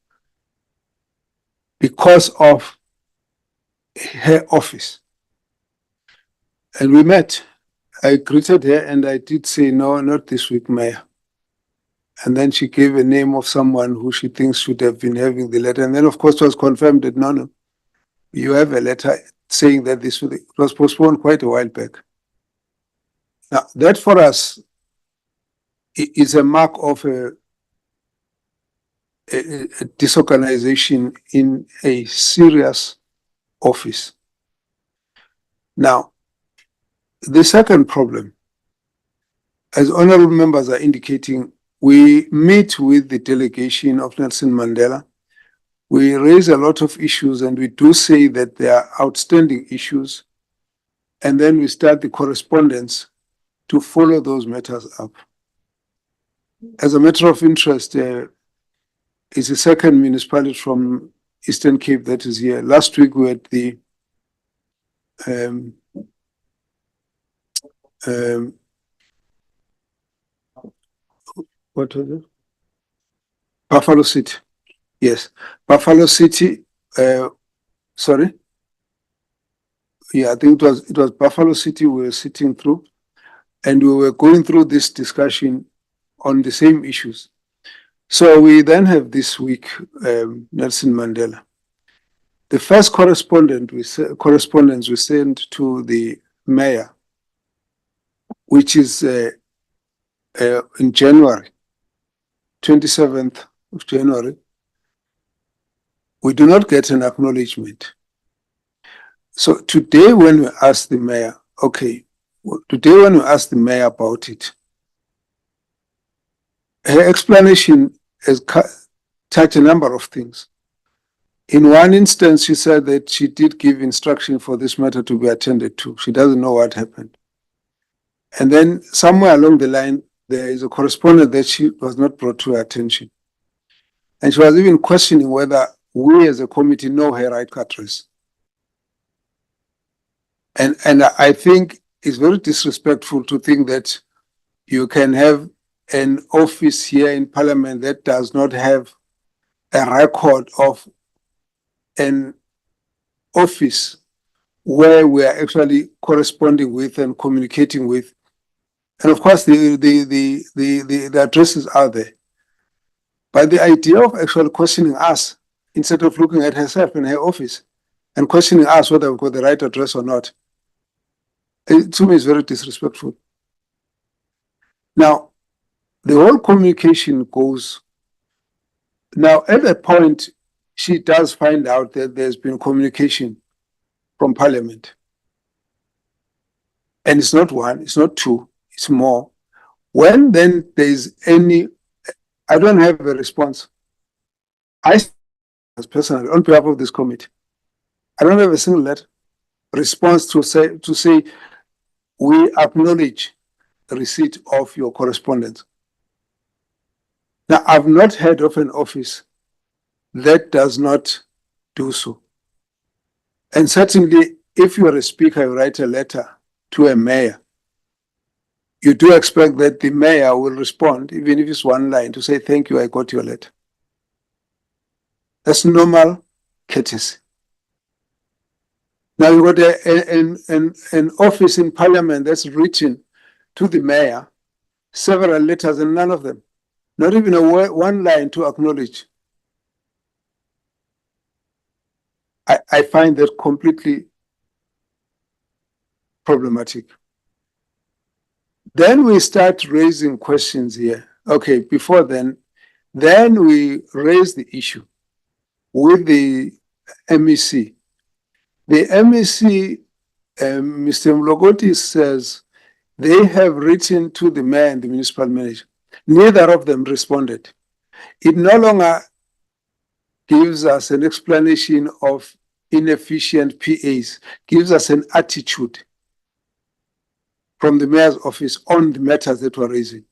because of her office. And we met. I greeted her and I did say, no, not this week, Mayor. And then she gave a name of someone who she thinks should have been having the letter. And then, of course, it was confirmed that no, you have a letter saying that this was postponed quite a while back. Now, that for us is a mark of a disorganization in a serious office. Now, the second problem, as honorable members are indicating, we meet with the delegation of Nelson Mandela. We raise a lot of issues and we do say that there are outstanding issues. And then we start the correspondence to follow those matters up. As a matter of interest, it's the second municipality from Eastern Cape that is here. Last week we had the what was it? Buffalo City. Yes, Buffalo City. Sorry. Yeah, I think it was Buffalo City we were sitting through, and we were going through this discussion on the same issues. So we then have this week Nelson Mandela. The first correspondence we sent to the mayor, which is in January, 27th of January, we do not get an acknowledgement. So today when we ask the mayor, okay, today when we ask the mayor about it, her explanation has touched a number of things. In one instance, she said that she did give instruction for this matter to be attended to. She doesn't know what happened. And then somewhere along the line, there is a correspondence that she was not brought to her attention. And she was even questioning whether we as a committee know her right address. And I think it's very disrespectful to think that you can have an office here in Parliament that does not have a record of an office where we are actually corresponding with and communicating with. And of course, the addresses are there. But the idea of actually questioning us, instead of looking at herself in her office and questioning us whether we've got the right address or not, it, to me, is very disrespectful. Now, the whole communication goes. Now, at that point, she does find out that there's been communication from Parliament. And it's not one, it's not two, it's more. When then there's any, I don't have a response. I, as personally, on behalf of this committee, I don't have a single letter response to say we acknowledge the receipt of your correspondence. Now, I've not heard of an office that does not do so. And certainly, if you are a speaker, you write a letter to a mayor, you do expect that the mayor will respond, even if it's one line, to say, thank you, I got your letter. That's normal courtesy. Now you've got an office in Parliament that's written to the mayor, several letters and none of them, not even one line to acknowledge. I find that completely problematic. Then we start raising questions here. Okay, before then we raise the issue with the MEC. The MEC, Mr. Mlogoti says, they have written to the mayor and the municipal manager. Neither of them responded. It no longer gives us an explanation of inefficient PAs, gives us an attitude from the mayor's office on the matters that we're raising.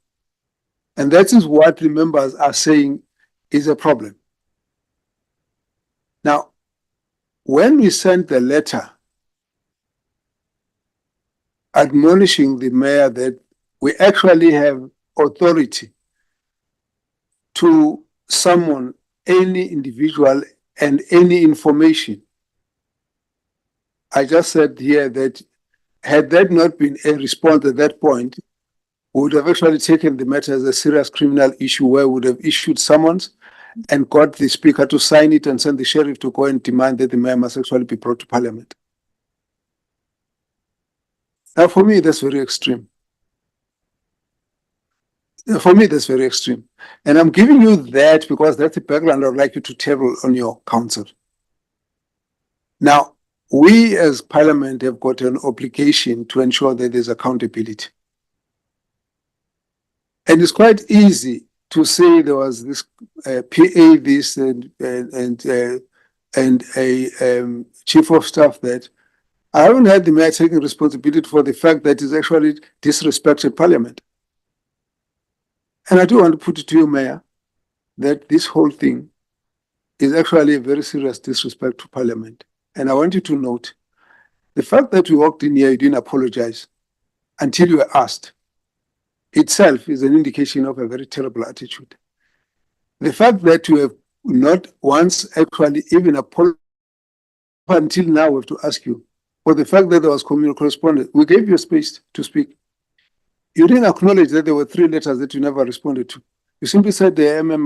And that is what the members are saying is a problem. Now, when we sent the letter admonishing the mayor that we actually have authority to summon any individual and any information. I just said here that had that not been a response at that point, we would have actually taken the matter as a serious criminal issue where we would have issued summons and got the speaker to sign it and send the sheriff to go and demand that the mayor must actually be brought to parliament. Now, for me, that's very extreme. For me, that's very extreme. And I'm giving you that because that's the background I'd like you to table on your council. Now, we as parliament have got an obligation to ensure that there's accountability. And it's quite easy to say there was this PA this and a chief of staff that. I haven't had the mayor taking responsibility for the fact that he's actually disrespected parliament. And I do want to put it to you, Mayor, that this whole thing is actually a very serious disrespect to parliament. And I want you to note, the fact that you walked in here, you didn't apologize until you were asked, itself is an indication of a very terrible attitude. The fact that you have not once actually even apologized until now, we have to ask you, for the fact that there was communal correspondence, we gave you space to speak. You didn't acknowledge that there were 3 letters that you never responded to. You simply said the MM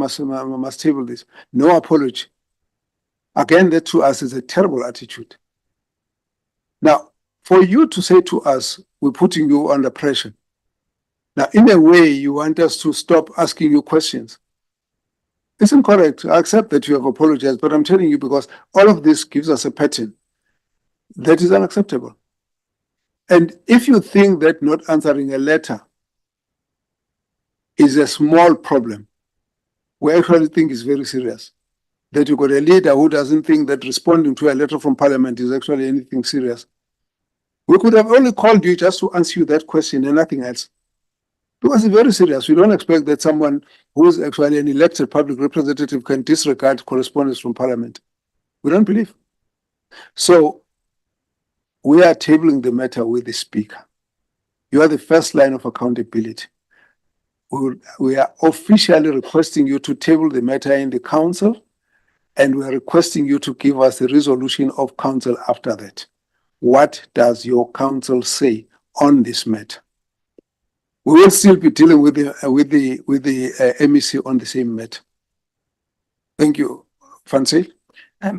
must table this. No apology. Again, that to us is a terrible attitude. Now, for you to say to us, we're putting you under pressure. Now, in a way, you want us to stop asking you questions. It's incorrect. I accept that you have apologized, but I'm telling you because all of this gives us a pattern that is unacceptable. And if you think that not answering a letter is a small problem, we actually think it's very serious. That you got a leader who doesn't think that responding to a letter from parliament is actually anything serious. We could have only called you just to answer you that question and nothing else. Because it's very serious. We don't expect that someone who is actually an elected public representative can disregard correspondence from parliament. We don't believe. So we are tabling the matter with the speaker. You are the first line of accountability. We are officially requesting you to table the matter in the council, and we are requesting you to give us a resolution of council after that. What does your council say on this matter? We will still be dealing with the MEC on the same matter. Thank you, Fancy.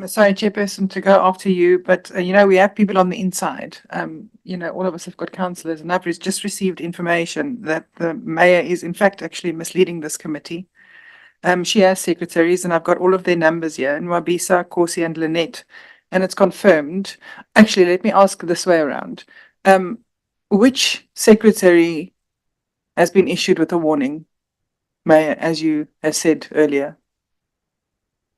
Sorry, Chairperson, to go after you, but we have people on the inside. All of us have got councillors, and I've just received information that the mayor is in fact actually misleading this committee. She has secretaries, and I've got all of their numbers here, Nwabisa, Corsi, and Lynette, and it's confirmed. Actually, let me ask this way around. Which secretary has been issued with a warning, Mayor, as you have said earlier?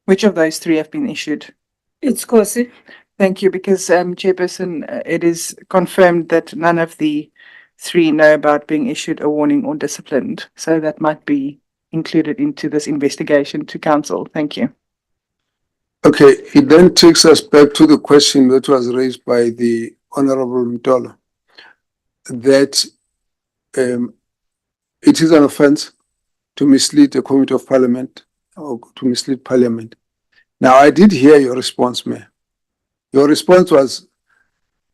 Which of those 3 have been issued? It's Corsi. Thank you, because Chairperson, it is confirmed that none of the 3 know about being issued a warning or disciplined. So that might be included into this investigation to council. Thank you. Okay, it then takes us back to the question that was raised by the Honorable Mtola, that it is an offense to mislead a committee of parliament or to mislead parliament. Now, I did hear your response, Mayor. Your response was,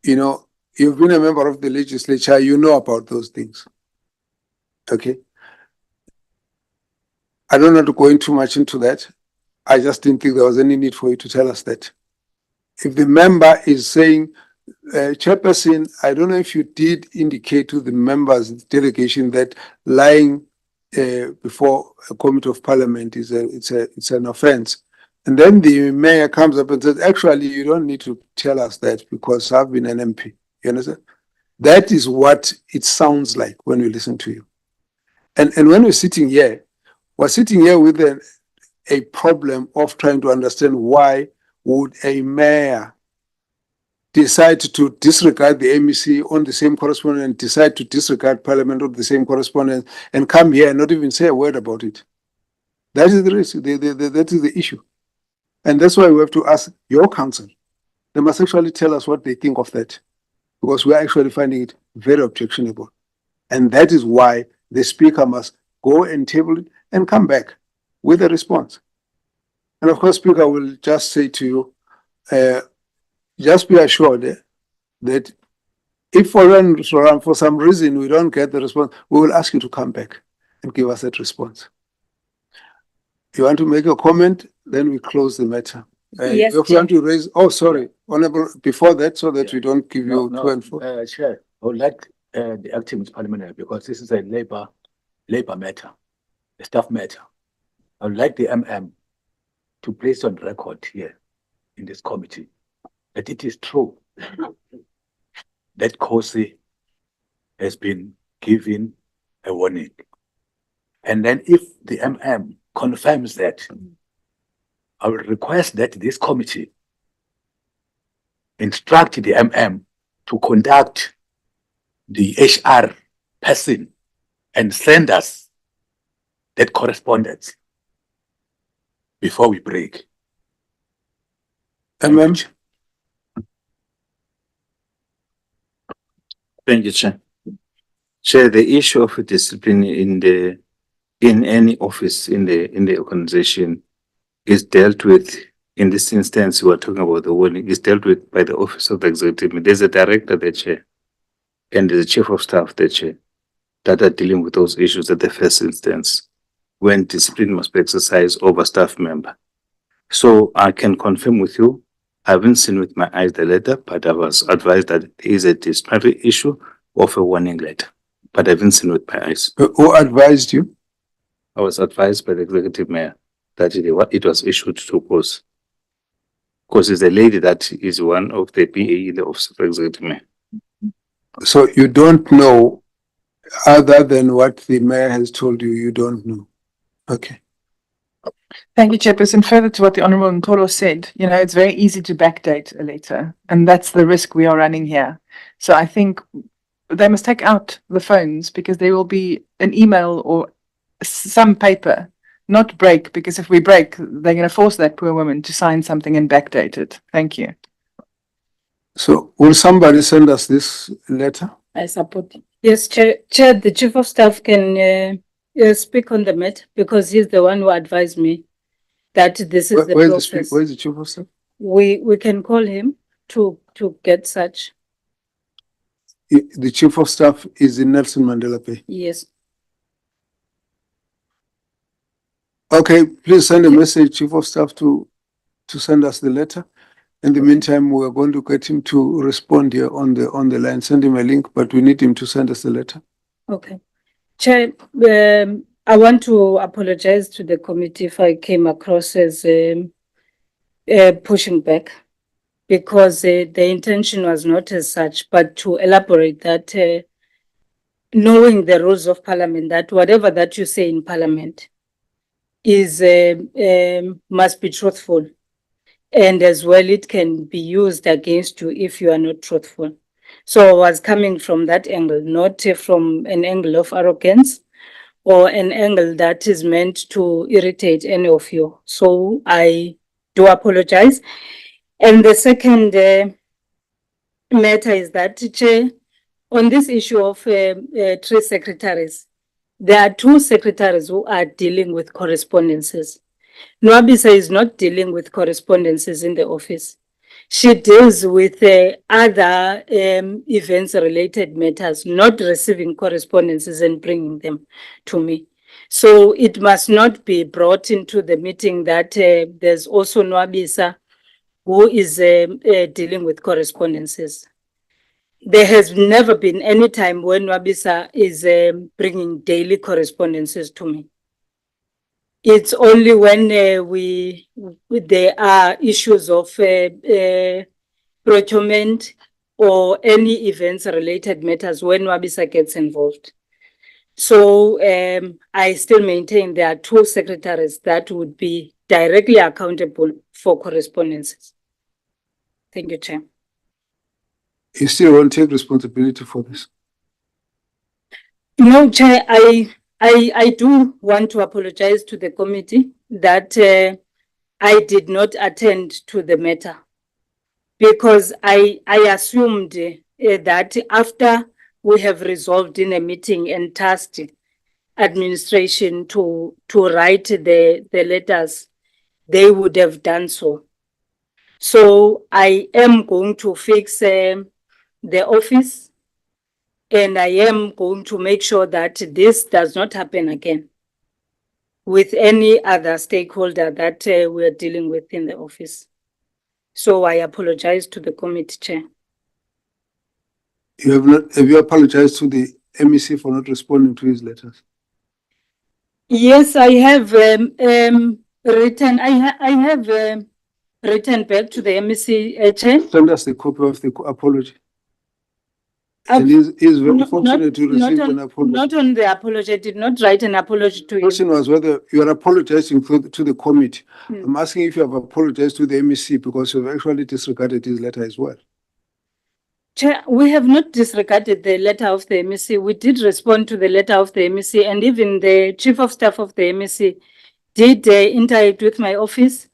you've been a member of the legislature, you know about those things. Okay. I don't want to go too much into that. I just didn't think there was any need for you to tell us that. If the member is saying, Chairperson, I don't know if you did indicate to the members of the delegation that lying before a committee of parliament is it's an offense. And then the mayor comes up and says, actually, you don't need to tell us that because I've been an MP. You understand? That is what it sounds like when we listen to you. And when we're sitting here with a problem of trying to understand why would a mayor decide to disregard the MEC on the same correspondence and decide to disregard parliament on the same correspondence and come here and not even say a word about it. That is the risk. That is the issue. And that's why we have to ask your council. They must actually tell us what they think of that, because we are actually finding it very objectionable. And that is why the speaker must go and table it and come back. with a response. And of course, Speaker, I will just say to you, just be assured that if for some reason we don't get the response, we will ask you to come back and give us that response. You want to make a comment, then we close the matter. Yes, If you want to raise, oh, sorry, Honorable, before that, so that we don't give you two and four. Chair, I would like the acting parliamentary, because this is a labor matter, a staff matter. I would like the to place on record here in this committee that it is true that Kosi has been given a warning. And then if the confirms that, I will request that this committee instruct the to conduct the HR person and send us that correspondence before we break. MM? Thank you, Chair. Chair, the issue of discipline in any office in the organization is dealt with. In this instance, we are talking about the warning, is dealt with by the Office of the Executive. There's a director, the chair, and there's a chief of staff, the chair, that are dealing with those issues at the first instance when discipline must be exercised over staff member. So I can confirm with you, I haven't seen with my eyes the letter, but I was advised that it is a disciplinary issue of a warning letter, but I haven't seen with my eyes. Who advised you? I was advised by the executive mayor that it was issued to Kosi. Kosi is a lady that is one of the PA in the office of the executive mayor. So you don't know, other than what the mayor has told you, you don't know. Okay. Thank you, Chairperson. Further to what the Honourable Ntolo said, you know, it's very easy to backdate a letter, and that's the risk we are running here. So I think they must take out the phones, because there will be an email or some paper, not break, because if we break, they're going to force that poor woman to sign something and backdate it. Thank you. So will somebody send us this letter? I support. Yes, Chair, the Chief of Staff can speak on the matter, because he's the one who advised me that this is the process. Where is the Chief of Staff? We can call him to get such. The Chief of Staff is in Nelson Mandela Bay. Yes. Okay, please send a message, Chief of Staff, to send us the letter. In the meantime, we're going to get him to respond here on the line. Send him a link, but we need him to send us the letter. Okay. Chair, I want to apologize to the committee if I came across as pushing back, because the intention was not as such, but to elaborate that knowing the rules of Parliament, that whatever that you say in Parliament is must be truthful, and as well it can be used against you if you are not truthful. So I was coming from that angle, not from an angle of arrogance or an angle that is meant to irritate any of you. So I do apologize. And the second matter is that, Chair, on this issue of 3 secretaries, there are 2 secretaries who are dealing with correspondences. Nwabisa is not dealing with correspondences in the office. She deals with other events-related matters, not receiving correspondences and bringing them to me. So it must not be brought into the meeting that there's also Nwabisa who is dealing with correspondences. There has never been any time when Nwabisa is bringing daily correspondences to me. It's only when there are issues of procurement or any events related matters when Nwabisa gets involved. So I still maintain there are 2 secretaries that would be directly accountable for correspondences. Thank you, Chair. You still won't take responsibility for this? No, Chair, I do want to apologize to the committee that I did not attend to the matter, because I assumed that after we have resolved in a meeting and tasked administration to write the letters, they would have done so. So I am going to fix the office, and I am going to make sure that this does not happen again with any other stakeholder that we're dealing with in the office. So I apologize to the committee chair. Have you apologized to the MEC for not responding to his letters? Yes, I have written. I have written back to the MEC chair. Send us the copy of the apology. I've- And he's very Not- fortunate to receive not an apology. Not on the apology. I did not write an apology to The you. question was whether you are apologizing to the committee. Hmm. I'm asking if you have apologized to the MEC because you've actually disregarded his letter as well. Chair, we have not disregarded the letter of the MEC. We did respond to the letter of the MEC, and even the chief of staff of the MEC did interact with my office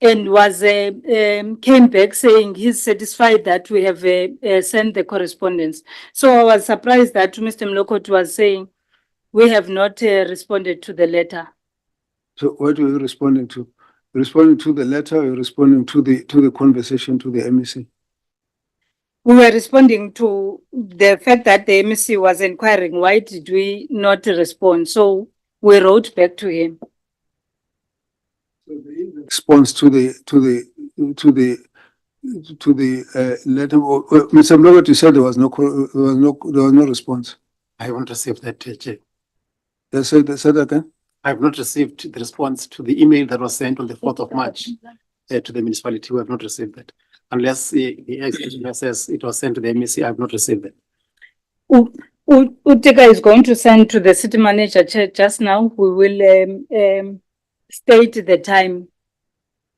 and was came back saying he's satisfied that we have sent the correspondence. So I was surprised that Mr. Mlokot was saying we have not responded to the letter. So what are you responding to? Responding to the letter or responding to the conversation to the MEC? We were responding to the fact that the MEC was inquiring why did we not respond. So we wrote back to him. Response to the letter. Mr. Mlokot, you said there was no response. I haven't received that, Chair. They said again? I have not received the response to the email that was sent on the 4th of March to the municipality. We have not received that. Unless the executive says it was sent to the MEC, I have not received that. Utika is going to send to the city manager chair just now. We will state the time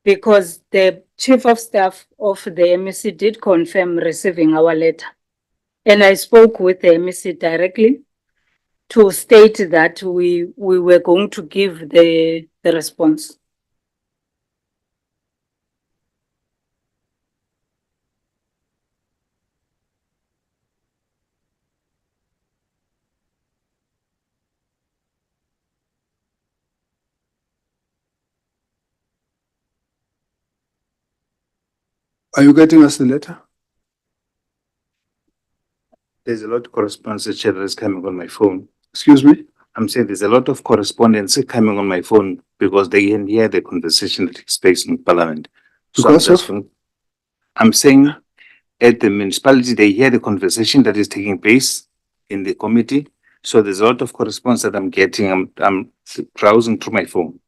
because the chief of staff of the MEC did confirm receiving our letter. And I spoke with the MEC directly to state that we were going to give the response. Are you getting us the letter? There's a lot of correspondence that is coming on my phone. Excuse me? I'm saying there's a lot of correspondence coming on my phone because they can hear the conversation that takes place in Parliament. Because I'm saying at the municipality, they hear the conversation that is taking place in the committee. So there's a lot of correspondence that I'm getting. I'm browsing through my phone.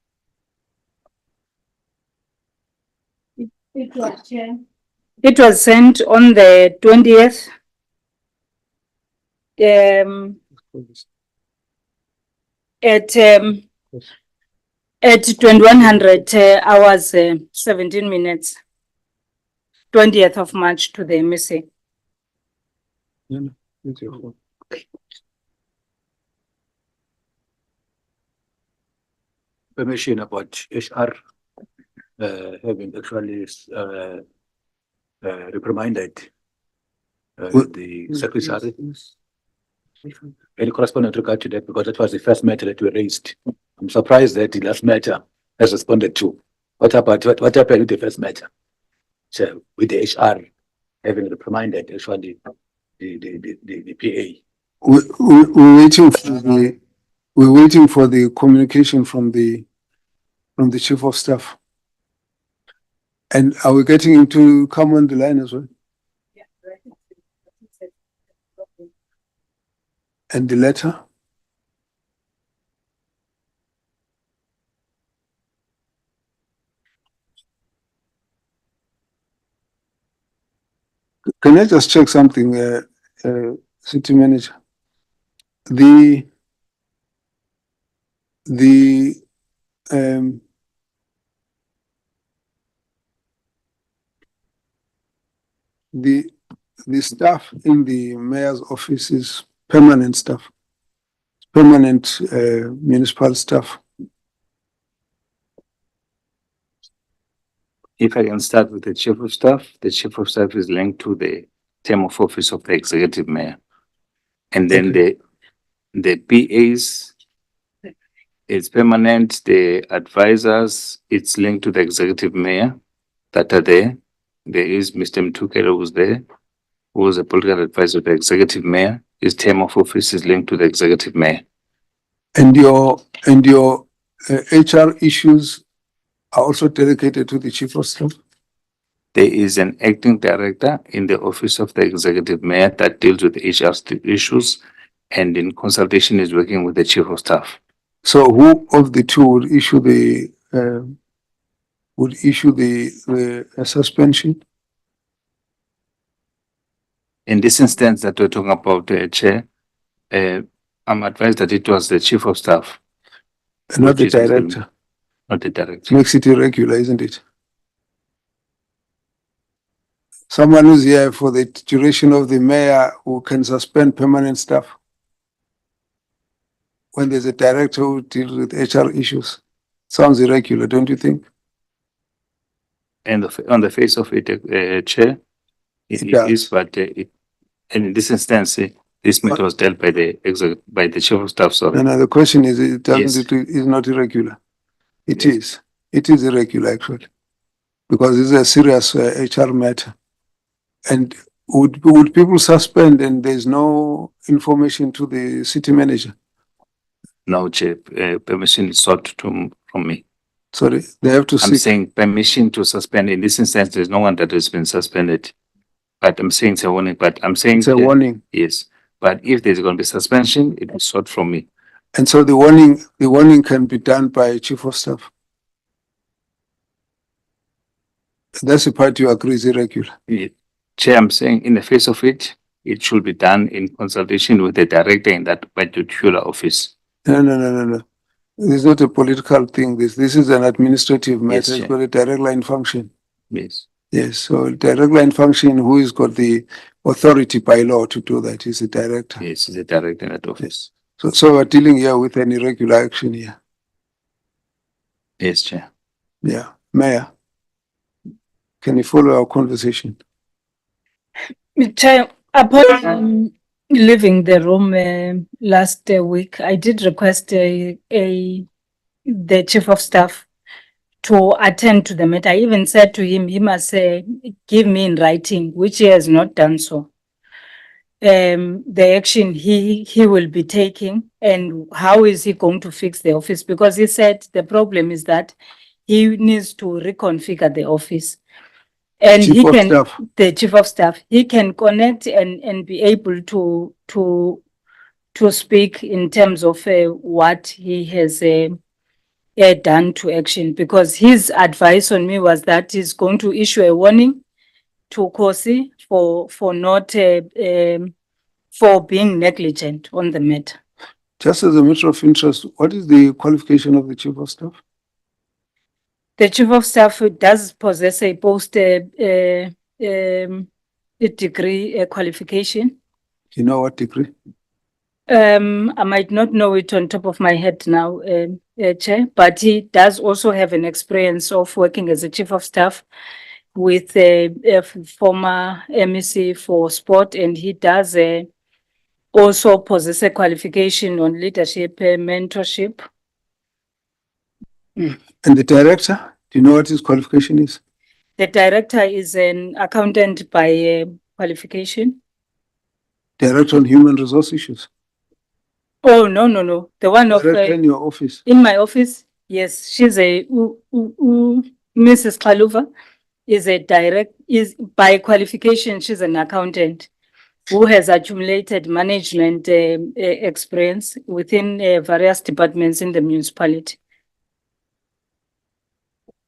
It was sent on the 20th. At 2100 hours 17 minutes, 20th of March to the MEC. Information about HR having actually reprimanded the secretary. Any correspondence regard to that, because that was the first matter that we raised. I'm surprised that the last matter has responded to. What happened with the first matter? So with the HR having reprimanded actually the PA. We're waiting for the communication from the chief of staff. And are we getting him to come on the line as well? And the letter? Can I just check something, city manager? The staff in the mayor's office is permanent staff, permanent municipal staff. If I can start with the chief of staff is linked to the term of office of the executive mayor. And then the PAs It's permanent. The advisors, it's linked to the executive mayor that are there. There is Mr. Mtukelo who's there, who is a political advisor to the executive mayor. His term of office is linked to the executive mayor. And your HR issues are also delegated to the chief of staff? There is an acting director in the office of the executive mayor that deals with HR issues and in consultation is working with the chief of staff. So who of the two would issue the suspension? In this instance that we're talking about, Chair, I'm advised that it was the chief of staff, Not the Which is Mr. director. not the director. Makes it irregular, isn't it? Someone who's here for the duration of the mayor who can suspend permanent staff when there's a director who deals with HR issues. Sounds irregular, don't you think? And on the face of it, Chair, It it does. is, but and in this instance, this matter was dealt by the chief of staff, sorry. And the question is, it doesn't, Yes. it is not irregular. It Yes. is. It is irregular actually, because it's a serious HR matter. And would people suspend and there's no information to the city manager? No, Chair, permission is sought from me. Sorry, they have to I'm seek. saying permission to suspend. In this instance, there's no one that has been suspended. But I'm saying it's a warning, but I'm saying. It's a warning. Yes, but if there's going to be suspension, it is sought from me. And so the warning can be done by chief of staff. That's the part you agree is irregular. Chair, I'm saying in the face of it, it should be done in consultation with the director in that particular office. No. This is not a political thing. This is an administrative matter. Yes, It's Chair. got a direct line function. Yes. Yes, so direct line function, who has got the authority by law to do that is the director. Yes, the director in that office. So we're dealing here with an irregular action here. Yes, Chair. Yeah, Mayor, can you follow our conversation? Chair, upon leaving the room last week, I did request the chief of staff to attend to the matter. I even said to him, he must give me in writing, which he has not done so. The action he will be taking and how is he going to fix the office? Because he said the problem is that he needs to reconfigure the office. And Chief he of can, staff. the chief of staff, he can connect and be able to speak in terms of what he has done to action, because his advice on me was that he's going to issue a warning to Kosi for not for being negligent on the matter. Just as a matter of interest, what is the qualification of the chief of staff? The chief of staff does possess a degree qualification. You know what degree? I might not know it on top of my head now, Chair, but he does also have an experience of working as a chief of staff with a former MEC for sport, and he does also possess a qualification on leadership, mentorship. And the director, do you know what his qualification is? The director is an accountant by qualification. Director on human resource issues. Oh, no. The one of Director in your office. in my office, yes, she's Mrs. Kaluva is by qualification, she's an accountant who has accumulated management experience within various departments in the municipality.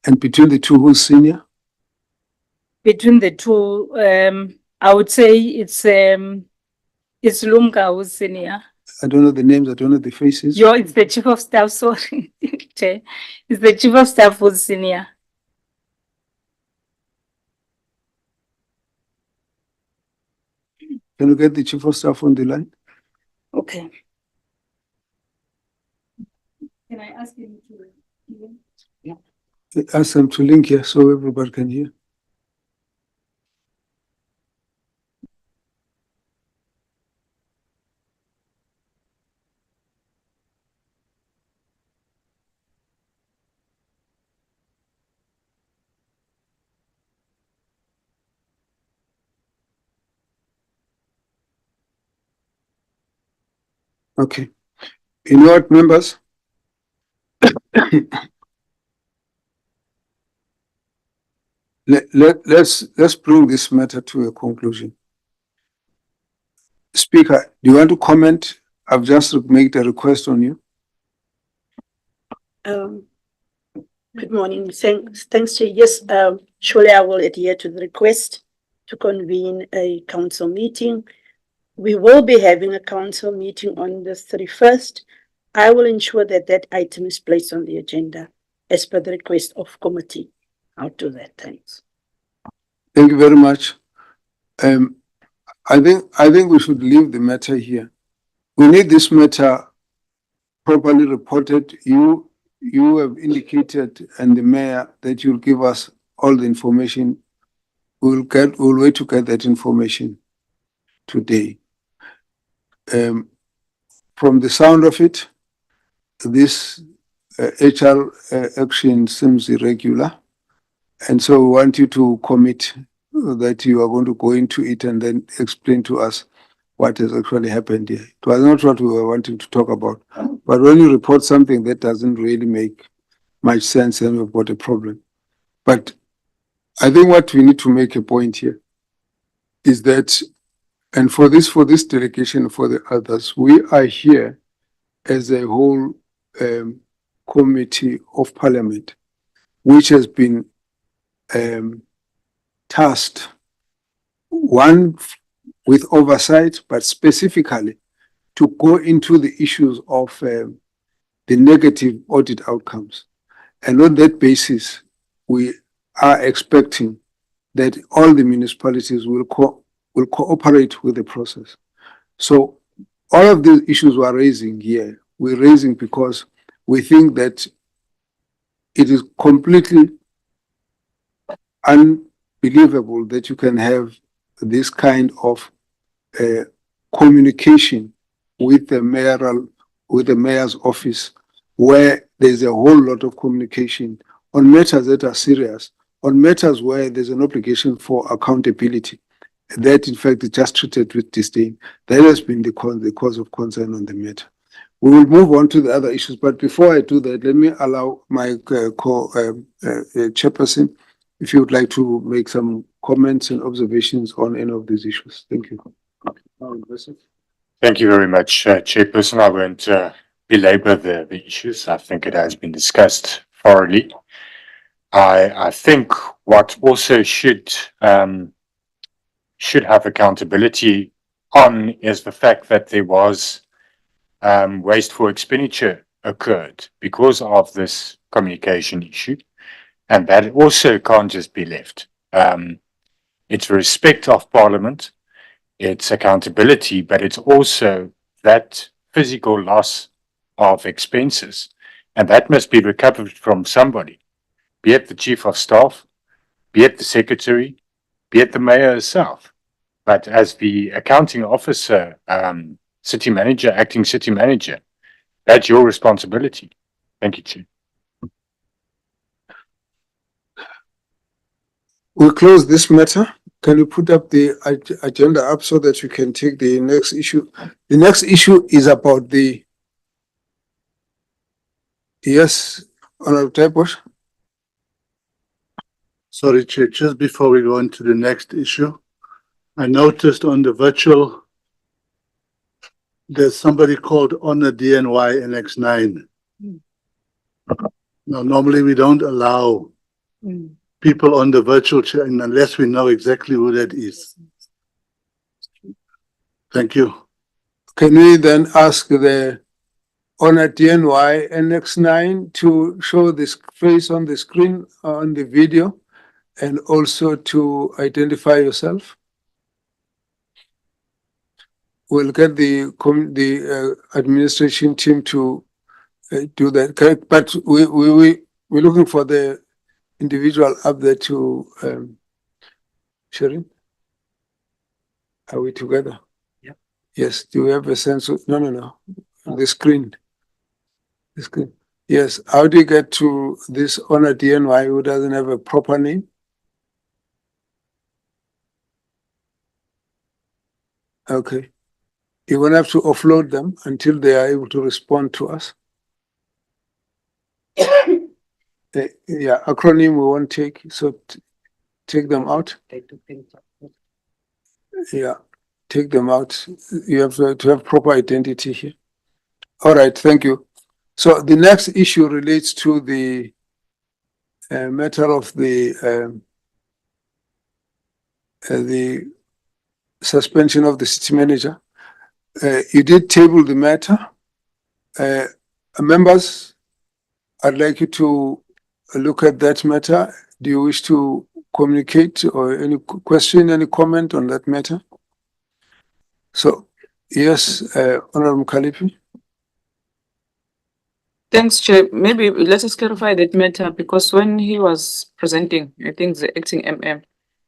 And between the two, who's senior? Between the two, I would say it's Lumka who's senior. I don't know the names, I don't know the faces. It's the chief of staff, sorry. Chair. It's the chief of staff who's senior. Can you get the chief of staff on the line? Okay. Can I ask him to? Ask them to link here so everybody can hear. Okay. You know what, members? Let's bring this matter to a conclusion. Speaker, do you want to comment? I've just made a request on you. Good morning. Thanks, Chair. Yes, surely I will adhere to the request to convene a council meeting. We will be having a council meeting on the 31st. I will ensure that that item is placed on the agenda as per the request of committee. I'll do that. Thanks. Thank you very much. I think we should leave the matter here. We need this matter properly reported. You have indicated, and the mayor, that you'll give us all the information. We'll wait to get that information today. From the sound of it, this HR action seems irregular. And so we want you to commit that you are going to go into it and then explain to us what has actually happened here. It was not what we were wanting to talk about. But when you report something that doesn't really make much sense, then we've got a problem. But I think what we need to make a point here is that, and for this delegation, for the others, we are here as a whole committee of parliament, which has been tasked, one, with oversight, but specifically to go into the issues of the negative audit outcomes. And on that basis, we are expecting that all the municipalities will cooperate with the process. So all of the issues we're raising here, we're raising because we think that it is completely unbelievable that you can have this kind of communication with the mayor's office, where there's a whole lot of communication on matters that are serious, on matters where there's an obligation for accountability, that in fact is just treated with disdain. That has been the cause of concern on the matter. We will move on to the other issues, but before I do that, let me allow my chairperson, if you would like to make some comments and observations on any of these issues. Thank you. Thank you very much, Chairperson. I won't belabor the issues. I think it has been discussed thoroughly. I think what also should have accountability on is the fact that there was wasteful expenditure occurred because of this communication issue, and that also can't just be left. It's respect of Parliament, it's accountability, but it's also that physical loss of expenses, and that must be recovered from somebody, be it the Chief of Staff, be it the Secretary, be it the Mayor herself. But as the accounting officer, City Manager, acting City Manager, that's your responsibility. Thank you, Chief. We'll close this matter. Can you put up the agenda up so that you can take the next issue? The next issue is about the, yes, Honorable Typos. Sorry, Chair, just before we go into the next issue, I noticed on the virtual, there's somebody called Honor DNY NX9. Now, normally we don't allow people on the virtual chair unless we know exactly who that is. Thank you. Can we then ask the Honor DNY NX9 to show this face on the screen on the video and also to identify yourself? We'll get the administration team to do that. But we're looking for the individual up there to Sharon. Are we together? Yeah. Yes. Do we have a sense of no. The screen. The screen. Yes. How do you get to this Honor DNY who doesn't have a proper name? Okay. You're gonna have to offload them until they are able to respond to us. Yeah, acronym we won't take, so take them out. Yeah, take them out. You have to have proper identity here. All right, thank you. So the next issue relates to the matter of the suspension of the city manager. You did table the matter. Members, I'd like you to look at that matter. Do you wish to communicate or any question, any comment on that matter? So, yes, Honorable Kalipi. Thanks, Chair. Maybe let us clarify that matter because when he was presenting, I think the acting MM,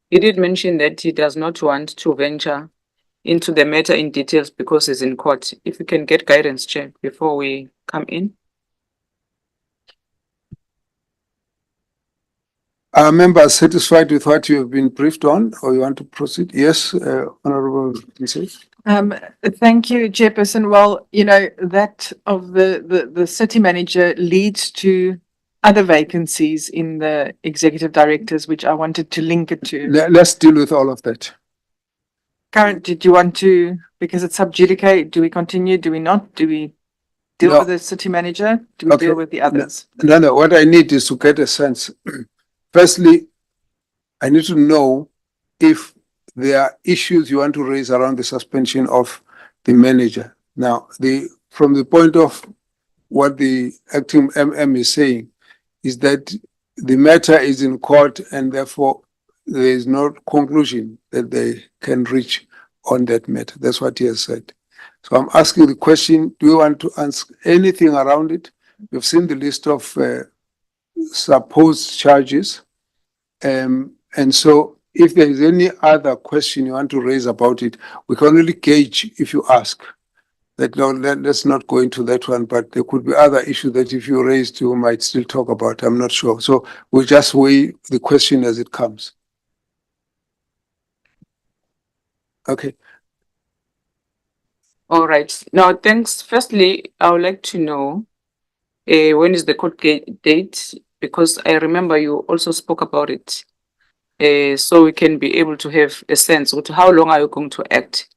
he did mention that he does not want to venture into the matter in details because he's in court. If you can get guidance, Chair, before we come in. Are members satisfied with what you have been briefed on, or you want to proceed? Yes, Honorable Mrs. Thank you, Chairperson. Well, you know, that of the city manager leads to other vacancies in the executive directors, which I wanted to link it to. Let's deal with all of that. Karen, did you want to, because it's sub judice, do we continue? Do we not? Do we deal No. with the city manager? Do we Okay. deal with the others? No, what I need is to get a sense. Firstly, I need to know if there are issues you want to raise around the suspension of the manager. Now, from the point of what the acting MM is saying, is that the matter is in court and therefore there is no conclusion that they can reach on that matter. That's what he has said. So I'm asking the question, do you want to ask anything around it? You've seen the list of supposed charges. And so if there is any other question you want to raise about it, we can only gauge if you ask. That no, let's not go into that one, but there could be other issues that if you raised, you might still talk about. I'm not sure. So we'll just weigh the question as it comes. Okay. All right. Now, thanks. Firstly, I would like to know when is the court date? Because I remember you also spoke about it. So we can be able to have a sense of how long are you going to act.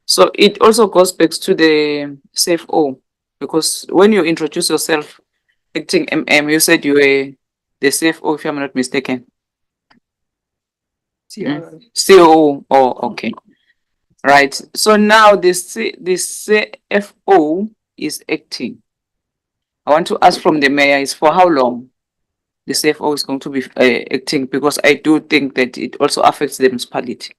So it also goes back to the CFO, because when you introduce yourself, acting MM, you said you were the CFO, if I'm not mistaken. COO. Oh, okay. Right. So now the CFO is acting. I want to ask from the mayor is for how long the CFO is going to be acting, because I do think that it also affects the municipality.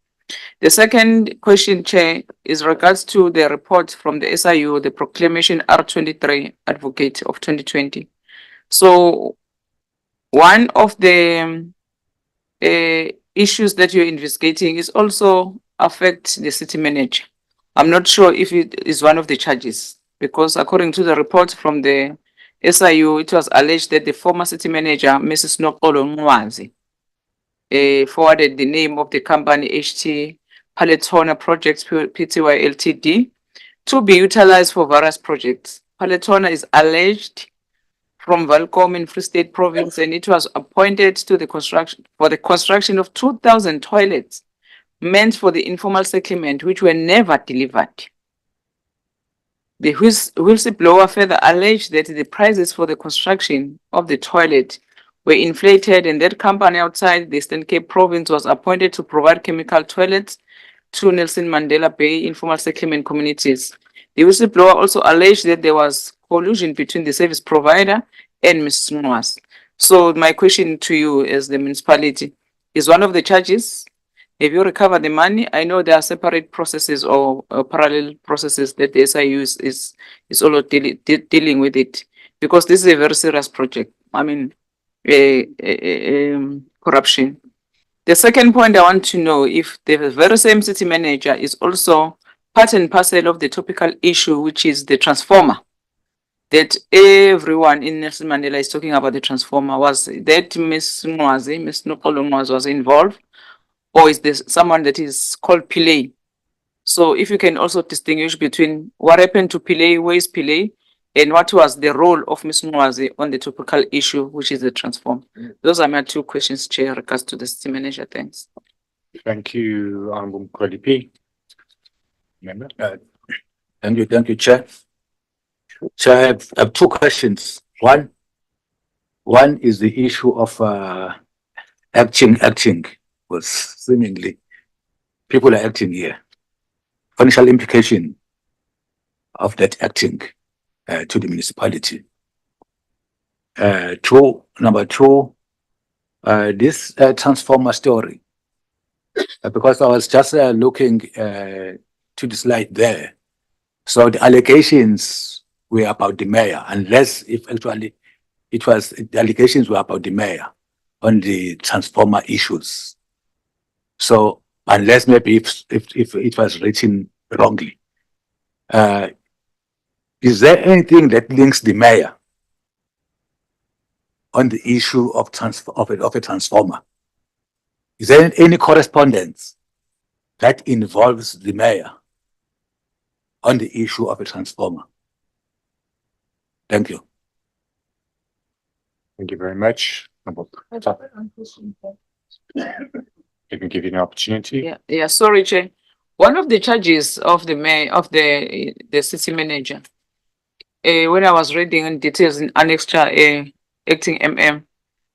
The second question, Chair, is regards to the report from the SIU, the proclamation R23 advocate of 2020. So one of the issues that you're investigating is also affect the city manager. I'm not sure if it is one of the charges, because according to the report from the SIU, it was alleged that the former city manager, Mrs. Nokolo Nwazi, forwarded the name of the company HT Paletona Projects Pty Ltd to be utilized for various projects. Paletona is alleged from Valcom in Free State Province, and it was appointed to the construction of 2,000 toilets meant for the informal settlement, which were never delivered. The whistleblower further alleged that the prices for the construction of the toilet were inflated, and that company outside the Eastern Cape province was appointed to provide chemical toilets to Nelson Mandela Bay informal settlement communities. The whistleblower also alleged that there was collusion between the service provider and Ms. Nwas. So my question to you as the municipality is one of the charges. Have you recovered the money? I know there are separate processes or parallel processes that the SIU is also dealing with it, because this is a very serious project. I mean, corruption. The second point I want to know if the very same city manager is also part and parcel of the topical issue, which is the transformer. That everyone in Nelson Mandela is talking about the transformer. Was that Ms. Nwazi, Ms. Nokolo Nwazi was involved? Or is there someone that is called Plein? So if you can also distinguish between what happened to Plein, where is Plein, and what was the role of Ms. Nwazi on the topical issue, which is the transform. Those are my two questions, Chair, regards to the city manager. Thanks. Thank you, Honorable Mkwalipi. Member? Thank you, Chair. So I have two questions. One is the issue of acting, was seemingly people are acting here. Financial implication of that acting to the municipality. Number two, this transformer story. Because I was just looking to the slide there. So the allegations were about the mayor, unless if actually the allegations were about the mayor on the transformer issues. So unless maybe if it was written wrongly. Is there anything that links the mayor on the issue of a transformer? Is there any correspondence that involves the mayor on the issue of a transformer? Thank you. Thank you very much. Let me give you an opportunity. Yeah, sorry, Chair. One of the charges of the mayor, of the city manager, when I was reading in details in Annex acting MM,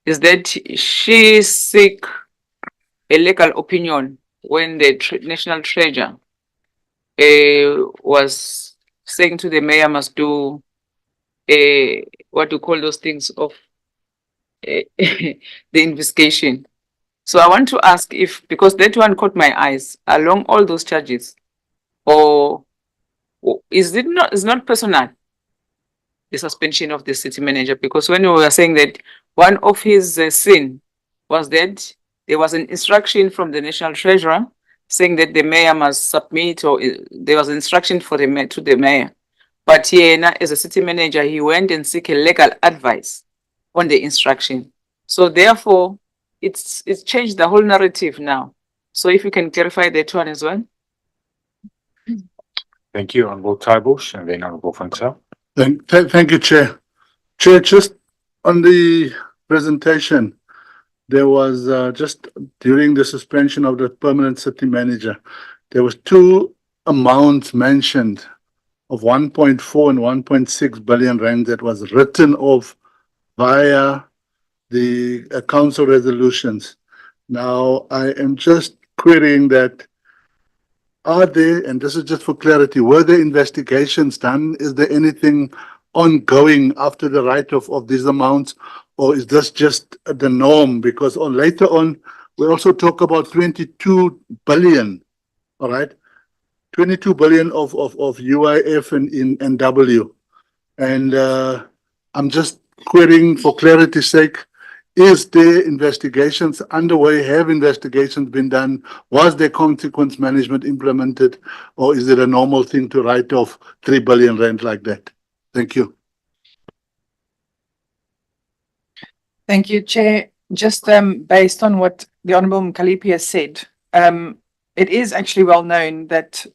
is that she seek a legal opinion when the national treasurer was saying to the mayor must do what do you call those things of the investigation. So I want to ask if, because that one caught my eyes along all those charges, or is it not, it's not personal, the suspension of the city manager? Because when we were saying that one of his sin was that there was an instruction from the national treasurer saying that the mayor must submit, or there was instruction for the mayor to the mayor. But here, as a city manager, he went and seek a legal advice on the instruction. So therefore, it's changed the whole narrative now. So if you can clarify that one as well. Thank you, Honorable Taibush, and then Honorable Fansel. Thank you, Chair. Chair, just on the presentation, there was just during the suspension of the permanent city manager, there was two amounts mentioned of 1.4 and 1.6 billion rand that was written off via the council resolutions. Now, I am just querying that, are there, and this is just for clarity, were there investigations done? Is there anything ongoing after the write-off of these amounts? Or is this just the norm? Because later on, we also talk about 22 billion, all right? 22 billion of UIF and in NW. And I'm just querying for clarity's sake, is there investigations underway? Have investigations been done? Was there consequence management implemented? Or is it a normal thing to write off 3 billion rand like that? Thank you. Thank you, Chair. Just based on what the Honourable Mkwalipi has said, it is actually well known that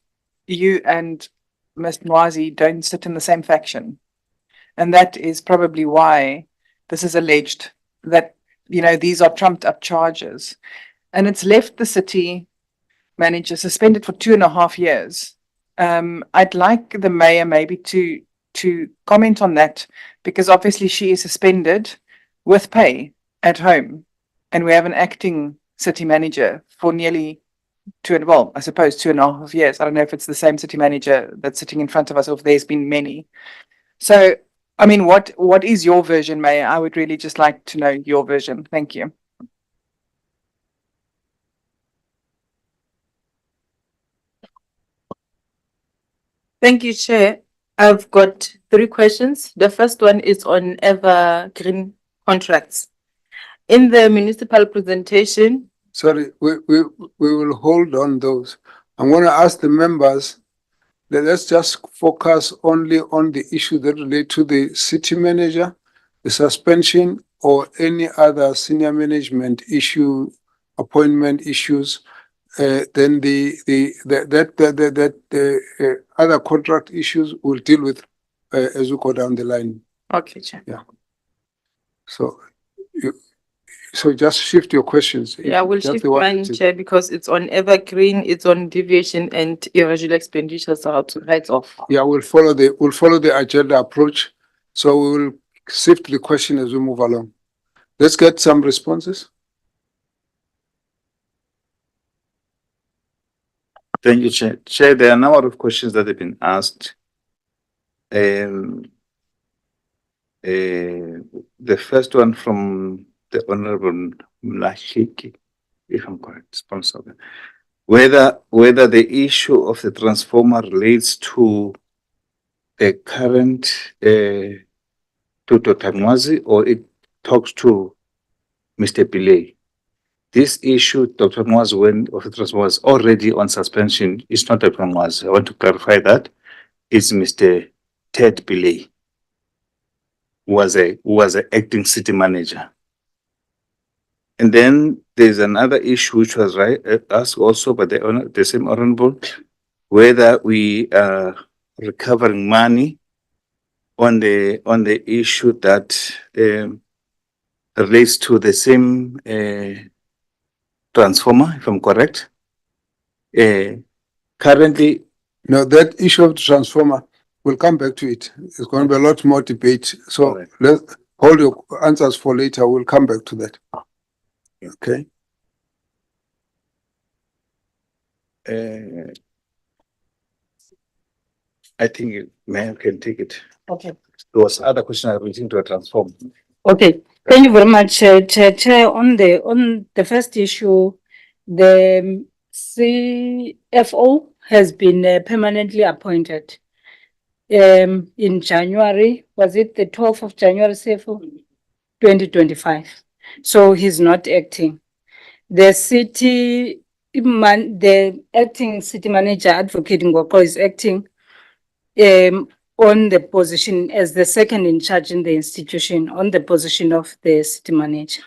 you and Ms. Nwazi don't sit in the same faction. And that is probably why this is alleged that, you know, these are trumped up charges. And it's left the city manager suspended for 2.5 years. I'd like the mayor maybe to comment on that, because obviously she is suspended with pay at home. And we have an acting city manager for nearly 2.5 years. I don't know if it's the same city manager that's sitting in front of us or if there's been many. So, I mean, what is your version, Mayor? I would really just like to know your version. Thank you. Thank you, Chair. I've got 3 questions. The first one is on evergreen contracts. In the municipal presentation. Sorry, we will hold on those. I'm going to ask the members that let's just focus only on the issue that relate to the city manager, the suspension, or any other senior management issue, appointment issues. then the other contract issues we'll deal with as we go down the line. Okay, Chair. So so just shift your questions. Yeah, we'll Just shift the one mine, that is- Chair, because it's on evergreen, it's on deviation and irregular expenditures are to write off. Yeah, we'll follow the agenda approach. So we will sift the question as we move along. Let's get some responses. Thank you, Chair. Chair, there are a number of questions that have been asked. The first one from the Honorable Mlashiki, if I'm correct, sponsor. Whether the issue of the transformer relates to the current to Dr. Nwazi or it talks to Mr. Pillay. This issue, Dr. Nwazi, when of the transformer was already on suspension, it's not Dr. Nwazi. I want to clarify that. It's Mr. Ted Pillay, who was an acting city manager. And then there's another issue which was asked also by the same honorable, whether we are recovering money on the issue that relates to the same transformer, if I'm correct. Currently, Now that issue of the transformer, we'll come back to it. There's going to be a lot more debate. So All right. let's hold your answers for later. We'll come back to that. Okay. I think Mayor can take it. Okay. There was other question relating to a transformer. Okay, thank you very much, Chair. On the first issue, the CFO has been permanently appointed. In January, was it the 12th of January, CFO? 2025. So he's not acting. The acting city manager, Advocate Ngoko, is acting on the position as the second in charge in the institution on the position of the city manager.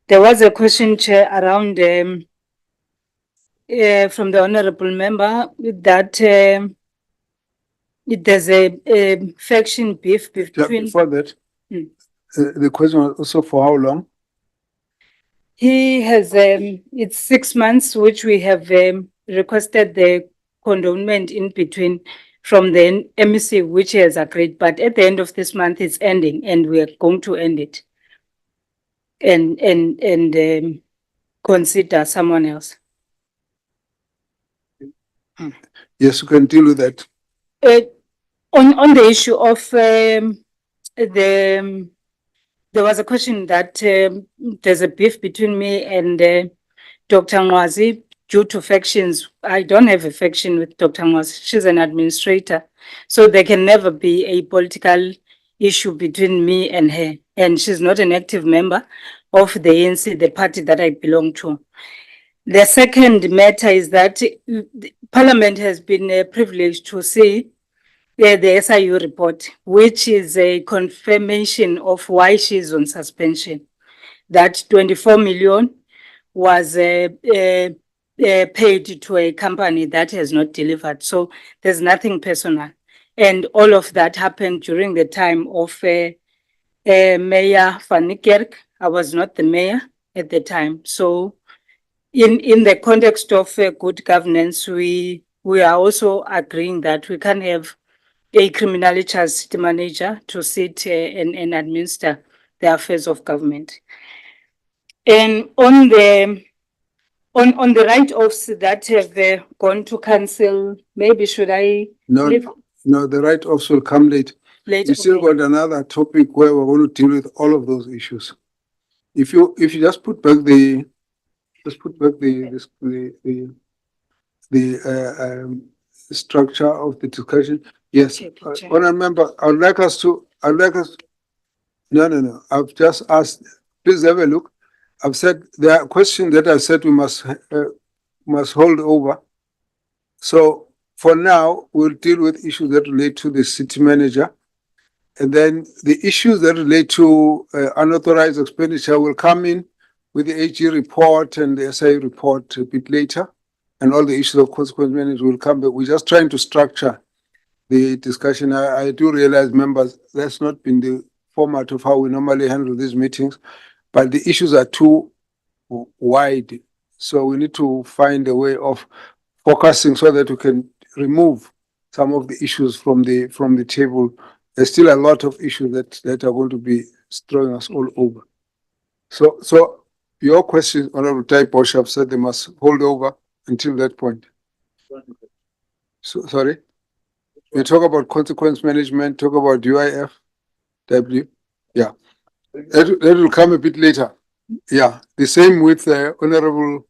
There was a question, Chair, around from the honorable member that there's a faction beef Just between. before that, the question was also for how long? He has, it's 6 months, which we have requested the condonement in between from the MEC, which he has agreed. But at the end of this month, it's ending and we are going to end it and consider someone else. Yes, you can deal with that. On the issue of there was a question that there's a beef between me and Dr. Nwazi due to factions. I don't have a faction with Dr. Nwazi. She's an administrator. So there can never be a political issue between me and her. And she's not an active member of the ANC, the party that I belong to. The second matter is that Parliament has been privileged to see the SIU report, which is a confirmation of why she's on suspension. That 24 million was paid to a company that has not delivered. So there's nothing personal. And all of that happened during the time of Mayor Van Niekerk. I was not the mayor at the time. So in the context of good governance, we are also agreeing that we can have a criminally charged city manager to sit and administer the affairs of government. And on the write-offs that have gone to council, maybe should I leave No, the write-offs will come late. later? We still got another topic where we're going to deal with all of those issues. If you just put back the structure of the discussion. Yes, remember, no. I've just asked, please have a look. I've said there are questions that I said we must hold over. So for now, we'll deal with issues that relate to the city manager. And then the issues that relate to unauthorized expenditure will come in with the AG report and the SIU report a bit later, and all the issues of consequence management will come back. We're just trying to structure the discussion. I do realize, members, that's not been the format of how we normally handle these meetings, but the issues are too wide. So we need to find a way of focusing so that we can remove some of the issues from the table. There's still a lot of issues that are going to be throwing us all over. So your question, Honorable Tai Boshap, said they must hold over until that point. So, sorry? We talk about consequence management, talk about UIF, yeah. That will come a bit later. Yeah, the same with Honorable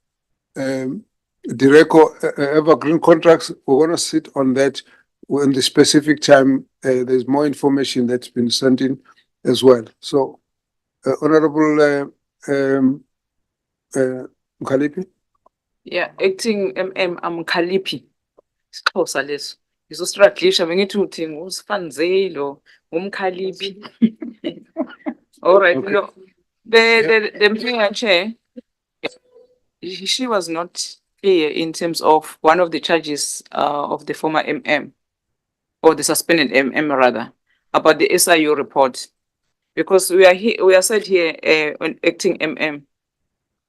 Direko Evergreen contracts. We're going to sit on that when the specific time there's more information that's been sent in as well. So, Honorable Mkhalipi? Yeah, acting Mkhalipi. Sixhosa leso. Ngizostruglisha bengithi uthi ngusifanzelo, umkhalipi. All right, Okay. no. The Mayor Chair, she was not clear in terms of one of the charges of the former MM, or the suspended MM rather, about the SIU report. Because we are said here on acting MM.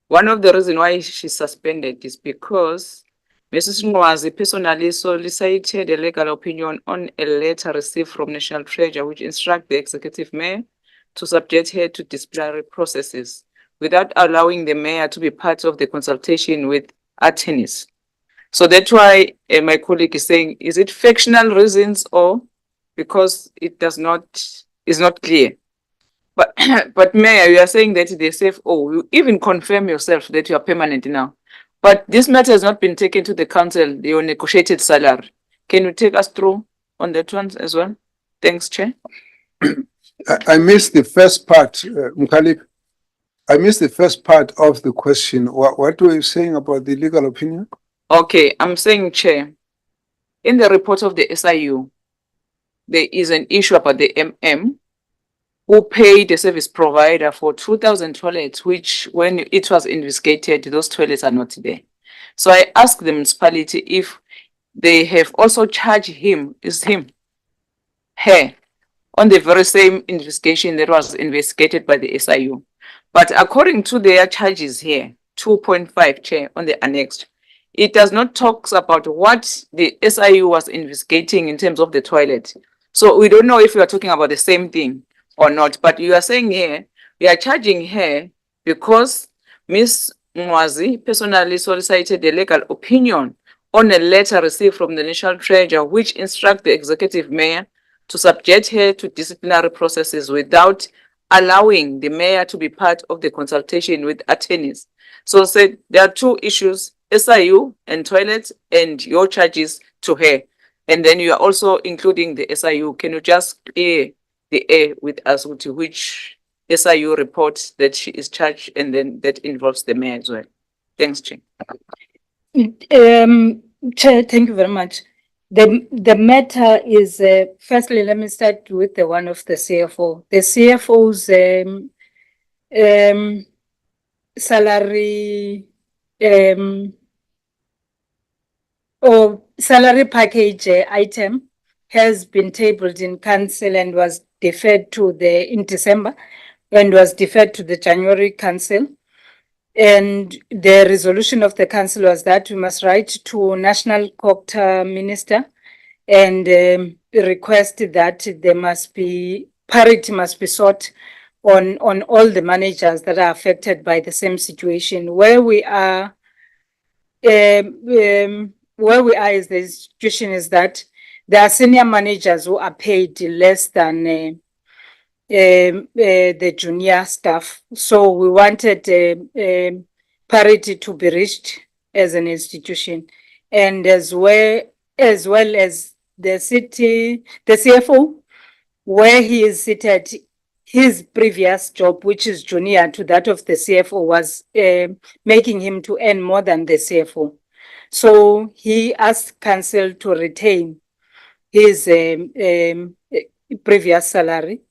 One of the reasons why she's suspended is because Mrs. Nwazi personally solicited a legal opinion on a letter received from National Treasury which instructs the executive mayor to subject her to disciplinary processes without allowing the mayor to be part of the consultation with attorneys. So that's why my colleague is saying, is it factional reasons or because it is not clear? But but Mayor, you are saying that they say, oh, you even confirm yourself that you are permanent now. But this matter has not been taken to the council, your negotiated salary. Can you take us through on that one as well? Thanks, Chair. I missed the first part, Mkhalipi. I missed the first part of the question. What were you saying about the legal opinion? Okay, I'm saying, Chair, in the report of the SIU, there is an issue about the MM who paid the service provider for 2,000 toilets, which when it was investigated, those toilets are not there. So I asked the municipality if they have also charged her, on the very same investigation that was investigated by the SIU. But according to their charges here, 2.5, Chair, on the annexed, it does not talk about what the SIU was investigating in terms of the toilet. So we don't know if we are talking about the same thing or not, but you are saying here, we are charging her because Ms. Nwazi personally solicited a legal opinion on a letter received from the National Treasury, which instructs the executive mayor to subject her to disciplinary processes without allowing the mayor to be part of the consultation with attorneys. So said there are two issues, SIU and toilets, and your charges to her. And then you are also including the SIU. Can you just clear the air with us with which SIU reports that she is charged, and then that involves the mayor as well? Thanks, Chair. Chair, thank you very much. The matter is, firstly, let me start with the one of the CFO. The CFO's salary or salary package item has been tabled in council and was deferred to in December and was deferred to the January council. And the resolution of the council was that we must write to National Cooperative Minister and request that there must be parity must be sought on all the managers that are affected by the same situation. Where we are is the situation is that there are senior managers who are paid less than the junior staff. So we wanted parity to be reached as an institution, and as well as the CFO, where he is seated, his previous job, which is junior to that of the CFO, was making him to earn more than the CFO. So he asked council to retain his previous salary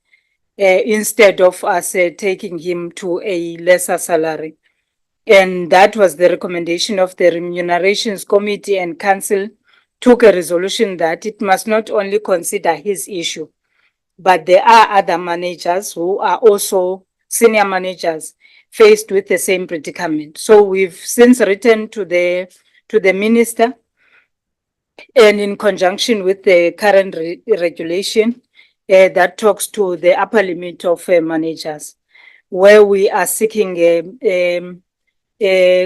instead of us taking him to a lesser salary. And that was the recommendation of the Remunerations Committee, and Council took a resolution that it must not only consider his issue, but there are other managers who are also senior managers faced with the same predicament. So we've since written to the minister, and in conjunction with the current regulation that talks to the upper limit of managers, where we are seeking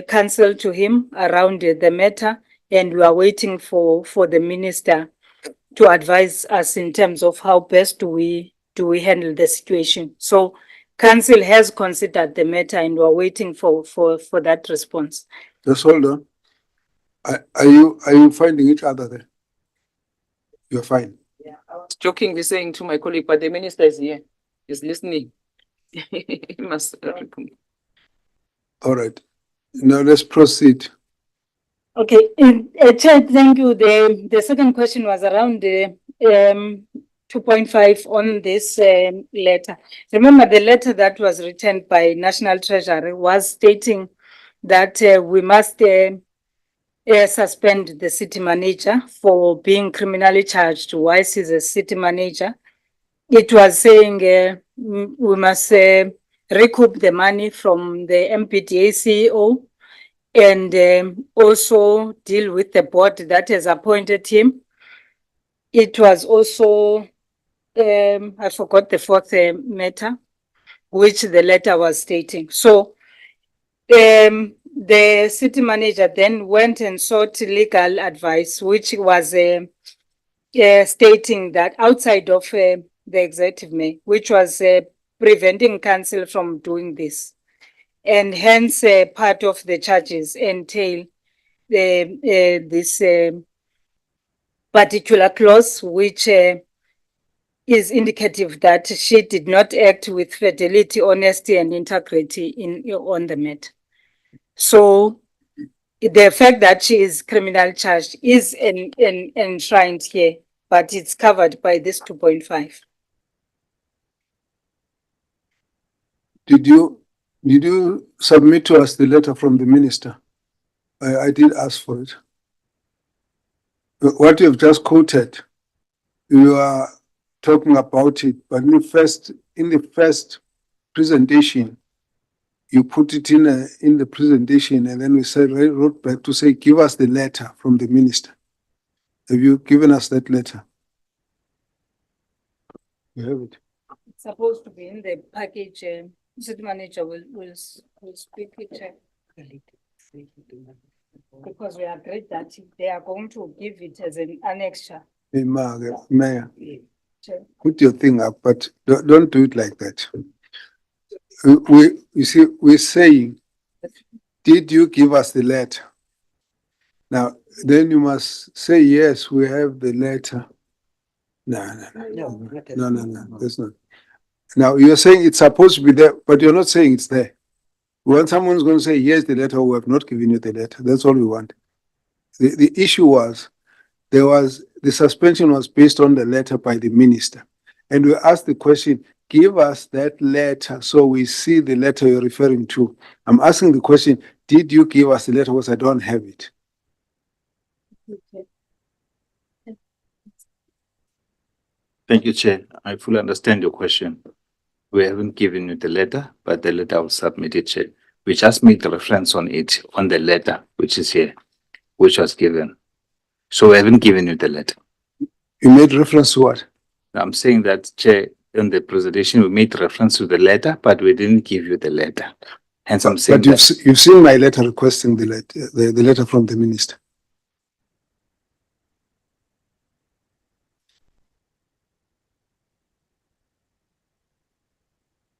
counsel to him around the matter, and we are waiting for the minister to advise us in terms of how best do we handle the situation. So council has considered the matter, and we're waiting for that response. Just hold on. Are you finding each other there? You're fine. Yeah, I was jokingly saying to my colleague, but the minister is here, he's listening. He must. All right. Now let's proceed. Okay, Chair, thank you. The second question was around the 2.5 on this letter. Remember, the letter that was written by National Treasury was stating that we must suspend the city manager for being criminally charged whilst he's a city manager. It was saying we must recoup the money from the MPDA CEO, and also deal with the board that has appointed him. It was also, I forgot the fourth matter, which the letter was stating. So the city manager then went and sought legal advice, which was stating that outside of the executive mayor, which was preventing council from doing this. And hence part of the charges entail this particular clause, which is indicative that she did not act with fidelity, honesty, and integrity on the matter. So the fact that she is criminal charged is enshrined here, but it's covered by this 2.5. Did you submit to us the letter from the minister? I did ask for it. What you have just quoted, you are talking about it, but in the first presentation, you put it in the presentation, and then we wrote back to say, give us the letter from the minister. Have you given us that letter? You have it. It's supposed to be in the package. City manager will speak it. Because we agreed that they are going to give it as an annexure. Hey, Mayor, put your thing up, but don't do it like that. You see, we're saying, did you give us the letter? Now, then you must say, yes, we have the letter. No, that's not. Now, you're saying it's supposed to be there, but you're not saying it's there. When someone's going to say, here's the letter, we have not given you the letter. That's all we want. The issue was, the suspension was based on the letter by the minister. And we asked the question, give us that letter so we see the letter you're referring to. I'm asking the question, did you give us the letter? Because I don't have it. Thank you, Chair. I fully understand your question. We haven't given you the letter, but the letter was submitted, Chair. We just made the reference on it, on the letter, which is here, which was given. So we haven't given you the letter. You made reference to what? I'm saying that, Chair, in the presentation, we made reference to the letter, but we didn't give you the letter. Hence, I'm saying but you've seen my letter requesting the letter from the minister.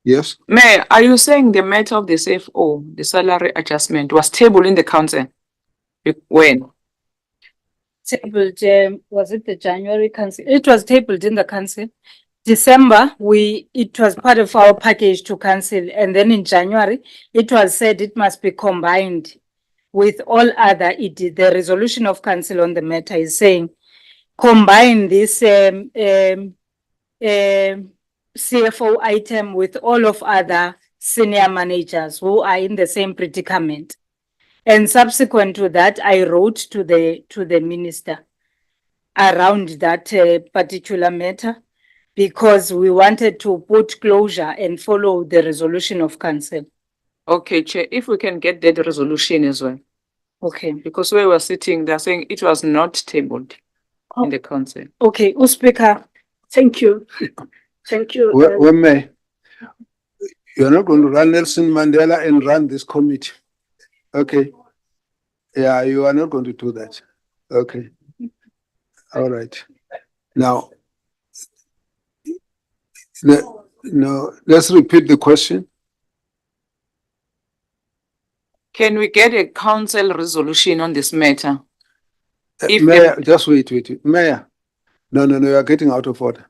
Yes. Mayor, are you saying the matter of the CFO, the salary adjustment, was tabled in the council? When? Tabled, was it the January council? It was tabled in the council. December, it was part of our package to council, and then in January, it was said it must be combined with all other. The resolution of council on the matter is saying combine this CFO item with all of other senior managers who are in the same predicament. And subsequent to that, I wrote to the minister around that particular matter because we wanted to put closure and follow the resolution of council. Okay, Chair, if we can get that resolution as well, Okay. because we were sitting there saying it was not tabled in the council. Okay, Speaker. Thank you. Thank you. May, you're not going to run Nelson Mandela and run this committee. Okay. Yeah, you are not going to do that. Okay. All right. Now, let's repeat the question. Can we get a council resolution on this matter? If Mayor, just wait. Mayor, no, you are getting out of order.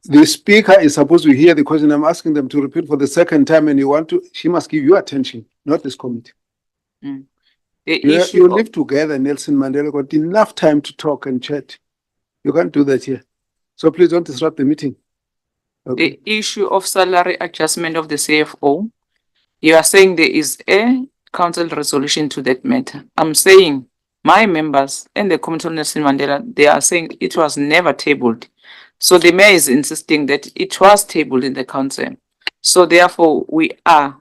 The speaker is supposed to hear the question. I'm asking them to repeat for the second time, and she must give you attention, not this committee. You live together, Nelson Mandela got enough time to talk and chat. You can't do that here. So please don't disrupt the meeting. Okay. The issue of salary adjustment of the CFO, you are saying there is a council resolution to that matter. I'm saying my members and the Committee on Nelson Mandela, they are saying it was never tabled. So the mayor is insisting that it was tabled in the council. So therefore, we are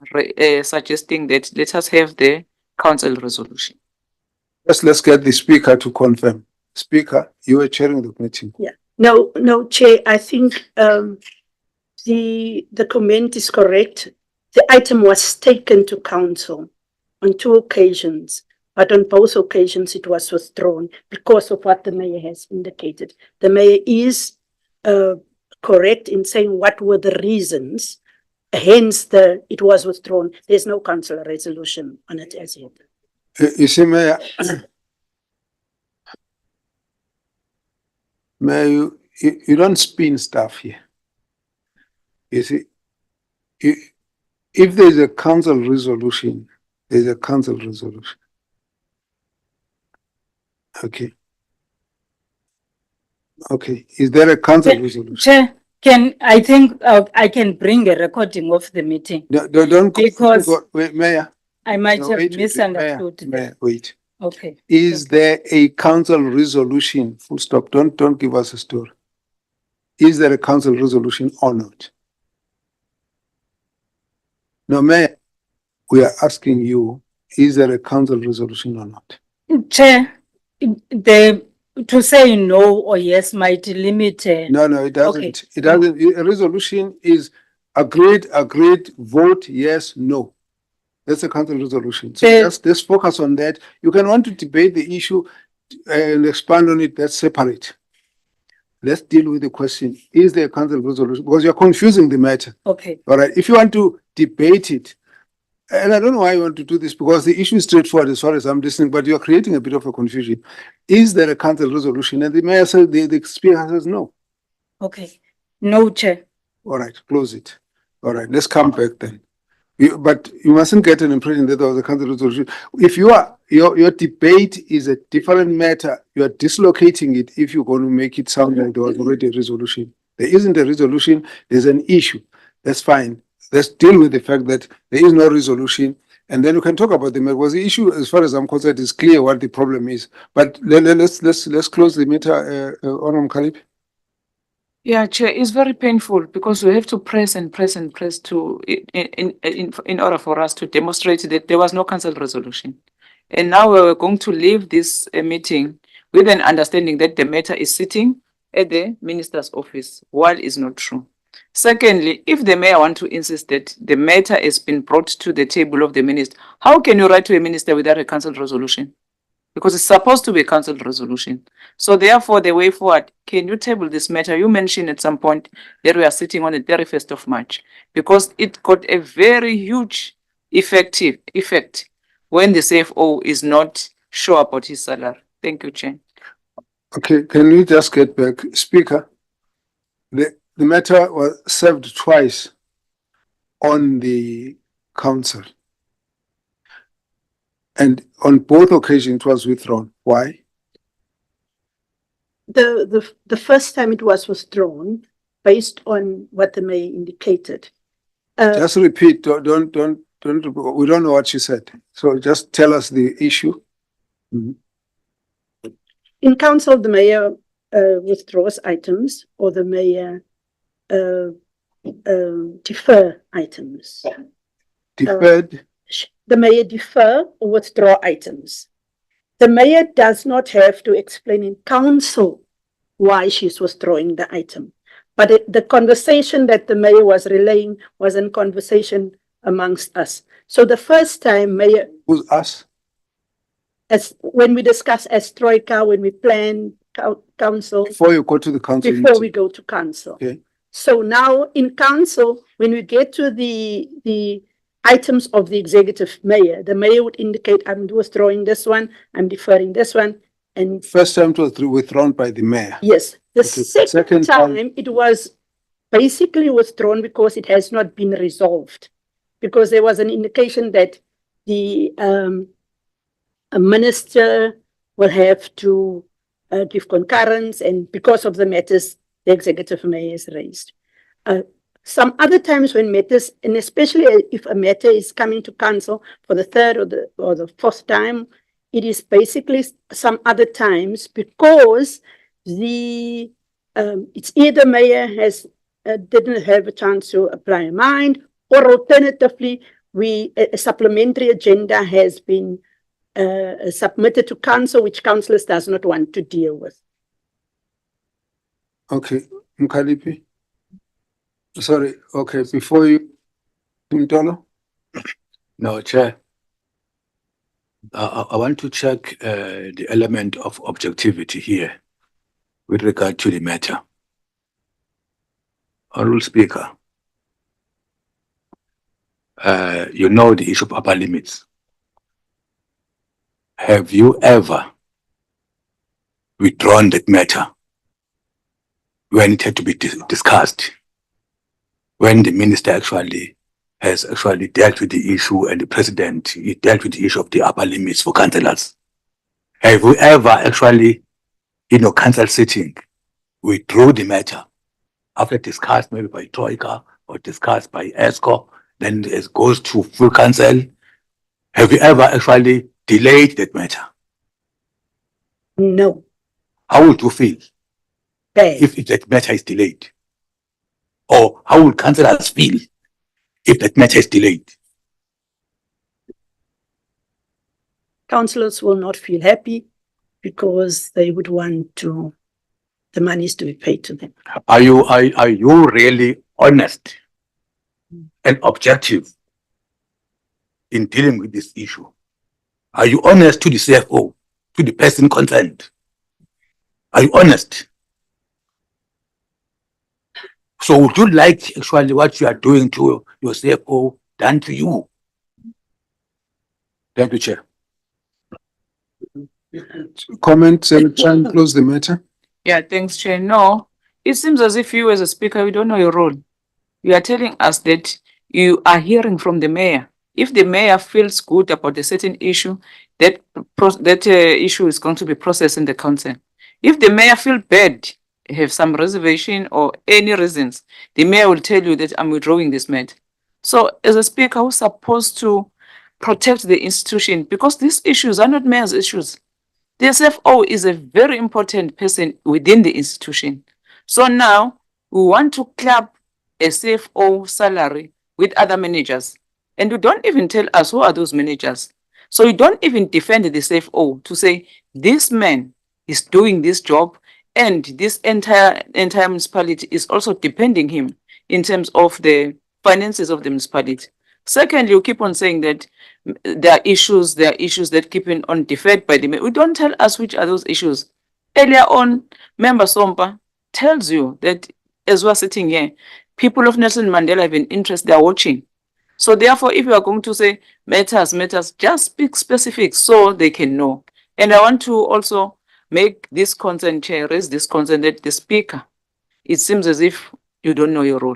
suggesting that let us have the council resolution. Let's get the speaker to confirm. Speaker, you were chairing the meeting. Yeah. No, Chair, I think the comment is correct. The item was taken to council on 2 occasions, but on both occasions it was withdrawn because of what the mayor has indicated. The mayor is correct in saying what were the reasons, hence it was withdrawn. There's no council resolution on it as yet. You see, Mayor, Mayor, you don't spin stuff here. You see, if there's a council resolution, there's a council resolution. Okay. Okay. Is there a council resolution? Chair, I can bring a recording of the meeting. Don't Because wait, Mayor. I might have Wait, misunderstood. Mayor, wait. Okay. Is there a council resolution? Full stop. Don't give us a story. Is there a council resolution or not? No, Mayor, we are asking you, is there a council resolution or not? Chair, to say no or yes might limit. No, it doesn't. Okay. It doesn't. A resolution is agreed, vote, yes, no. That's a council resolution. So let's focus on that. You can want to debate the issue and expand on it, that's separate. Let's deal with the question, is there a council resolution? Because you're confusing the matter. Okay. All right. If you want to debate it, and I don't know why you want to do this, because the issue is straightforward as far as I'm listening, but you're creating a bit of a confusion. Is there a council resolution? And the mayor said, the speaker says no. Okay. No, Chair. All right, close it. All right, let's come back then. But you mustn't get an impression that there was a council resolution. If your debate is a different matter, you are dislocating it if you're going to make it sound like there was already a resolution. There isn't a resolution, there's an issue. That's fine. Let's deal with the fact that there is no resolution, and then you can talk about the matter. Because the issue, as far as I'm concerned, is clear what the problem is. But let's close the matter, Honorable Khalib. Yeah, Chair, it's very painful because we have to press to in order for us to demonstrate that there was no council resolution. And now we're going to leave this meeting with an understanding that the matter is sitting at the minister's office, while it's not true. Secondly, if the mayor want to insist that the matter has been brought to the table of the minister, how can you write to a minister without a council resolution? Because it's supposed to be a council resolution. So therefore, the way forward, can you table this matter? You mentioned at some point that we are sitting on the 31st of March, because it got a very huge effect when the CFO is not sure about his salary. Thank you, Chair. Okay, can we just get back? Speaker, the matter was served twice on the council. And on both occasions it was withdrawn. Why? The first time it was withdrawn based on what the mayor indicated. Just repeat, don't, we don't know what you said. So just tell us the issue. In council, the mayor withdraws items or the mayor defer items. Deferred, The mayor defer or withdraw items. The mayor does not have to explain in council why she's withdrawing the item. But the conversation that the mayor was relaying was a conversation amongst us. So the first time mayor, who's us? as when we discuss as Troika, when we plan council, Before you go to the council. before we go to council. Okay. So now in council, when we get to the items of the executive mayor, the mayor would indicate, I'm withdrawing this one, I'm deferring this one. And First time it was withdrawn by the mayor. yes, the Okay, second time it was basically withdrawn because it has not been resolved. Because there was an indication that the a minister will have to give concurrence, and because of the matters the executive mayor has raised. Some other times when matters, and especially if a matter is coming to council for the third or the fourth time, it is basically some other times because the it's either mayor has didn't have a chance to apply a mind, or alternatively, a supplementary agenda has been submitted to council, which councillors does not want to deal with. Okay, Mkalipi. Sorry, okay, before you, Mtolo? No, Chair. I want to check the element of objectivity here with regard to the matter. Honourable Speaker, you know the issue of upper limits. Have you ever withdrawn that matter when it had to be discussed? When the minister actually has dealt with the issue and the president, he dealt with the issue of the upper limits for councillors. Have you ever actually, in your council sitting, withdraw the matter after discussed maybe by Troika or discussed by ESCO, then it goes to full council? Have you ever actually delayed that matter? No. How would you feel Bad. if that matter is delayed? Or how would councillors feel if that matter is delayed? Councillors will not feel happy because they would want the monies to be paid to them. Are you really honest and objective in dealing with this issue? Are you honest to the CFO, to the person concerned? Are you honest? So would you like actually what you are doing to your CFO done to you? Thank you, Chair. Comments and try and close the matter. Yeah, thanks, Chair. No, it seems as if you as a speaker, you don't know your role. You are telling us that you are hearing from the mayor. If the mayor feels good about a certain issue, that issue is going to be processed in the council. If the mayor feels bad, have some reservation or any reasons, the mayor will tell you that I'm withdrawing this matter. So as a speaker who's supposed to protect the institution, because these issues are not mayor's issues. The CFO is a very important person within the institution. So now we want to club a CFO salary with other managers. And you don't even tell us who are those managers. So you don't even defend the CFO to say, this man is doing this job and this entire municipality is also depending him in terms of the finances of the municipality. Secondly, you keep on saying that there are issues that keep on deferred by the mayor. We don't tell us which are those issues. Earlier on, Member Sompa tells you that as we're sitting here, people of Nelson Mandela have an interest, they are watching. So therefore, if you are going to say matters, just speak specifics so they can know. And I want to also make this concern, Chair, raise this concern that the speaker, it seems as if you don't know your role.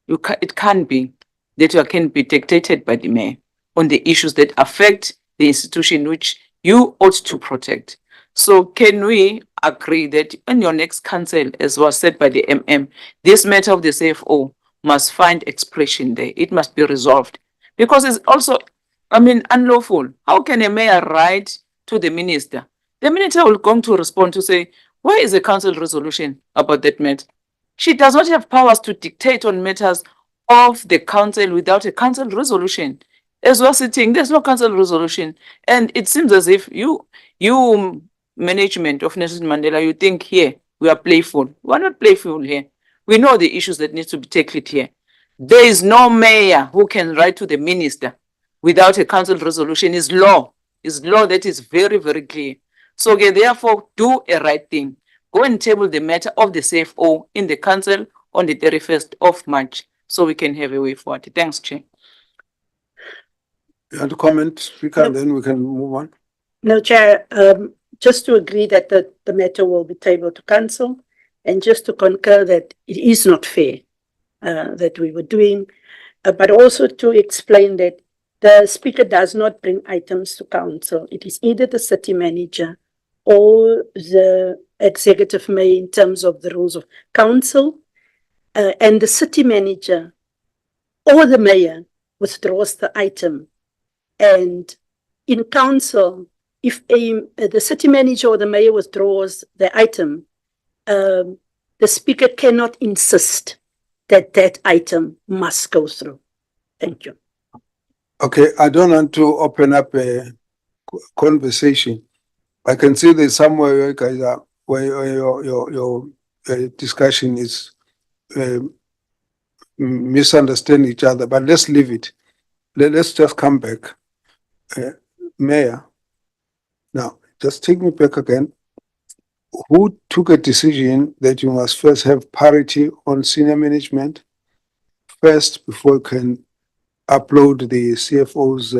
It can't be that you can be dictated by the mayor on the issues that affect the institution which you ought to protect. So can we agree that in your next council, as was said by the MM, this matter of the CFO must find expression there. It must be resolved. Because it's also, I mean, unlawful. How can a mayor write to the minister? The minister will come to respond to say, where is the council resolution about that matter? She does not have powers to dictate on matters of the council without a council resolution. As we're sitting, there's no council resolution. And it seems as if you management of Nelson Mandela, you think here we are playful. We're not playful here. We know the issues that need to be tackled here. There is no mayor who can write to the minister without a council resolution. It's law. It's law that is very, very clear. So okay, therefore, do a right thing. Go and table the matter of the CFO in the council on the 31st of March so we can have a way forward. Thanks, Chair. You want to comment, Speaker, and then we can move on? No, Chair, just to agree that the matter will be tabled to council, and just to concur that it is not fair that we were doing, but also to explain that the Speaker does not bring items to council. It is either the city manager or the executive mayor in terms of the rules of council, and the city manager or the mayor withdraws the item. And in council, if the city manager or the mayor withdraws the item, the Speaker cannot insist that that item must go through. Thank you. Okay, I don't want to open up a conversation. I can see there's somewhere where you guys are, where your discussion is misunderstanding each other, but let's leave it. Let's just come back. Mayor, now just take me back again. Who took a decision that you must first have parity on senior management first before you can upload the CFO's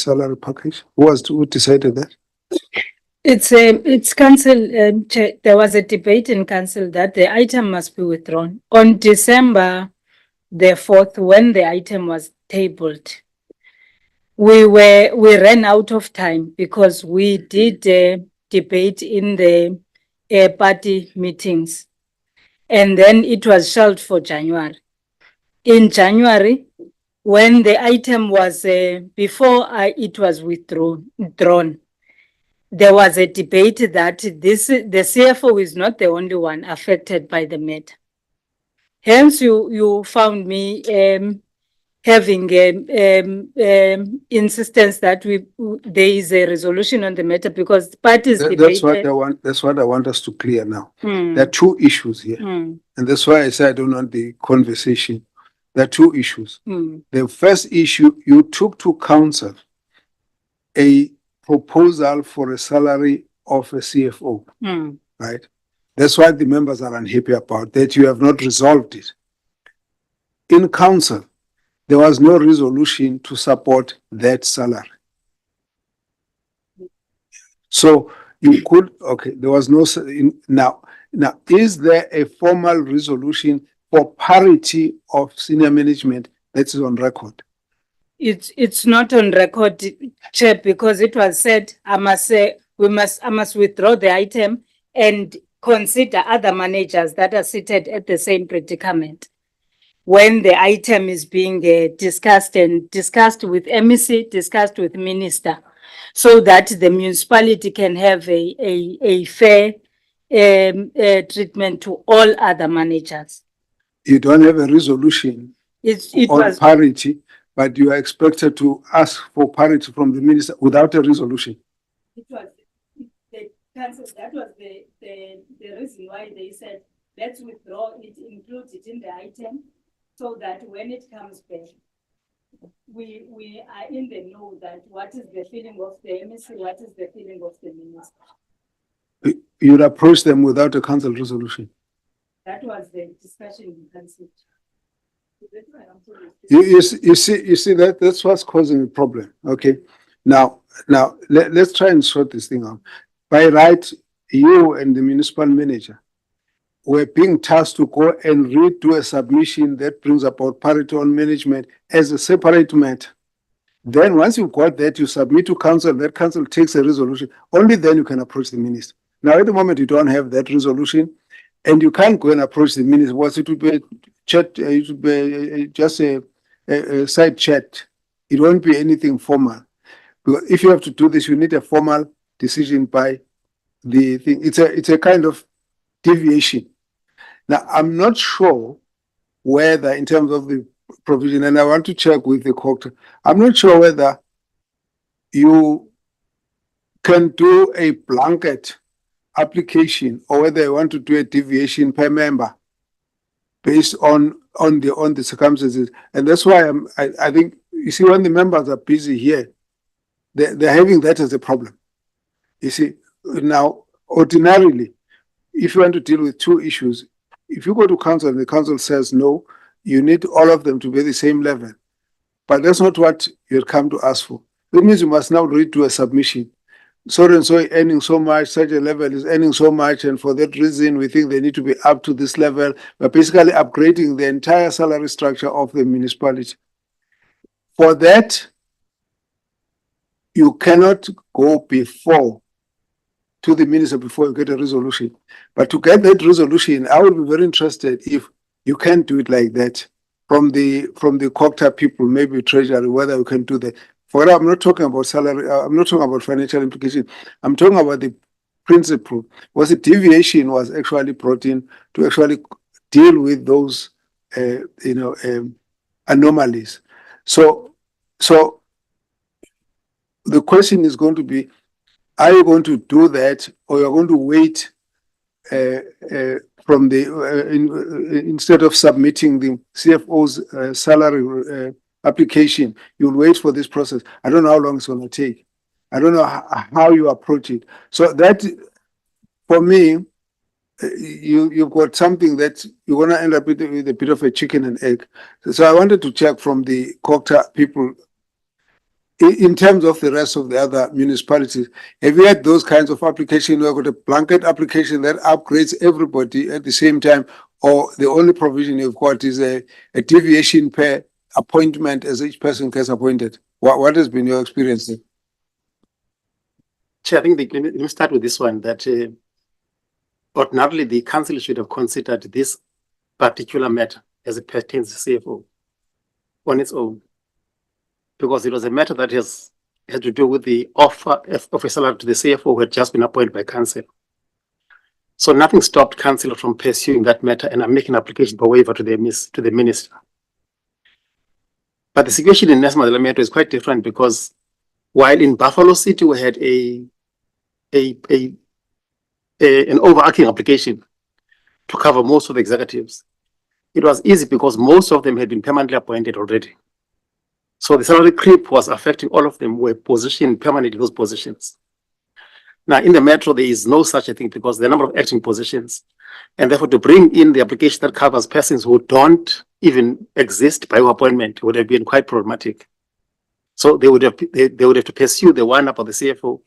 salary package? Who decided that? It's council, Chair. There was a debate in council that the item must be withdrawn. On December the 4th, when the item was tabled, we ran out of time because we did debate in the party meetings, and then it was shelved for January. In January, when the item was before it was withdrawn, there was a debate that the CFO is not the only one affected by the matter. Hence, you found me having insistence that there is a resolution on the matter because parties That's debated. what I want. That's what I want us to clear now. Hmm. There are two issues here, Hmm. and that's why I said I don't want the conversation. There are two issues. Hmm. The first issue, you took to council a proposal for a salary of a CFO, Hmm. right? That's why the members are unhappy about that. You have not resolved it. In council, there was no resolution to support that salary. So you could, okay, there was no, now, is there a formal resolution for parity of senior management that is on record? It's not on record, Chair, because it was said I must withdraw the item and consider other managers that are seated at the same predicament when the item is being discussed with MEC, discussed with minister, so that the municipality can have a fair treatment to all other managers. You don't have a resolution It on was parity, but you are expected to ask for parity from the minister without a resolution. It was the council, that was the reason why they said, let's withdraw it, include it in the item, so that when it comes back, we are in the know that what is the feeling of the MEC, what is the feeling of the minister. You'd approach them without a council resolution. That was the discussion in council. You see that's what's causing the problem. Okay. Now let's try and sort this thing out. By right, you and the municipal manager were being tasked to go and redo a submission that brings about parity on management as a separate matter. Then once you've got that, you submit to council, that council takes a resolution. Only then you can approach the minister. Now at the moment you don't have that resolution and you can't go and approach the minister. It would be chat, it should be just a side chat. It won't be anything formal. Because if you have to do this, you need a formal decision by the thing. It's a kind of deviation. Now, I'm not sure whether in terms of the provision, and I want to check with the court, I'm not sure whether you can do a blanket application or whether you want to do a deviation per member based on the circumstances. And that's why I think, you see, when the members are busy here, they're having that as a problem. You see, now, ordinarily, if you want to deal with two issues, if you go to council and the council says no, you need all of them to be the same level. But that's not what you'd come to ask for. That means you must now redo a submission. So and so earning so much, such a level is earning so much, and for that reason, we think they need to be up to this level. We're basically upgrading the entire salary structure of the municipality. For that, you cannot go before to the minister before you get a resolution. But to get that resolution, I would be very interested if you can do it like that from the Cooperative people, maybe treasury, whether you can do that. For that, I'm not talking about salary, I'm not talking about financial implication. I'm talking about the principle. Was the deviation was actually brought in to actually deal with those, anomalies. So the question is going to be, are you going to do that, or you're going to wait from the instead of submitting the CFO's salary application, you'll wait for this process? I don't know how long it's going to take. I don't know how you approach it. So that, for me, you've got something that you're going to end up with a bit of a chicken and egg. So I wanted to check from the Cooperative people, in terms of the rest of the other municipalities, have you had those kinds of applications where you've got a blanket application that upgrades everybody at the same time, or the only provision you've got is a deviation per appointment as each person gets appointed? What has been your experience there? Chair, I think let me start with this one, that ordinarily the council should have considered this particular matter as it pertains to CFO on its own, because it was a matter that had to do with the offer of a salary to the CFO who had just been appointed by council. So nothing stopped council from pursuing that matter and making an application for waiver to the minister. But the situation in Nelson Mandela Bay is quite different, because while in Buffalo City we had an overarching application to cover most of the executives, it was easy because most of them had been permanently appointed already. So the salary creep was affecting all of them, were positioned permanently in those positions. Now in the metro, there is no such a thing because there are a number of acting positions. And therefore to bring in the application that covers persons who don't even exist by appointment would have been quite problematic. So they would have to pursue the one up of the CFO.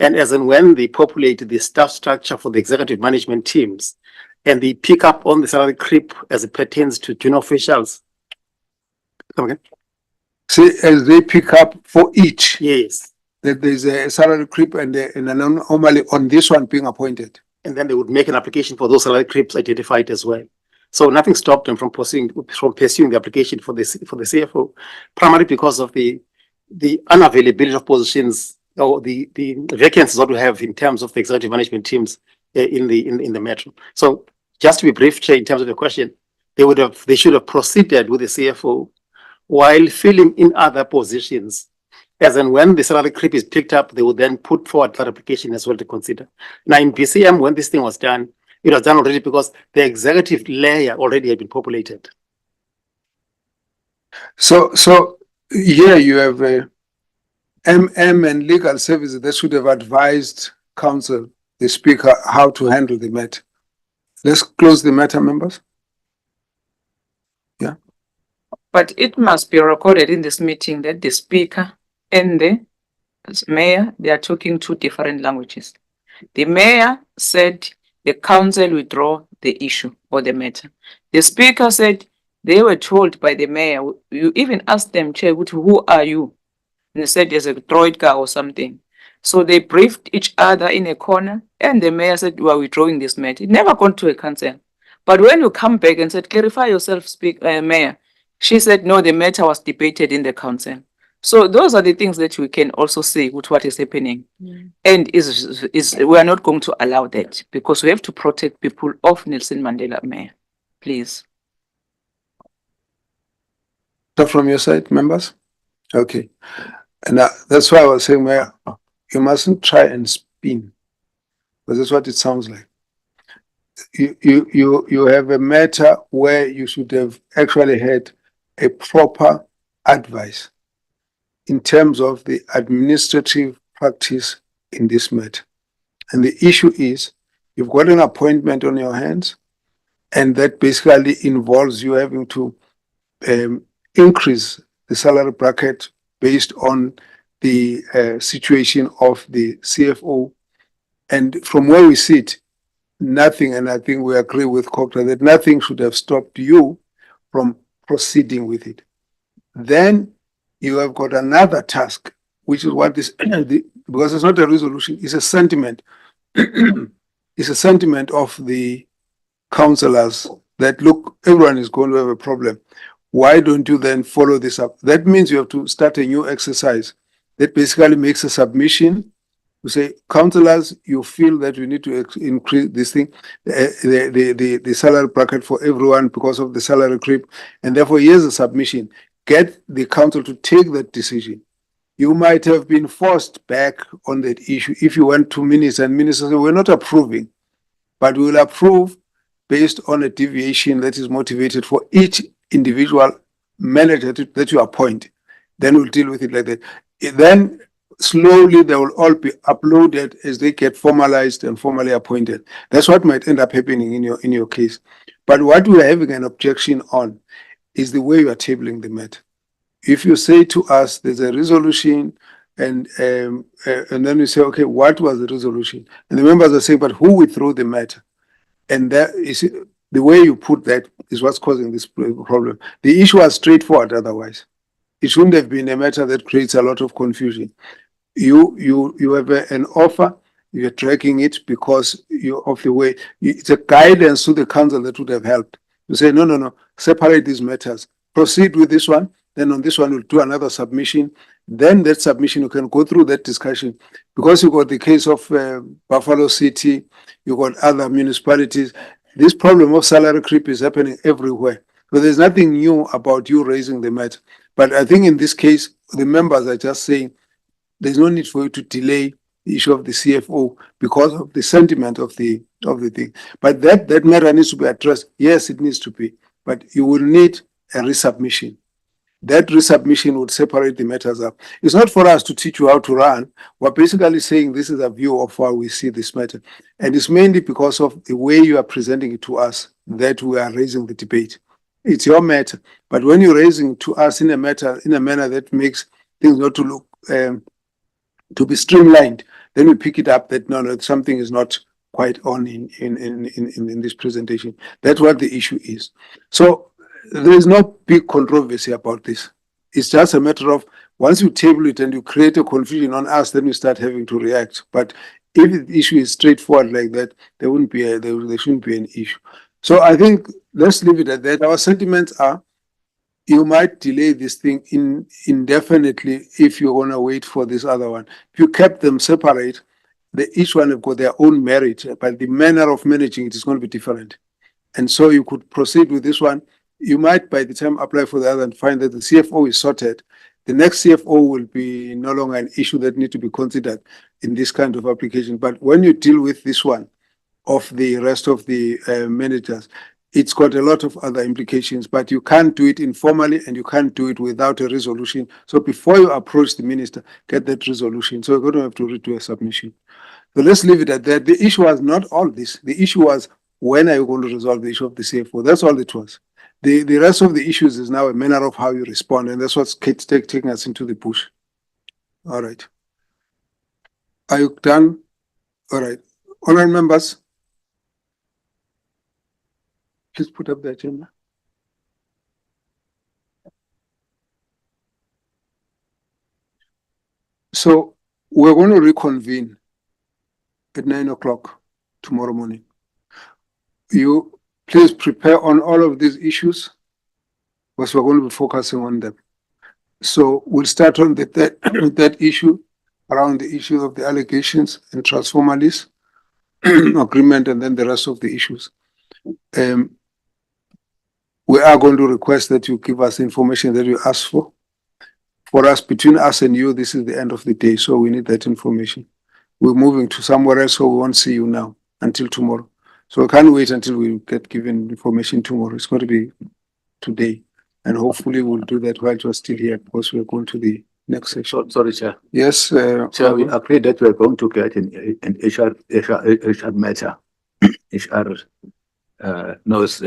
And as and when they populate the staff structure for the executive management teams, and they pick up on the salary creep as it pertains to junior officials. Come again? See, as they pick up for each, yes, that there's a salary creep and an anomaly on this one being appointed. And then they would make an application for those salary creeps identified as well. So nothing stopped them from pursuing the application for the CFO, primarily because of the unavailability of positions or the vacancies that we have in terms of the executive management teams in the metro. So just to be brief, Chair, in terms of the question, they should have proceeded with the CFO while filling in other positions. As and when the salary creep is picked up, they would then put forward that application as well to consider. Now in BCM, when this thing was done, it was done already because the executive layer already had been populated. So here you have MM and legal services that should have advised council, the speaker, how to handle the matter. Let's close the matter, members. Yeah. But it must be recorded in this meeting that the speaker and the mayor, they are talking two different languages. The mayor said the council withdraw the issue or the matter. The speaker said they were told by the mayor, you even asked them, Chair, who are you? And they said there's a troika or something. So they briefed each other in a corner, and the mayor said, we are withdrawing this matter. It never gone to a council. But when you come back and said, clarify yourself, Mayor, she said, no, the matter was debated in the council. So those are the things that we can also say with what is happening. And we are not going to allow that because we have to protect people of Nelson Mandela, Mayor. Please. So from your side, members? Okay. And that's why I was saying, Mayor, you mustn't try and spin, because that's what it sounds like. You have a matter where you should have actually had a proper advice in terms of the administrative practice in this matter. And the issue is, you've got an appointment on your hands, and that basically involves you having to increase the salary bracket based on the situation of the CFO. And from where we sit, nothing, and I think we agree with Cooperative, that nothing should have stopped you from proceeding with it. Then you have got another task, which is what this, because it's not a resolution, it's a sentiment. It's a sentiment of the councillors that, look, everyone is going to have a problem. Why don't you then follow this up? That means you have to start a new exercise that basically makes a submission to say, councillors, you feel that we need to increase this thing, the salary bracket for everyone because of the salary creep, and therefore here's a submission. Get the council to take that decision. You might have been forced back on that issue if you went to ministers and ministers say, we're not approving, but we will approve based on a deviation that is motivated for each individual manager that you appoint. Then we'll deal with it like that. Then slowly they will all be uploaded as they get formalized and formally appointed. That's what might end up happening in your case. But what we are having an objection on is the way you are tabling the matter. If you say to us there's a resolution and then we say, okay, what was the resolution? And the members are saying, but who withdrew the matter? And that is the way you put that is what's causing this problem. The issue was straightforward otherwise. It shouldn't have been a matter that creates a lot of confusion. You have an offer, you're tracking it because of the way, it's a guidance to the council that would have helped. You say, no, separate these matters. Proceed with this one, then on this one we'll do another submission. Then that submission, you can go through that discussion. Because you got the case of Buffalo City, you got other municipalities, this problem of salary creep is happening everywhere. So there's nothing new about you raising the matter. But I think in this case, the members are just saying there's no need for you to delay the issue of the CFO because of the sentiment of the thing. But that matter needs to be addressed. Yes, it needs to be. But you will need a resubmission. That resubmission would separate the matters up. It's not for us to teach you how to run. We're basically saying this is a view of how we see this matter. And it's mainly because of the way you are presenting it to us that we are raising the debate. It's your matter. But when you're raising it to us in a manner that makes things not to look, to be streamlined, then we pick it up that no, something is not quite on in this presentation. That's what the issue is. So there is no big controversy about this. It's just a matter of once you table it and you create a confusion on us, then we start having to react. But if the issue is straightforward like that, there shouldn't be an issue. So I think let's leave it at that. Our sentiments are you might delay this thing indefinitely if you want to wait for this other one. If you kept them separate, each one have got their own merit, but the manner of managing it is going to be different. And so you could proceed with this one. You might, by the time apply for the other and find that the CFO is sorted, the next CFO will be no longer an issue that need to be considered in this kind of application. But when you deal with this one of the rest of the managers, it's got a lot of other implications, but you can't do it informally and you can't do it without a resolution. So before you approach the minister, get that resolution. So you're going to have to redo a submission. So let's leave it at that. The issue was not all this. The issue was when are you going to resolve the issue of the CFO? That's all it was. The rest of the issues is now a manner of how you respond, and that's what's taking us into the bush. All right. Are you done? All right. Honourable members, please put up the agenda. So we're going to reconvene at 9 o'clock tomorrow morning. please prepare on all of these issues because we're going to be focusing on them. So we'll start on the third issue around the issue of the allegations and transformer lease agreement and then the rest of the issues. We are going to request that you give us information that you asked for. For us, between us and you, this is the end of the day, so we need that information. We're moving to somewhere else, so we won't see you now until tomorrow. So we can't wait until we get given information tomorrow. It's going to be today. And hopefully we'll do that while you're still here because we're going to the next section. Sorry, Chair. Yes. Chair, we agreed that we're going to get an HR matter. HR knows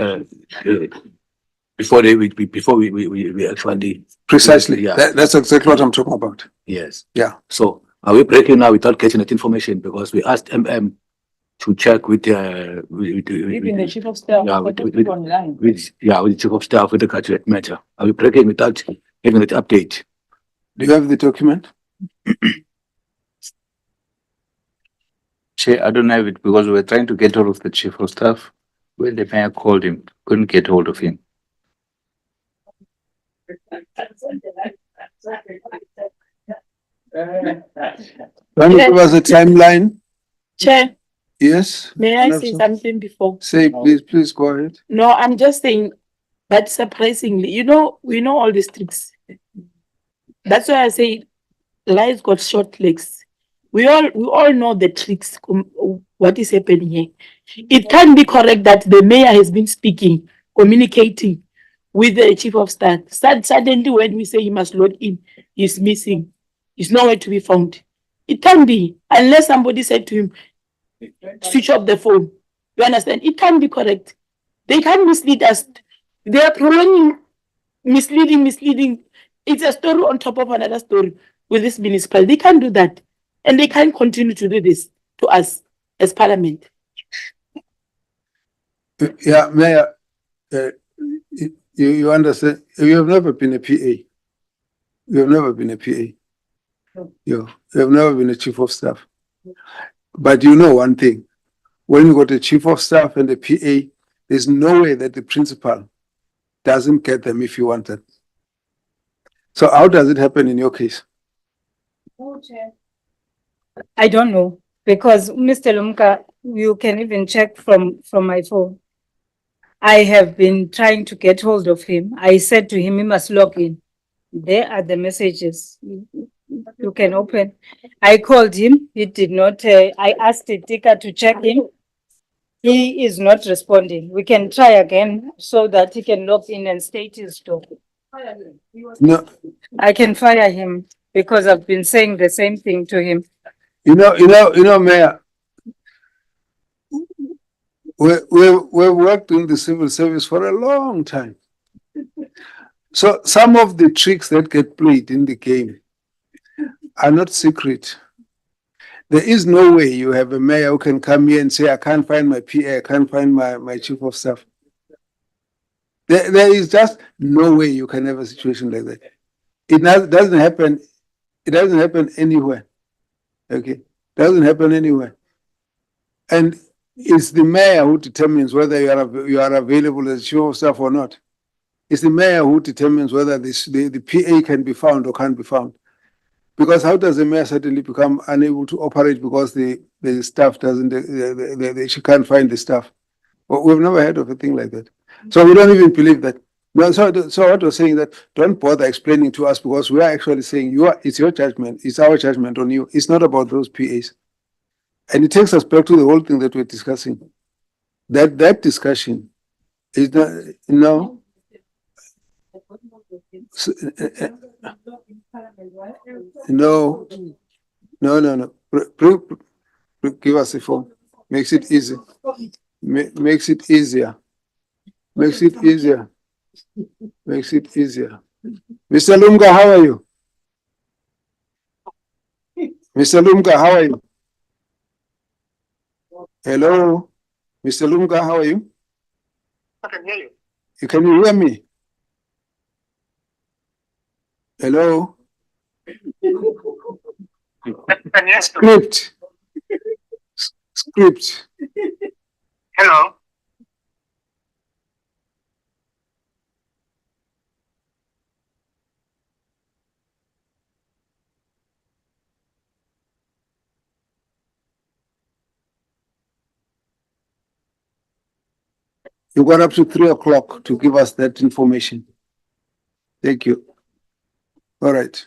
before we actually. Precisely. Yeah. That's exactly what I'm talking about. Yes. Yeah. So are we breaking now without getting that information? Because we asked MM to check with Even the chief of staff. yeah, put it online. with the chief of staff with regard to that matter. Are we breaking without having that update? Do you have the document? Chair, I don't have it because we were trying to get hold of the chief of staff. When the mayor called him, couldn't get hold of him. Can you give us a timeline? Chair, Yes? may I say Nelson? something before? Say, please go ahead. No, I'm just saying, but surprisingly, we know all these tricks. That's why I say lies got short legs. We all know the tricks, what is happening here. It can be correct that the mayor has been speaking, communicating with the chief of staff. Suddenly when we say he must log in, he's missing. He's nowhere to be found. It can be, unless somebody said to him, switch off the phone. You understand? It can be correct. They can mislead us. They are prolonging, misleading. It's a story on top of another story with this municipal. They can't do that. And they can't continue to do this to us as parliament. Yeah, Mayor, you understand, you have never been a PA. You have never been a PA. You have never been a chief of staff. But you know one thing, when you got a chief of staff and a PA, there's no way that the principal doesn't get them if you want them. So how does it happen in your case? I don't know, because Mr. Lumka, you can even check from my phone. I have been trying to get hold of him. I said to him, he must log in. There are the messages. You can open. I called him. He did not. I asked the ticker to check him. He is not responding. We can try again so that he can log in and state his talk. No, I can fire him because I've been saying the same thing to him. you know, Mayor, we've worked in the civil service for a long time. So some of the tricks that get played in the game are not secret. There is no way you have a mayor who can come here and say, I can't find my PA, I can't find my chief of staff. There is just no way you can have a situation like that. It doesn't happen. It doesn't happen anywhere. Okay, doesn't happen anywhere. And it's the mayor who determines whether you are available as chief of staff or not. It's the mayor who determines whether the PA can be found or can't be found. Because how does the mayor suddenly become unable to operate because the staff doesn't, she can't find the staff? Well, we've never heard of a thing like that. So we don't even believe that. No, so what we're saying that don't bother explaining to us because we are actually saying it's your judgment, it's our judgment on you. It's not about those PAs. And it takes us back to the whole thing that we're discussing. That discussion is not, no. No. Give us a phone. Makes it easy. Makes it easier. Makes it easier. Makes it easier. Mr. Lumka, how are you? Mr. Lumka, how are you? Hello? Mr. Lumka, how are you? I can hear you. Can you hear me? Hello? Script. Script. Hello. You got up to 3 o'clock to give us that information. Thank you. All right.